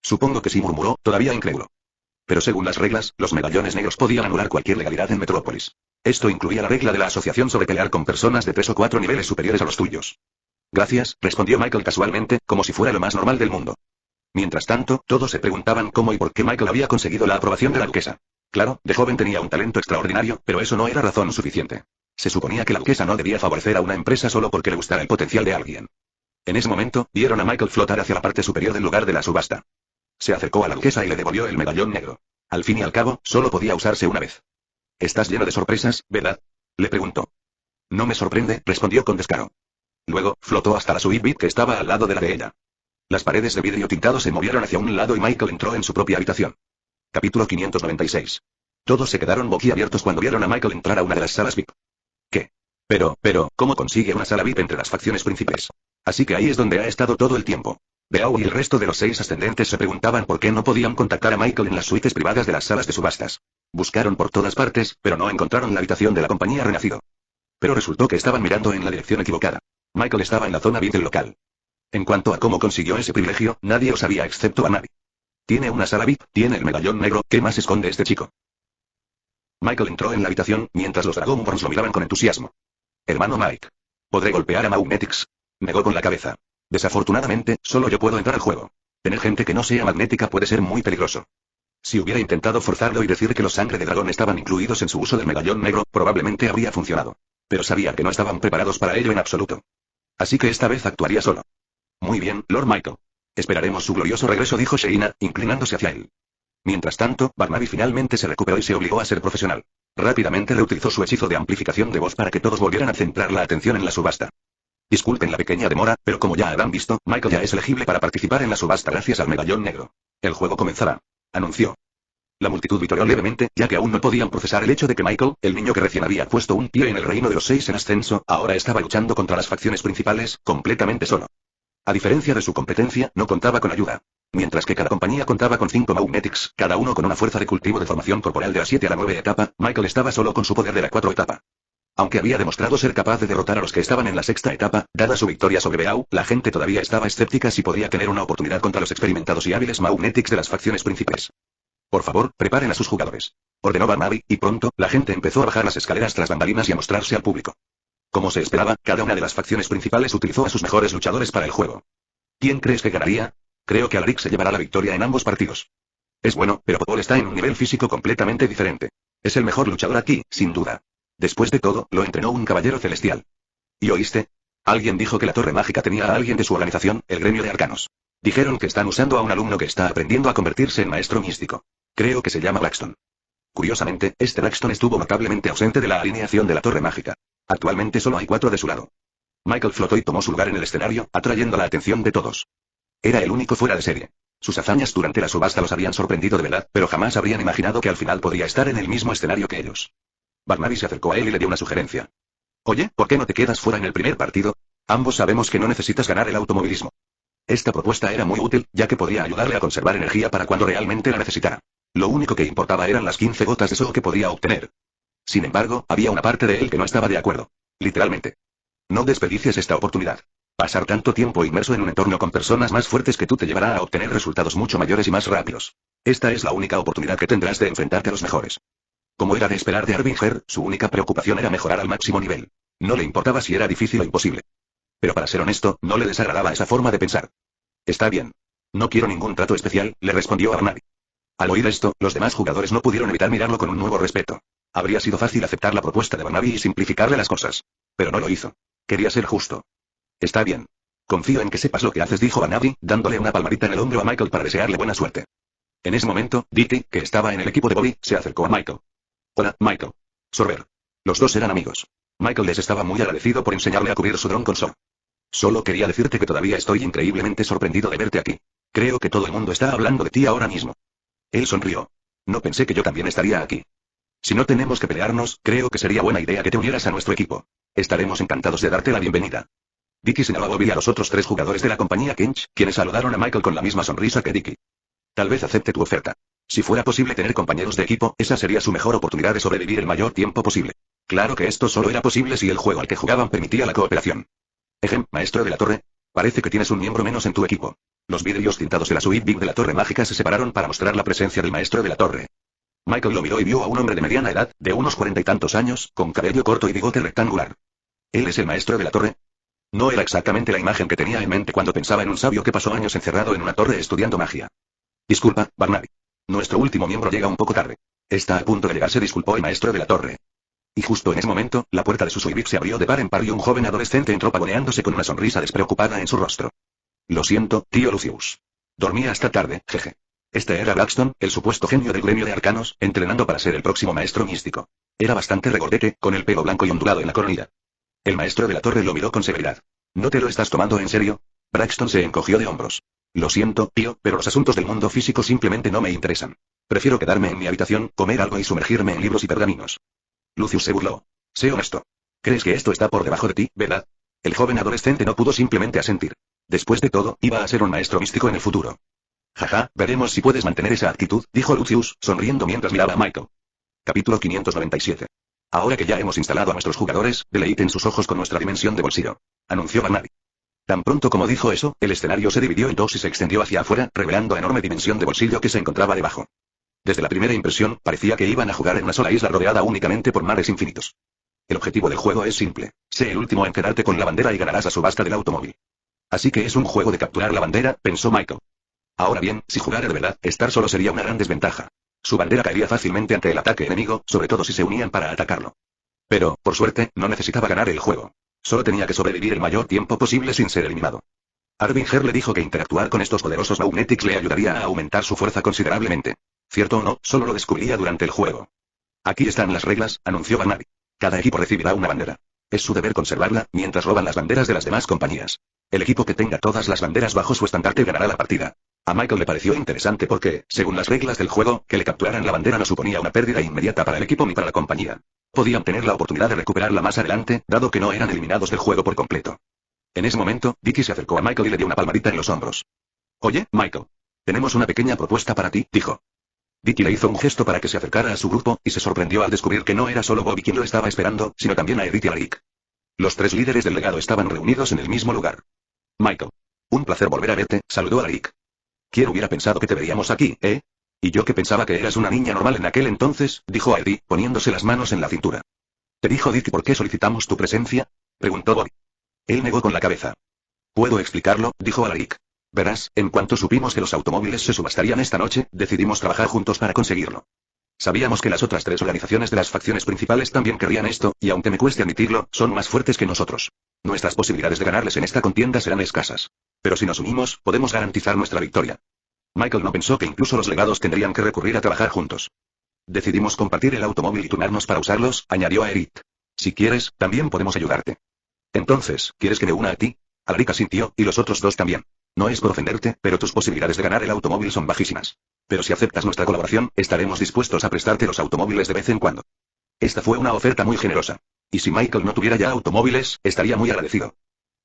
Supongo que sí, murmuró, todavía incrédulo. Pero según las reglas, los medallones negros podían anular cualquier legalidad en Metrópolis. Esto incluía la regla de la asociación sobre pelear con personas de 3 o 4 niveles superiores a los tuyos. Gracias, respondió Michael casualmente, como si fuera lo más normal del mundo. Mientras tanto, todos se preguntaban cómo y por qué Michael había conseguido la aprobación de la duquesa. Claro, de joven tenía un talento extraordinario, pero eso no era razón suficiente. Se suponía que la duquesa no debía favorecer a una empresa solo porque le gustara el potencial de alguien. En ese momento, vieron a Michael flotar hacia la parte superior del lugar de la subasta. Se acercó a la duquesa y le devolvió el medallón negro. Al fin y al cabo, solo podía usarse una vez. ¿Estás lleno de sorpresas, verdad? Le preguntó. No me sorprende, respondió con descaro. Luego, flotó hasta la suite VIP que estaba al lado de la de ella. Las paredes de vidrio tintado se movieron hacia un lado y Michael entró en su propia habitación. Capítulo 596. Todos se quedaron boquiabiertos cuando vieron a Michael entrar a una de las salas VIP. ¿Qué? Pero, ¿cómo consigue una sala VIP entre las facciones principales? Así que ahí es donde ha estado todo el tiempo. Beau y el resto de los 6 ascendentes se preguntaban por qué no podían contactar a Michael en las suites privadas de las salas de subastas. Buscaron por todas partes, pero no encontraron la habitación de la compañía Renacido. Pero resultó que estaban mirando en la dirección equivocada. Michael estaba en la zona VIP del local. En cuanto a cómo consiguió ese privilegio, nadie lo sabía excepto Barnaby. Tiene una sala VIP, tiene el medallón negro, ¿qué más esconde este chico? Michael entró en la habitación, mientras los Dragonborns lo miraban con entusiasmo. Hermano Mike. ¿Podré golpear a Magnetics? Negó con la cabeza. Desafortunadamente, solo yo puedo entrar al juego. Tener gente que no sea magnética puede ser muy peligroso. Si hubiera intentado forzarlo y decir que los sangre de dragón estaban incluidos en su uso del medallón negro, probablemente habría funcionado. Pero sabía que no estaban preparados para ello en absoluto. Así que esta vez actuaría solo. Muy bien, Lord Michael. Esperaremos su glorioso regreso, dijo Sheina, inclinándose hacia él. Mientras tanto, Barnaby finalmente se recuperó y se obligó a ser profesional. Rápidamente reutilizó su hechizo de amplificación de voz para que todos volvieran a centrar la atención en la subasta. Disculpen la pequeña demora, pero como ya habrán visto, Michael ya es elegible para participar en la subasta gracias al medallón negro. El juego comenzará. Anunció. La multitud vitoreó levemente, ya que aún no podían procesar el hecho de que Michael, el niño que recién había puesto un pie en el reino de los 6 en ascenso, ahora estaba luchando contra las facciones principales, completamente solo. A diferencia de su competencia, no contaba con ayuda. Mientras que cada compañía contaba con 5 Magnetics, cada uno con una fuerza de cultivo de formación corporal de la 7 a la 9 etapa, Michael estaba solo con su poder de la 4 etapa. Aunque había demostrado ser capaz de derrotar a los que estaban en la 6ª etapa, dada su victoria sobre Beau, la gente todavía estaba escéptica si podía tener una oportunidad contra los experimentados y hábiles Magnetics de las facciones principales. Por favor, preparen a sus jugadores. Ordenó Barnaby, y pronto, la gente empezó a bajar las escaleras tras bambalinas y a mostrarse al público. Como se esperaba, cada una de las facciones principales utilizó a sus mejores luchadores para el juego. ¿Quién crees que ganaría? Creo que Alaric se llevará la victoria en ambos partidos. Es bueno, pero Paul está en un nivel físico completamente diferente. Es el mejor luchador aquí, sin duda. Después de todo, lo entrenó un caballero celestial. ¿Y oíste? Alguien dijo que la torre mágica tenía a alguien de su organización, el gremio de arcanos. Dijeron que están usando a un alumno que está aprendiendo a convertirse en maestro místico. Creo que se llama Braxton. Curiosamente, este Braxton estuvo notablemente ausente de la alineación de la torre mágica. Actualmente solo hay 4 de su lado. Michael flotó y tomó su lugar en el escenario, atrayendo la atención de todos. Era el único fuera de serie. Sus hazañas durante la subasta los habían sorprendido de verdad, pero jamás habrían imaginado que al final podría estar en el mismo escenario que ellos. Barnaby se acercó a él y le dio una sugerencia. Oye, ¿por qué no te quedas fuera en el primer partido? Ambos sabemos que no necesitas ganar el automovilismo. Esta propuesta era muy útil, ya que podía ayudarle a conservar energía para cuando realmente la necesitara. Lo único que importaba eran las 15 gotas de SO que podía obtener. Sin embargo, había una parte de él que no estaba de acuerdo. Literalmente. No desperdicies esta oportunidad. Pasar tanto tiempo inmerso en un entorno con personas más fuertes que tú te llevará a obtener resultados mucho mayores y más rápidos. Esta es la única oportunidad que tendrás de enfrentarte a los mejores. Como era de esperar de Harbinger, su única preocupación era mejorar al máximo nivel. No le importaba si era difícil o imposible. Pero para ser honesto, no le desagradaba esa forma de pensar. Está bien. No quiero ningún trato especial, le respondió Barnaby. Al oír esto, los demás jugadores no pudieron evitar mirarlo con un nuevo respeto. Habría sido fácil aceptar la propuesta de Barnaby y simplificarle las cosas. Pero no lo hizo. Quería ser justo. Está bien. Confío en que sepas lo que haces, dijo Barnaby, dándole una palmadita en el hombro a Michael para desearle buena suerte. En ese momento, Dickie, que estaba en el equipo de Bobby, se acercó a Michael. Hola, Michael. Sorber. Los dos eran amigos. Michael les estaba muy agradecido por enseñarle a cubrir su dron con SO. Solo quería decirte que todavía estoy increíblemente sorprendido de verte aquí. Creo que todo el mundo está hablando de ti ahora mismo. Él sonrió. No pensé que yo también estaría aquí. Si no tenemos que pelearnos, creo que sería buena idea que te unieras a nuestro equipo. Estaremos encantados de darte la bienvenida. Dickie señaló a Bobby y a los otros 3 jugadores de la compañía Kench, quienes saludaron a Michael con la misma sonrisa que Dickie. Tal vez acepte tu oferta. Si fuera posible tener compañeros de equipo, esa sería su mejor oportunidad de sobrevivir el mayor tiempo posible. Claro que esto solo era posible si el juego al que jugaban permitía la cooperación. Maestro de la torre. Parece que tienes un miembro menos en tu equipo. Los vidrios tintados de la suite Big de la torre mágica se separaron para mostrar la presencia del maestro de la torre. Michael lo miró y vio a un hombre de mediana edad, de unos 40 y tantos años, con cabello corto y bigote rectangular. ¿Él es el maestro de la torre? No era exactamente la imagen que tenía en mente cuando pensaba en un sabio que pasó años encerrado en una torre estudiando magia. Disculpa, Barnaby. Nuestro último miembro llega un poco tarde. Está a punto de llegar, se disculpó el maestro de la torre. Y justo en ese momento, la puerta de su suite se abrió de par en par y un joven adolescente entró pavoneándose con una sonrisa despreocupada en su rostro. Lo siento, tío Lucius. Dormía hasta tarde, jeje. Este era Blackstone, el supuesto genio del gremio de arcanos, entrenando para ser el próximo maestro místico. Era bastante regordete, con el pelo blanco y ondulado en la coronilla. El maestro de la torre lo miró con severidad. ¿No te lo estás tomando en serio? Braxton se encogió de hombros. Lo siento, tío, pero los asuntos del mundo físico simplemente no me interesan. Prefiero quedarme en mi habitación, comer algo y sumergirme en libros y pergaminos. Lucius se burló. Sé honesto. ¿Crees que esto está por debajo de ti, verdad? El joven adolescente no pudo simplemente asentir. Después de todo, iba a ser un maestro místico en el futuro. Jaja, veremos si puedes mantener esa actitud, dijo Lucius, sonriendo mientras miraba a Michael. Capítulo 597. Ahora que ya hemos instalado a nuestros jugadores, deleiten sus ojos con nuestra dimensión de bolsillo. Anunció Barnaby. Tan pronto como dijo eso, el escenario se dividió en dos y se extendió hacia afuera, revelando la enorme dimensión de bolsillo que se encontraba debajo. Desde la primera impresión, parecía que iban a jugar en una sola isla rodeada únicamente por mares infinitos. El objetivo del juego es simple. Sé el último en quedarte con la bandera y ganarás la subasta del automóvil. Así que es un juego de capturar la bandera, pensó Michael. Ahora bien, si jugara de verdad, estar solo sería una gran desventaja. Su bandera caería fácilmente ante el ataque enemigo, sobre todo si se unían para atacarlo. Pero, por suerte, no necesitaba ganar el juego. Solo tenía que sobrevivir el mayor tiempo posible sin ser eliminado. Harbinger le dijo que interactuar con estos poderosos Magnetics le ayudaría a aumentar su fuerza considerablemente. Cierto o no, solo lo descubriría durante el juego. Aquí están las reglas, anunció Barnaby. Cada equipo recibirá una bandera. Es su deber conservarla, mientras roban las banderas de las demás compañías. El equipo que tenga todas las banderas bajo su estandarte ganará la partida. A Michael le pareció interesante porque, según las reglas del juego, que le capturaran la bandera no suponía una pérdida inmediata para el equipo ni para la compañía. Podían tener la oportunidad de recuperarla más adelante, dado que no eran eliminados del juego por completo. En ese momento, Dickie se acercó a Michael y le dio una palmadita en los hombros. Oye, Michael. Tenemos una pequeña propuesta para ti, dijo. Dickie le hizo un gesto para que se acercara a su grupo, y se sorprendió al descubrir que no era solo Bobby quien lo estaba esperando, sino también a Edith y a Rick. Los 3 líderes del legado estaban reunidos en el mismo lugar. Michael. Un placer volver a verte, saludó a Rick. ¿Quién hubiera pensado que te veríamos aquí, eh? Y yo que pensaba que eras una niña normal en aquel entonces, dijo a Edith, poniéndose las manos en la cintura. ¿Te dijo Dickie por qué solicitamos tu presencia? Preguntó Bobby. Él negó con la cabeza. ¿Puedo explicarlo?, dijo a Rick. Verás, en cuanto supimos que los automóviles se subastarían esta noche, decidimos trabajar juntos para conseguirlo. Sabíamos que las otras 3 organizaciones de las facciones principales también querrían esto, y aunque me cueste admitirlo, son más fuertes que nosotros. Nuestras posibilidades de ganarles en esta contienda serán escasas. Pero si nos unimos, podemos garantizar nuestra victoria. Michael no pensó que incluso los legados tendrían que recurrir a trabajar juntos. Decidimos compartir el automóvil y turnarnos para usarlos, añadió a Edith. Si quieres, también podemos ayudarte. Entonces, ¿quieres que me una a ti? Alaric asintió, y los otros dos también. No es por ofenderte, pero tus posibilidades de ganar el automóvil son bajísimas. Pero si aceptas nuestra colaboración, estaremos dispuestos a prestarte los automóviles de vez en cuando. Esta fue una oferta muy generosa. Y si Michael no tuviera ya automóviles, estaría muy agradecido.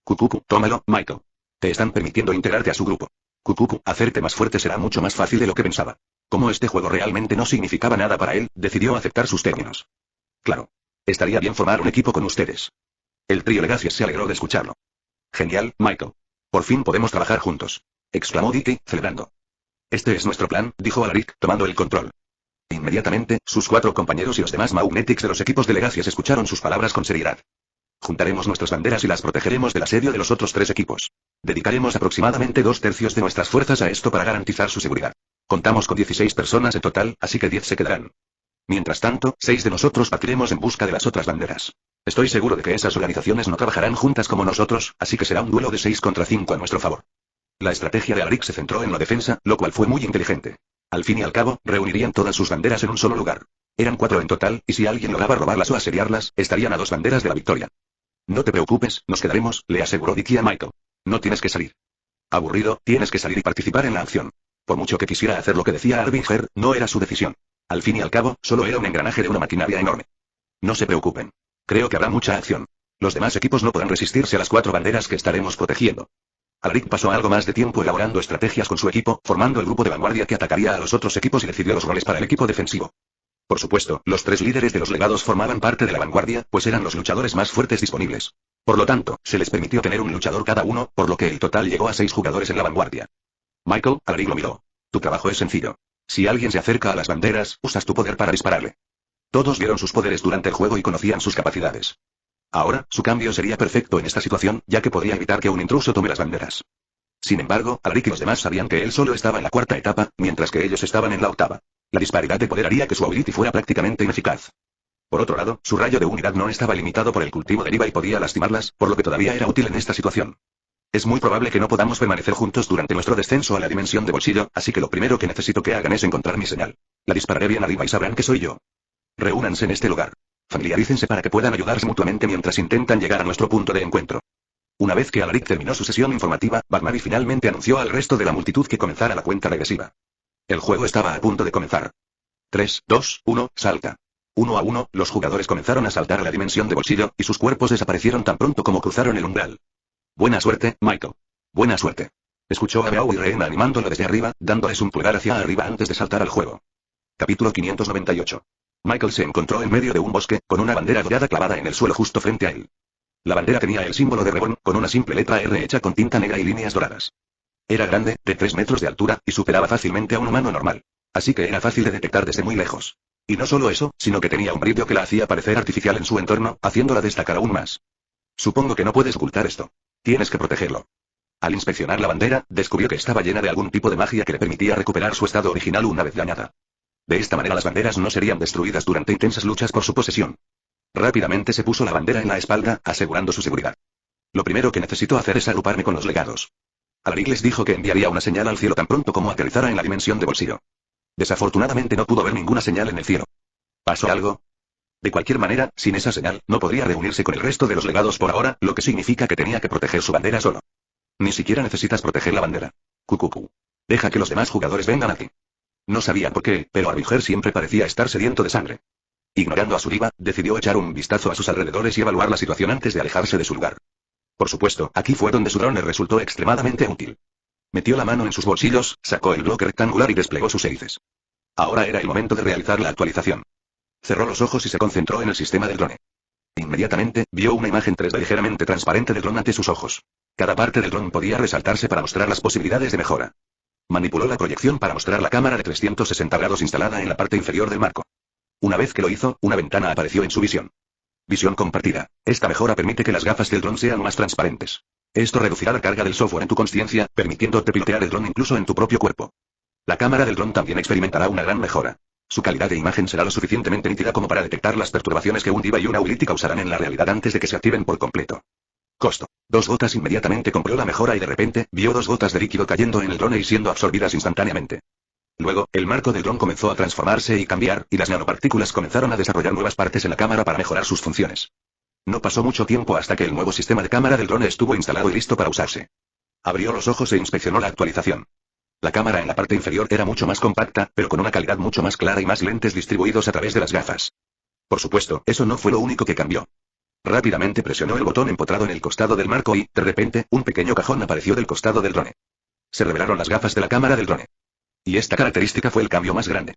Cucucu, tómalo, Michael. Te están permitiendo integrarte a su grupo. Cucucu, hacerte más fuerte será mucho más fácil de lo que pensaba. Como este juego realmente no significaba nada para él, decidió aceptar sus términos. Claro. Estaría bien formar un equipo con ustedes. El trío Legacies se alegró de escucharlo. Genial, Michael. Por fin podemos trabajar juntos. Exclamó Dicky, celebrando. Este es nuestro plan, dijo Alaric, tomando el control. Inmediatamente, sus 4 compañeros y los demás Magnetics de los equipos de Legacies escucharon sus palabras con seriedad. Juntaremos nuestras banderas y las protegeremos del asedio de los otros 3 equipos. Dedicaremos aproximadamente 2/3 de nuestras fuerzas a esto para garantizar su seguridad. Contamos con 16 personas en total, así que 10 se quedarán. Mientras tanto, 6 de nosotros partiremos en busca de las otras banderas. Estoy seguro de que esas organizaciones no trabajarán juntas como nosotros, así que será un duelo de 6 contra 5 a nuestro favor. La estrategia de Alaric se centró en la defensa, lo cual fue muy inteligente. Al fin y al cabo, reunirían todas sus banderas en un solo lugar. Eran 4 en total, y si alguien lograba robarlas o asediarlas, estarían a 2 banderas de la victoria. No te preocupes, nos quedaremos, le aseguró Dicky a Michael. No tienes que salir. Aburrido, tienes que salir y participar en la acción. Por mucho que quisiera hacer lo que decía Arbinger, no era su decisión. Al fin y al cabo, solo era un engranaje de una maquinaria enorme. No se preocupen. Creo que habrá mucha acción. Los demás equipos no podrán resistirse a las 4 banderas que estaremos protegiendo. Alaric pasó algo más de tiempo elaborando estrategias con su equipo, formando el grupo de vanguardia que atacaría a los otros equipos y decidió los roles para el equipo defensivo. Por supuesto, los 3 líderes de los legados formaban parte de la vanguardia, pues eran los luchadores más fuertes disponibles. Por lo tanto, se les permitió tener un luchador cada uno, por lo que el total llegó a 6 jugadores en la vanguardia. Michael, Alaric lo miró. Tu trabajo es sencillo. Si alguien se acerca a las banderas, usas tu poder para dispararle. Todos vieron sus poderes durante el juego y conocían sus capacidades. Ahora, su cambio sería perfecto en esta situación, ya que podría evitar que un intruso tome las banderas. Sin embargo, Alaric y los demás sabían que él solo estaba en la 4ª etapa, mientras que ellos estaban en la 8ª. La disparidad de poder haría que su ability fuera prácticamente ineficaz. Por otro lado, su rayo de unidad no estaba limitado por el cultivo de Niva y podía lastimarlas, por lo que todavía era útil en esta situación. Es muy probable que no podamos permanecer juntos durante nuestro descenso a la dimensión de bolsillo, así que lo primero que necesito que hagan es encontrar mi señal. La dispararé bien arriba y sabrán que soy yo. Reúnanse en este lugar. Familiarícense para que puedan ayudarse mutuamente mientras intentan llegar a nuestro punto de encuentro. Una vez que Alaric terminó su sesión informativa, Barnaby finalmente anunció al resto de la multitud que comenzara la cuenta regresiva. El juego estaba a punto de comenzar. 3, 2, 1, salta. 1 a 1, los jugadores comenzaron a saltar a la dimensión de bolsillo, y sus cuerpos desaparecieron tan pronto como cruzaron el umbral. Buena suerte, Michael. Buena suerte. Escuchó a Beau y Rehn animándolo desde arriba, dándoles un pulgar hacia arriba antes de saltar al juego. Capítulo 598. Michael se encontró en medio de un bosque, con una bandera dorada clavada en el suelo justo frente a él. La bandera tenía el símbolo de Reborn, con una simple letra R hecha con tinta negra y líneas doradas. Era grande, de 3 metros de altura, y superaba fácilmente a un humano normal. Así que era fácil de detectar desde muy lejos. Y no solo eso, sino que tenía un brillo que la hacía parecer artificial en su entorno, haciéndola destacar aún más. Supongo que no puedes ocultar esto. Tienes que protegerlo. Al inspeccionar la bandera, descubrió que estaba llena de algún tipo de magia que le permitía recuperar su estado original una vez dañada. De esta manera las banderas no serían destruidas durante intensas luchas por su posesión. Rápidamente se puso la bandera en la espalda, asegurando su seguridad. Lo primero que necesito hacer es agruparme con los legados. Alaric les dijo que enviaría una señal al cielo tan pronto como aterrizara en la dimensión de bolsillo. Desafortunadamente no pudo ver ninguna señal en el cielo. ¿Pasó algo? De cualquier manera, sin esa señal, no podría reunirse con el resto de los legados por ahora, lo que significa que tenía que proteger su bandera solo. Ni siquiera necesitas proteger la bandera. Cucucu. Deja que los demás jugadores vengan a ti. No sabía por qué, pero Arbinger siempre parecía estar sediento de sangre. Ignorando a Suriba, decidió echar un vistazo a sus alrededores y evaluar la situación antes de alejarse de su lugar. Por supuesto, aquí fue donde su drone resultó extremadamente útil. Metió la mano en sus bolsillos, sacó el bloque rectangular y desplegó sus hélices. Ahora era el momento de realizar la actualización. Cerró los ojos y se concentró en el sistema del drone. Inmediatamente, vio una imagen 3D ligeramente transparente del drone ante sus ojos. Cada parte del drone podía resaltarse para mostrar las posibilidades de mejora. Manipuló la proyección para mostrar la cámara de 360 grados instalada en la parte inferior del marco. Una vez que lo hizo, una ventana apareció en su visión. Visión compartida. Esta mejora permite que las gafas del dron sean más transparentes. Esto reducirá la carga del software en tu consciencia, permitiéndote pilotear el dron incluso en tu propio cuerpo. La cámara del dron también experimentará una gran mejora. Su calidad de imagen será lo suficientemente nítida como para detectar las perturbaciones que un Diva y una Utility causarán en la realidad antes de que se activen por completo. Costo. 2 gotas inmediatamente compró la mejora y de repente, vio 2 gotas de líquido cayendo en el drone y siendo absorbidas instantáneamente. Luego, el marco del dron comenzó a transformarse y cambiar, y las nanopartículas comenzaron a desarrollar nuevas partes en la cámara para mejorar sus funciones. No pasó mucho tiempo hasta que el nuevo sistema de cámara del drone estuvo instalado y listo para usarse. Abrió los ojos e inspeccionó la actualización. La cámara en la parte inferior era mucho más compacta, pero con una calidad mucho más clara y más lentes distribuidos a través de las gafas. Por supuesto, eso no fue lo único que cambió. Rápidamente presionó el botón empotrado en el costado del marco y, de repente, un pequeño cajón apareció del costado del drone. Se revelaron las gafas de la cámara del drone. Y esta característica fue el cambio más grande.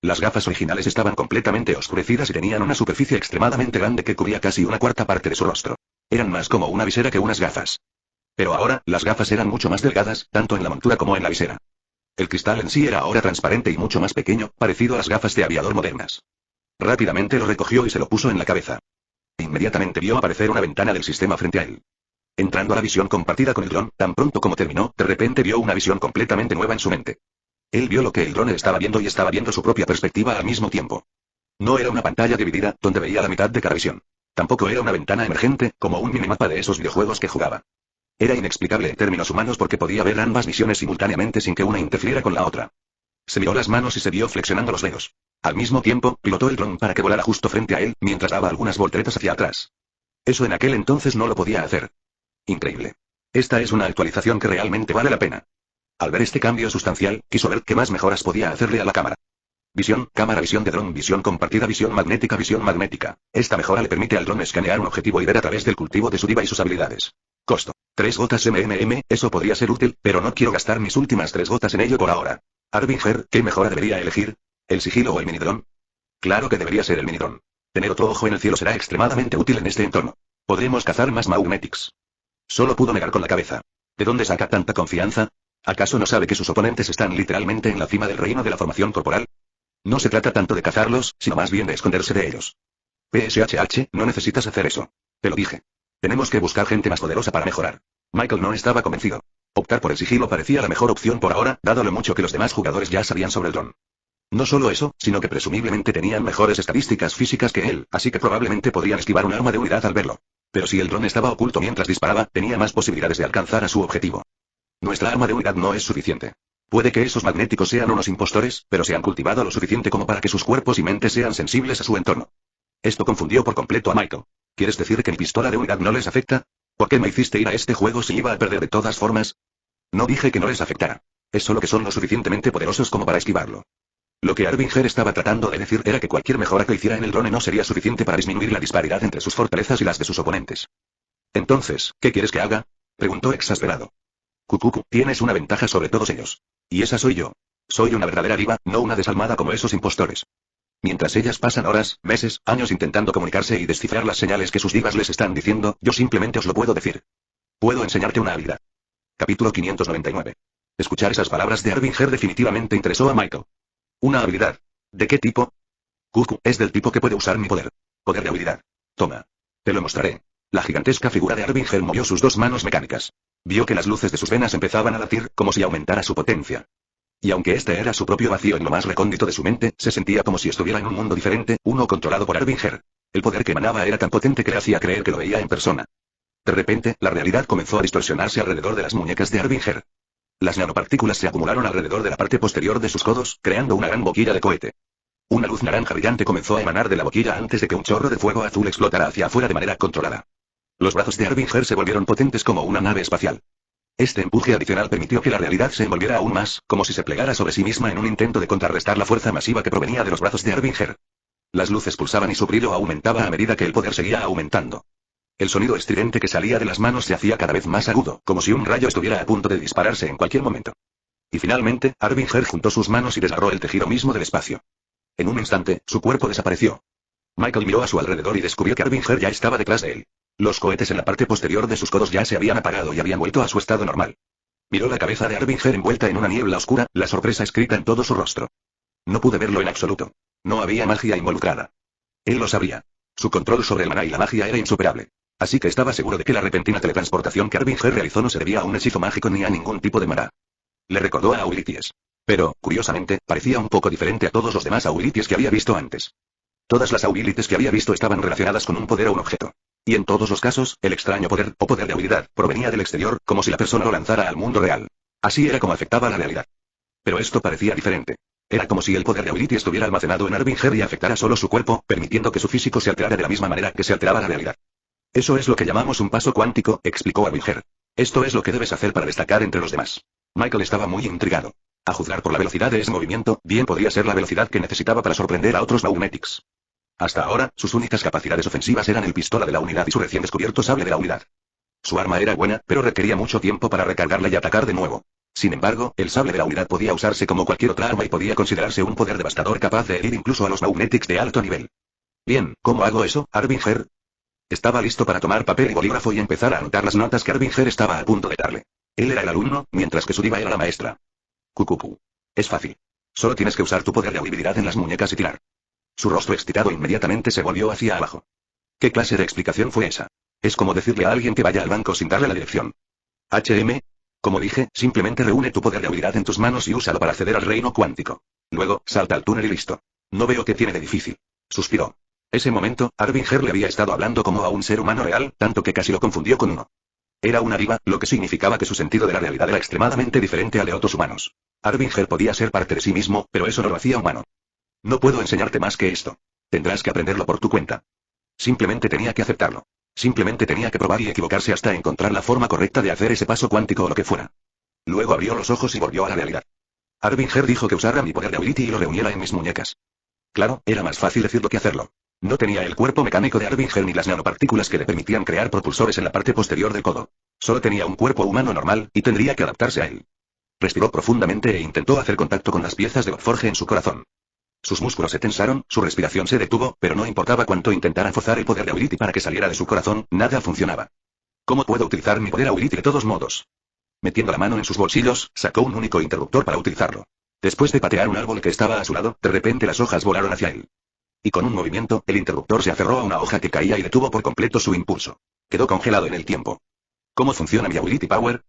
Las gafas originales estaban completamente oscurecidas y tenían una superficie extremadamente grande que cubría casi una cuarta parte de su rostro. Eran más como una visera que unas gafas. Pero ahora, las gafas eran mucho más delgadas, tanto en la montura como en la visera. El cristal en sí era ahora transparente y mucho más pequeño, parecido a las gafas de aviador modernas. Rápidamente lo recogió y se lo puso en la cabeza. Inmediatamente vio aparecer una ventana del sistema frente a él. Entrando a la visión compartida con el dron, tan pronto como terminó, de repente vio una visión completamente nueva en su mente. Él vio lo que el drone estaba viendo y estaba viendo su propia perspectiva al mismo tiempo. No era una pantalla dividida, donde veía la mitad de cada visión. Tampoco era una ventana emergente, como un minimapa de esos videojuegos que jugaba. Era inexplicable en términos humanos porque podía ver ambas visiones simultáneamente sin que una interfiera con la otra. Se miró las manos y se vio flexionando los dedos. Al mismo tiempo, pilotó el dron para que volara justo frente a él, mientras daba algunas volteretas hacia atrás. Eso en aquel entonces no lo podía hacer. Increíble. Esta es una actualización que realmente vale la pena. Al ver este cambio sustancial, quiso ver qué más mejoras podía hacerle a la cámara. Visión, cámara, visión de dron, visión compartida, visión magnética, visión magnética. Esta mejora le permite al dron escanear un objetivo y ver a través del cultivo de su diva y sus habilidades. Costo: 3 gotas MMM, eso podría ser útil, pero no quiero gastar mis últimas 3 gotas en ello por ahora. Arbinger, ¿qué mejora debería elegir? ¿El sigilo o el minidrón? Claro que debería ser el minidrón. Tener otro ojo en el cielo será extremadamente útil en este entorno. Podremos cazar más Magnetics. Solo pudo negar con la cabeza. ¿De dónde saca tanta confianza? ¿Acaso no sabe que sus oponentes están literalmente en la cima del reino de la formación corporal? No se trata tanto de cazarlos, sino más bien de esconderse de ellos. PSHH, no necesitas hacer eso. Te lo dije. Tenemos que buscar gente más poderosa para mejorar. Michael no estaba convencido. Optar por el sigilo parecía la mejor opción por ahora, dado lo mucho que los demás jugadores ya sabían sobre el dron. No solo eso, sino que presumiblemente tenían mejores estadísticas físicas que él, así que probablemente podrían esquivar un arma de unidad al verlo. Pero si el dron estaba oculto mientras disparaba, tenía más posibilidades de alcanzar a su objetivo. Nuestra arma de unidad no es suficiente. Puede que esos magnéticos sean unos impostores, pero se han cultivado lo suficiente como para que sus cuerpos y mentes sean sensibles a su entorno. Esto confundió por completo a Michael. ¿Quieres decir que mi pistola de unidad no les afecta? ¿Por qué me hiciste ir a este juego si iba a perder de todas formas? No dije que no les afectara. Es solo que son lo suficientemente poderosos como para esquivarlo. Lo que Arbinger estaba tratando de decir era que cualquier mejora que hiciera en el drone no sería suficiente para disminuir la disparidad entre sus fortalezas y las de sus oponentes. Entonces, ¿qué quieres que haga? Preguntó exasperado. Kukuku, tienes una ventaja sobre todos ellos. Y esa soy yo. Soy una verdadera diva, no una desalmada como esos impostores. Mientras ellas pasan horas, meses, años intentando comunicarse y descifrar las señales que sus divas les están diciendo, yo simplemente os lo puedo decir. Puedo enseñarte una habilidad. Capítulo 599. Escuchar esas palabras de Arbinger definitivamente interesó a Michael. ¿Una habilidad? ¿De qué tipo? Kuku, es del tipo que puede usar mi poder. Poder de habilidad. Toma. Te lo mostraré. La gigantesca figura de Arbinger movió sus dos manos mecánicas. Vio que las luces de sus venas empezaban a latir, como si aumentara su potencia. Y aunque este era su propio vacío en lo más recóndito de su mente, se sentía como si estuviera en un mundo diferente, uno controlado por Arbinger. El poder que emanaba era tan potente que le hacía creer que lo veía en persona. De repente, la realidad comenzó a distorsionarse alrededor de las muñecas de Arbinger. Las nanopartículas se acumularon alrededor de la parte posterior de sus codos, creando una gran boquilla de cohete. Una luz naranja brillante comenzó a emanar de la boquilla antes de que un chorro de fuego azul explotara hacia afuera de manera controlada. Los brazos de Arbinger se volvieron potentes como una nave espacial. Este empuje adicional permitió que la realidad se envolviera aún más, como si se plegara sobre sí misma en un intento de contrarrestar la fuerza masiva que provenía de los brazos de Arbinger. Las luces pulsaban y su brillo aumentaba a medida que el poder seguía aumentando. El sonido estridente que salía de las manos se hacía cada vez más agudo, como si un rayo estuviera a punto de dispararse en cualquier momento. Y finalmente, Arbinger juntó sus manos y desgarró el tejido mismo del espacio. En un instante, su cuerpo desapareció. Michael miró a su alrededor y descubrió que Arbinger ya estaba detrás de él. Los cohetes en la parte posterior de sus codos ya se habían apagado y habían vuelto a su estado normal. Miró la cabeza de Arbinger envuelta en una niebla oscura, la sorpresa escrita en todo su rostro. No pude verlo en absoluto. No había magia involucrada. Él lo sabía. Su control sobre el maná y la magia era insuperable. Así que estaba seguro de que la repentina teletransportación que Arbinger realizó no se debía a un hechizo mágico ni a ningún tipo de maná. Le recordó a Aurities. Pero, curiosamente, parecía un poco diferente a todos los demás Aurities que había visto antes. Todas las Aurities que había visto estaban relacionadas con un poder o un objeto. Y en todos los casos, el extraño poder, o poder de habilidad, provenía del exterior, como si la persona lo lanzara al mundo real. Así era como afectaba la realidad. Pero esto parecía diferente. Era como si el poder de Ability estuviera almacenado en Arbinger y afectara solo su cuerpo, permitiendo que su físico se alterara de la misma manera que se alteraba la realidad. Eso es lo que llamamos un paso cuántico, explicó Arbinger. Esto es lo que debes hacer para destacar entre los demás. Michael estaba muy intrigado. A juzgar por la velocidad de ese movimiento, bien podía ser la velocidad que necesitaba para sorprender a otros Magnetics. Hasta ahora, sus únicas capacidades ofensivas eran el pistola de la unidad y su recién descubierto sable de la unidad. Su arma era buena, pero requería mucho tiempo para recargarla y atacar de nuevo. Sin embargo, el sable de la unidad podía usarse como cualquier otra arma y podía considerarse un poder devastador capaz de herir incluso a los Magnetics de alto nivel. Bien, ¿cómo hago eso, Arbinger? Estaba listo para tomar papel y bolígrafo y empezar a anotar las notas que Arbinger estaba a punto de darle. Él era el alumno, mientras que su diva era la maestra. Cucucu. Es fácil. Solo tienes que usar tu poder de habilidad en las muñecas y tirar. Su rostro excitado inmediatamente se volvió hacia abajo. ¿Qué clase de explicación fue esa? Es como decirle a alguien que vaya al banco sin darle la dirección. Como dije, simplemente reúne tu poder de habilidad en tus manos y úsalo para acceder al reino cuántico. Luego, salta al túnel y listo. No veo qué tiene de difícil. Suspiró. Ese momento, Arbinger le había estado hablando como a un ser humano real, tanto que casi lo confundió con uno. Era una diva, lo que significaba que su sentido de la realidad era extremadamente diferente al de otros humanos. Arbinger podía ser parte de sí mismo, pero eso no lo hacía humano. No puedo enseñarte más que esto. Tendrás que aprenderlo por tu cuenta. Simplemente tenía que aceptarlo. Simplemente tenía que probar y equivocarse hasta encontrar la forma correcta de hacer ese paso cuántico o lo que fuera. Luego abrió los ojos y volvió a la realidad. Arbinger dijo que usara mi poder de ability y lo reuniera en mis muñecas. Claro, era más fácil decirlo que hacerlo. No tenía el cuerpo mecánico de Arbinger ni las nanopartículas que le permitían crear propulsores en la parte posterior del codo. Solo tenía un cuerpo humano normal, y tendría que adaptarse a él. Respiró profundamente e intentó hacer contacto con las piezas de Forge en su corazón. Sus músculos se tensaron, su respiración se detuvo, pero no importaba cuánto intentara forzar el poder de Ability para que saliera de su corazón, nada funcionaba. ¿Cómo puedo utilizar mi poder Ability de todos modos? Metiendo la mano en sus bolsillos, sacó un único interruptor para utilizarlo. Después de patear un árbol que estaba a su lado, de repente las hojas volaron hacia él. Y con un movimiento, el interruptor se aferró a una hoja que caía y detuvo por completo su impulso. Quedó congelado en el tiempo. ¿Cómo funciona mi Ability Power?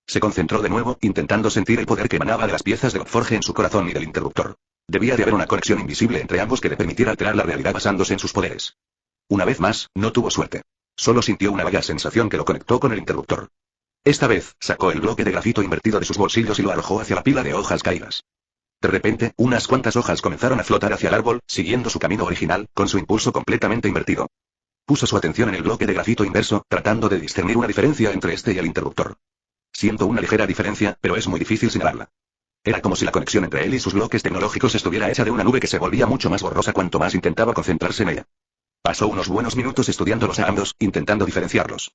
Se concentró de nuevo, intentando sentir el poder que emanaba de las piezas de Forge en su corazón y del interruptor. Debía de haber una conexión invisible entre ambos que le permitiera alterar la realidad basándose en sus poderes. Una vez más, no tuvo suerte. Solo sintió una vaga sensación que lo conectó con el interruptor. Esta vez, sacó el bloque de grafito invertido de sus bolsillos y lo arrojó hacia la pila de hojas caídas. De repente, unas cuantas hojas comenzaron a flotar hacia el árbol, siguiendo su camino original, con su impulso completamente invertido. Puso su atención en el bloque de grafito inverso, tratando de discernir una diferencia entre este y el interruptor. Siento una ligera diferencia, pero es muy difícil señalarla. Era como si la conexión entre él y sus bloques tecnológicos estuviera hecha de una nube que se volvía mucho más borrosa cuanto más intentaba concentrarse en ella. Pasó unos buenos minutos estudiándolos a ambos, intentando diferenciarlos.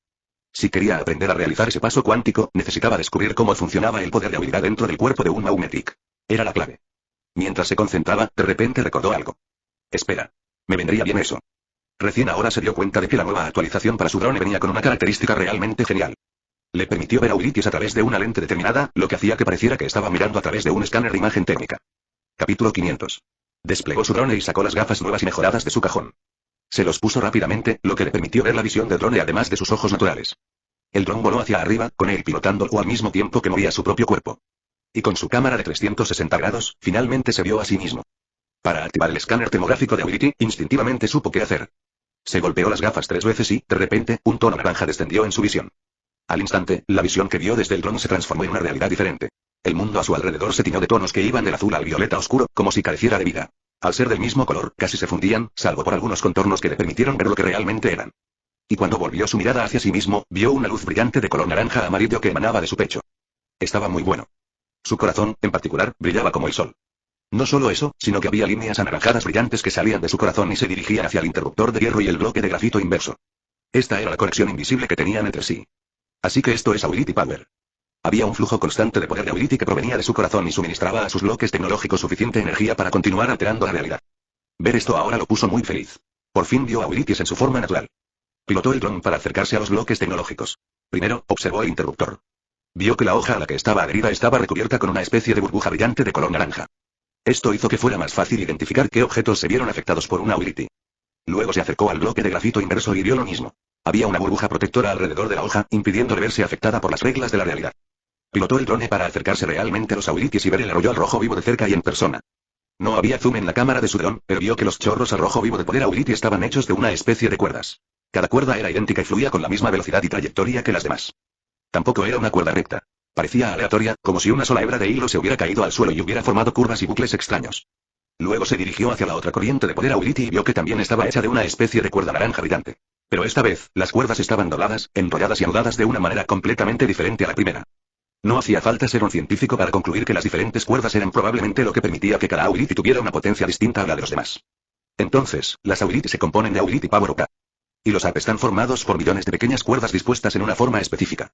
Si quería aprender a realizar ese paso cuántico, necesitaba descubrir cómo funcionaba el poder de habilidad dentro del cuerpo de un Magnetic. Era la clave. Mientras se concentraba, de repente recordó algo. Espera. Me vendría bien eso. Recién ahora se dio cuenta de que la nueva actualización para su drone venía con una característica realmente genial. Le permitió ver a Ulitis a través de una lente determinada, lo que hacía que pareciera que estaba mirando a través de un escáner de imagen térmica. Capítulo 500. Desplegó su drone y sacó las gafas nuevas y mejoradas de su cajón. Se los puso rápidamente, lo que le permitió ver la visión del drone además de sus ojos naturales. El dron voló hacia arriba, con él pilotándolo al mismo tiempo que movía su propio cuerpo. Y con su cámara de 360 grados, finalmente se vio a sí mismo. Para activar el escáner termográfico de Ability, instintivamente supo qué hacer. Se golpeó las gafas 3 veces y, de repente, un tono naranja descendió en su visión. Al instante, la visión que vio desde el dron se transformó en una realidad diferente. El mundo a su alrededor se tiñó de tonos que iban del azul al violeta oscuro, como si careciera de vida. Al ser del mismo color, casi se fundían, salvo por algunos contornos que le permitieron ver lo que realmente eran. Y cuando volvió su mirada hacia sí mismo, vio una luz brillante de color naranja amarillo que emanaba de su pecho. Estaba muy bueno. Su corazón, en particular, brillaba como el sol. No solo eso, sino que había líneas anaranjadas brillantes que salían de su corazón y se dirigían hacia el interruptor de hierro y el bloque de grafito inverso. Esta era la conexión invisible que tenían entre sí. Así que esto es Ability Power. Había un flujo constante de poder de Ability que provenía de su corazón y suministraba a sus bloques tecnológicos suficiente energía para continuar alterando la realidad. Ver esto ahora lo puso muy feliz. Por fin vio a Abilities en su forma natural. Pilotó el dron para acercarse a los bloques tecnológicos. Primero, observó el interruptor. Vio que la hoja a la que estaba adherida estaba recubierta con una especie de burbuja brillante de color naranja. Esto hizo que fuera más fácil identificar qué objetos se vieron afectados por una Ability. Luego se acercó al bloque de grafito inverso y vio lo mismo. Había una burbuja protectora alrededor de la hoja, impidiéndole verse afectada por las reglas de la realidad. Pilotó el drone para acercarse realmente a los Abilities y ver el arroyo al rojo vivo de cerca y en persona. No había zoom en la cámara de su dron, pero vio que los chorros al rojo vivo de poder Ability estaban hechos de una especie de cuerdas. Cada cuerda era idéntica y fluía con la misma velocidad y trayectoria que las demás. Tampoco era una cuerda recta. Parecía aleatoria, como si una sola hebra de hilo se hubiera caído al suelo y hubiera formado curvas y bucles extraños. Luego se dirigió hacia la otra corriente de poder Ability y vio que también estaba hecha de una especie de cuerda naranja brillante. Pero esta vez, las cuerdas estaban dobladas, enrolladas y anudadas de una manera completamente diferente a la primera. No hacía falta ser un científico para concluir que las diferentes cuerdas eran probablemente lo que permitía que cada Ability tuviera una potencia distinta a la de los demás. Entonces, las Ability se componen de Ability Power Up. Y los AP están formados por millones de pequeñas cuerdas dispuestas en una forma específica.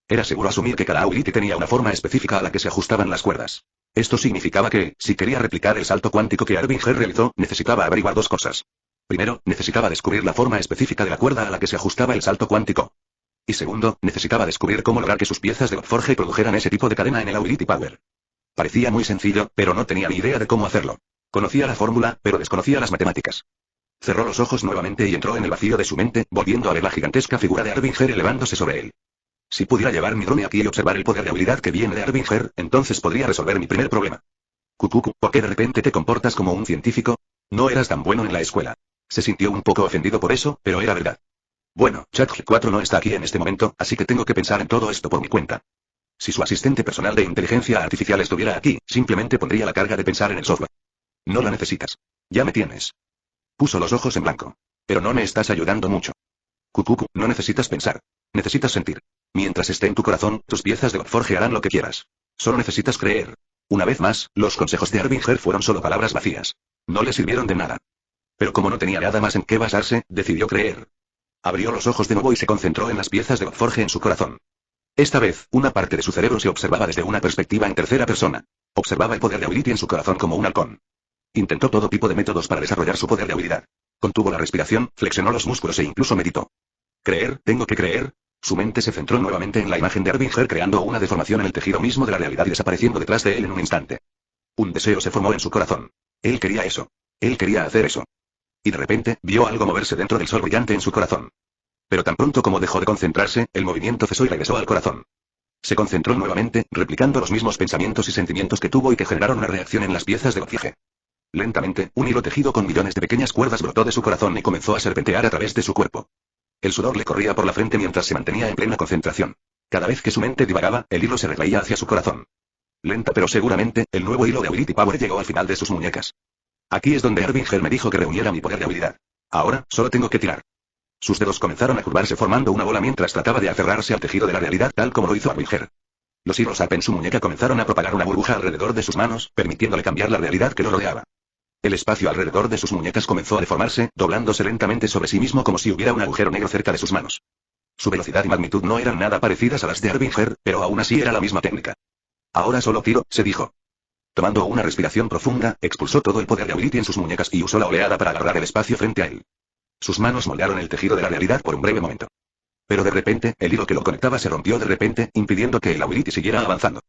Era seguro asumir que cada Ability tenía una forma específica a la que se ajustaban las cuerdas. Esto significaba que, si quería replicar el salto cuántico que Harbinger realizó, necesitaba averiguar dos cosas. Primero, necesitaba descubrir la forma específica de la cuerda a la que se ajustaba el salto cuántico. Y segundo, necesitaba descubrir cómo lograr que sus piezas de Log4j produjeran ese tipo de cadena en el Ability Power. Parecía muy sencillo, pero no tenía ni idea de cómo hacerlo. Conocía la fórmula, pero desconocía las matemáticas. Cerró los ojos nuevamente y entró en el vacío de su mente, volviendo a ver la gigantesca figura de Harbinger elevándose sobre él. Si pudiera llevar mi drone aquí y observar el poder de habilidad que viene de Harbinger, entonces podría resolver mi primer problema. Kukuku, ¿por qué de repente te comportas como un científico? No eras tan bueno en la escuela. Se sintió un poco ofendido por eso, pero era verdad. Bueno, ChatG4 no está aquí en este momento, así que tengo que pensar en todo esto por mi cuenta. Si su asistente personal de inteligencia artificial estuviera aquí, simplemente pondría la carga de pensar en el software. No la necesitas. Ya me tienes. Puso los ojos en blanco. Pero no me estás ayudando mucho. Kukuku, no necesitas pensar. Necesitas sentir. Mientras esté en tu corazón, tus piezas de Log4j harán lo que quieras. Solo necesitas creer. Una vez más, los consejos de Harbinger fueron solo palabras vacías. No le sirvieron de nada. Pero como no tenía nada más en qué basarse, decidió creer. Abrió los ojos de nuevo y se concentró en las piezas de Log4j en su corazón. Esta vez, una parte de su cerebro se observaba desde una perspectiva en tercera persona. Observaba el poder de Ability en su corazón como un halcón. Intentó todo tipo de métodos para desarrollar su poder de habilidad. Contuvo la respiración, flexionó los músculos e incluso meditó. ¿Creer? ¿Tengo que creer? Su mente se centró nuevamente en la imagen de Harbinger creando una deformación en el tejido mismo de la realidad y desapareciendo detrás de él en un instante. Un deseo se formó en su corazón. Él quería eso. Él quería hacer eso. Y de repente, vio algo moverse dentro del sol brillante en su corazón. Pero tan pronto como dejó de concentrarse, el movimiento cesó y regresó al corazón. Se concentró nuevamente, replicando los mismos pensamientos y sentimientos que tuvo y que generaron una reacción en las piezas de Log4j. Lentamente, un hilo tejido con millones de pequeñas cuerdas brotó de su corazón y comenzó a serpentear a través de su cuerpo. El sudor le corría por la frente mientras se mantenía en plena concentración. Cada vez que su mente divagaba, el hilo se retraía hacia su corazón. Lenta pero seguramente, el nuevo hilo de Ability Power llegó al final de sus muñecas. Aquí es donde Harbinger me dijo que reuniera mi poder de habilidad. Ahora, solo tengo que tirar. Sus dedos comenzaron a curvarse formando una bola mientras trataba de aferrarse al tejido de la realidad tal como lo hizo Harbinger. Los hilos AP en su muñeca comenzaron a propagar una burbuja alrededor de sus manos, permitiéndole cambiar la realidad que lo rodeaba. El espacio alrededor de sus muñecas comenzó a deformarse, doblándose lentamente sobre sí mismo como si hubiera un agujero negro cerca de sus manos. Su velocidad y magnitud no eran nada parecidas a las de Harbinger, pero aún así era la misma técnica. Ahora solo tiro, se dijo. Tomando una respiración profunda, expulsó todo el poder de Ability en sus muñecas y usó la oleada para agarrar el espacio frente a él. Sus manos moldearon el tejido de la realidad por un breve momento. Pero de repente, el hilo que lo conectaba se rompió de repente, impidiendo que el Ability siguiera avanzando.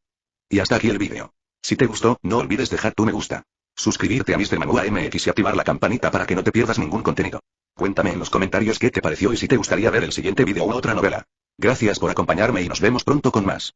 Y hasta aquí el vídeo. Si te gustó, no olvides dejar tu me gusta. Suscribirte a Mr. Manua MX y activar la campanita para que no te pierdas ningún contenido. Cuéntame en los comentarios qué te pareció y si te gustaría ver el siguiente vídeo u otra novela. Gracias por acompañarme y nos vemos pronto con más.